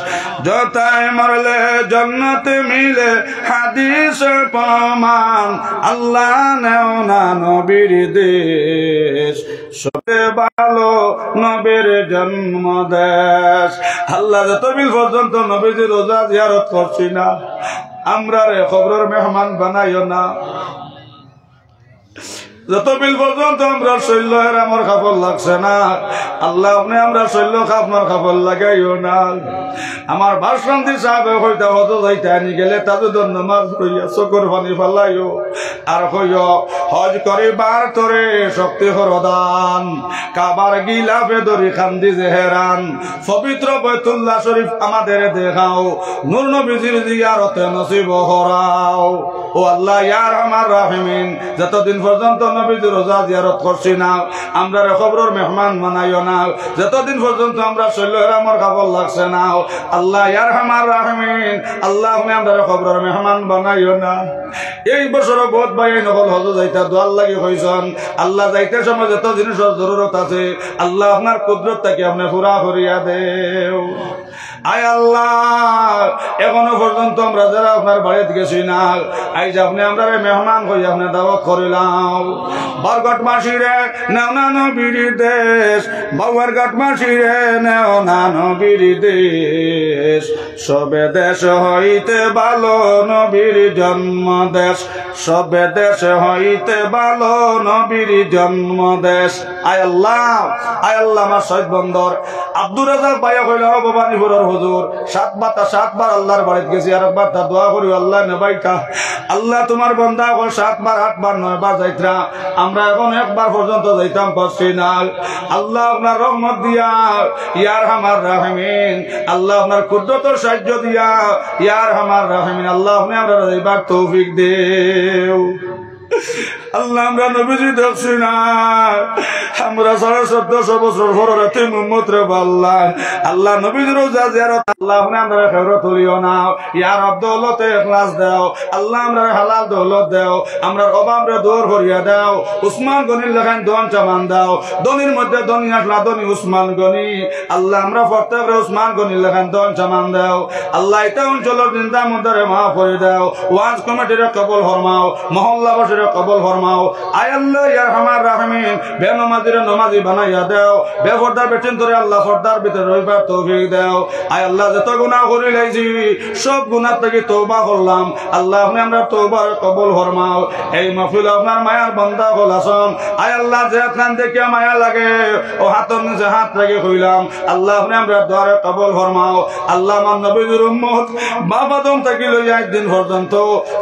যতায় মরলে জন্নত মিলে হাদিস প্রমাণ আল্লাহ নেও না নবীর দেশ সবে ভালো নবীর জন্ম দেশ আল্লাহ যতদিন পর্যন্ত নবীজির রোজা জিয়ারত করছি না আমরা রে খবরের মেহমান বানাইও না যতদিন পর্যন্ত আমরা শৈল্যের আমার খাবার লাগছে না আল্লাহ আপনি আমরা শৈল্য আপনার খাবার লাগাইও না আমার ভাষান্তি সাহেব হইতে হত যাইতে আনি গেলে তাদের নামাজ হইয়া চকুর পানি ফালাইও আর হইও হজ করে বার তোরে শক্তি হরদান কাবার গিলাফে দরি খান্দি জেহেরান পবিত্র বাইতুল্লাহ শরীফ আমাদের দেখাও নূর নবীজির জিয়ারতে নসিব করাও ও আল্লাহ ইয়া রহমান রাহিমিন যতদিন পর্যন্ত নবীজির রোজা জিয়ারত করছি না আমরা খবরের মেহমান বানাইও না যতদিন পর্যন্ত আমরা শৈল্যের আমার খাবার লাগছে না আল্লাহ ইয়া রহমান রাহিমিন আল্লাহ আপনি আমরা খবরের মেহমান বানাইও না এই বছর বহুত ভাই নকল হজ যাইতা দোয়ার লাগি হইছন আল্লাহ যাইতে সময় যত জিনিসের জরুরত আছে আল্লাহ আপনার কুদরত থেকে আপনি পুরা করিয়া দেও আয় আল্লাহ এখনো পর্যন্ত আমরা যারা আপনার বাড়িতে গেছি না আইজ আপনি আমরা মেহমান হই আপনি দাওয়াত করিলাম বরগট মাসিরে নেও না নবীর দেশ বরগট মাসিরে নেও না নবীর দেশ সবে দেশ হইতে ভালো নবীর জন্ম দেশ সবে দেশ হইতে ভালো নবীর জন্ম দেশ আয় আল্লাহ আমার শহীদ বন্দর আব্দুর রাজাক ভাইয়া কইল ভবানীপুরের হুজুর 7 বার আল্লাহর বাড়িতে গেছি আর একবার তা দোয়া করি আল্লাহ নেবাইকা আল্লাহ তোমার বন্দা 7 বার 8 বার 9 বার যাইতরা আমরা এখন একবার পর্যন্ত যাইতাম পারছি না আল্লাহ আপনার রহমত দিয়া ইয়ার হামার রাহিমিন আল্লাহ আপনার কুদরতের সাহায্য দিয়া ইয়ার হামার রাহিমিন আল্লাহ আপনি আমরা যাইবার তৌফিক দেও আল্লাহ আমরা নবীজি দেখছি না আমরা 1450 বছর হররাতে মুহাম্মদ রে আল্লাহ আল্লাহ নবীজির রোজা জিয়ারত আল্লাহ আপনি আমরা খেরত তুলিও না ইয়া রব দৌলতে ইখলাস দাও আল্লাহ আমরা হালাল দৌলত দাও আমরা অভাব রে দূর করিয়া দাও উসমান গনির লাগান দন চামান দাও দনির মধ্যে দনি আসলা দনি উসমান গনি আল্লাহ আমরা প্রত্যেক রে উসমান গনির লাগান দন চামান দাও আল্লাহ এটা অঞ্চলের চিন্তা মধ্যে মাফ করে দাও ওয়াজ কমিটির কবুল ফরমাও মহল্লাবাসীর কবুল ফরমাও আয় আল্লাহ ইয়া রহমান রাহিমিন বেনমাজির নমাজি বানাইয়া দাও বেফরদার বেটিন ধরে আল্লাহ ফরদার ভিতরে রইবার তৌফিক দাও আয় আল্লাহ যত গুনাহ করি লাইছি সব গুনাহ থেকে তওবা করলাম আল্লাহ আপনি আমরা তওবার কবুল ফরমাও এই মাহফিল আপনার মায়ার বান্দা হল আসন আয় আল্লাহ যেখান থেকে মায়া লাগে ও হাতের নিচে হাত রেখে কইলাম আল্লাহ আপনি আমরা দোয়ারে কবুল ফরমাও আল্লাহ আমার নবীর উম্মত বাবা দম থেকে লইয়া একদিন পর্যন্ত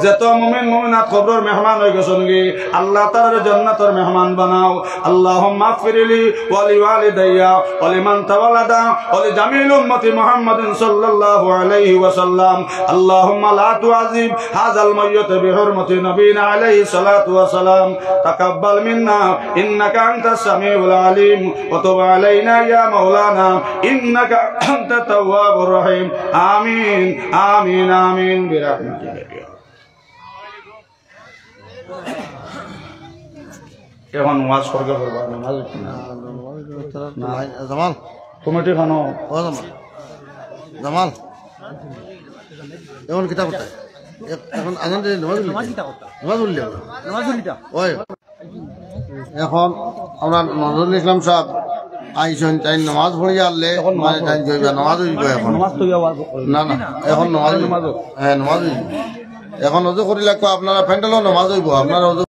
যত মুমিন মুমিনাত কবরের মেহমান হয়ে গেছেন গে আল্লাহ তাআলা জান্নাতের মেহমান বানাও আল্লাহুম্মা গফিরলি ওয়া লিওয়ালিদাইয়া ওয়া লিমান তাওয়ালাদা ওয়া লিজামিল উম্মতি মুহাম্মাদিন সাল্লাল্লাহু আলাইহি ওয়াসাল্লাম আল্লাহুম্মা লা তুআযিব হাযাল মাইয়্যিত বিহুরমাতি নবিনা আলাইহি সালাতু ওয়া সালাম তাকাব্বাল মিন্না ইন্নাকা আনতাস সামিউল আলিম ওয়া তুব আলাইনা ইয়া মাওলানা ইন্নাকা আনতাত তাওয়াবুর রহিম আমিন আমিন আমিন বিরাহমাতিকা এখন ওয়াজ করবে করবা নামাজ না জামাল কমিটি খানো ও জামাল এখন কিতাব করতে এখন আজান দিলে নামাজ পড়লি ওই এখন আমরা নজরুল ইসলাম সাহেব আইসন তাই নামাজ পড়িয়া আনলে মানে তাই যাইবা নামাজ হইব এখন না না এখন নামাজ হ্যাঁ নামাজ হইব এখন অজু করি লাগবে আপনারা প্যান্ডেলও নামাজ হইব আপনারা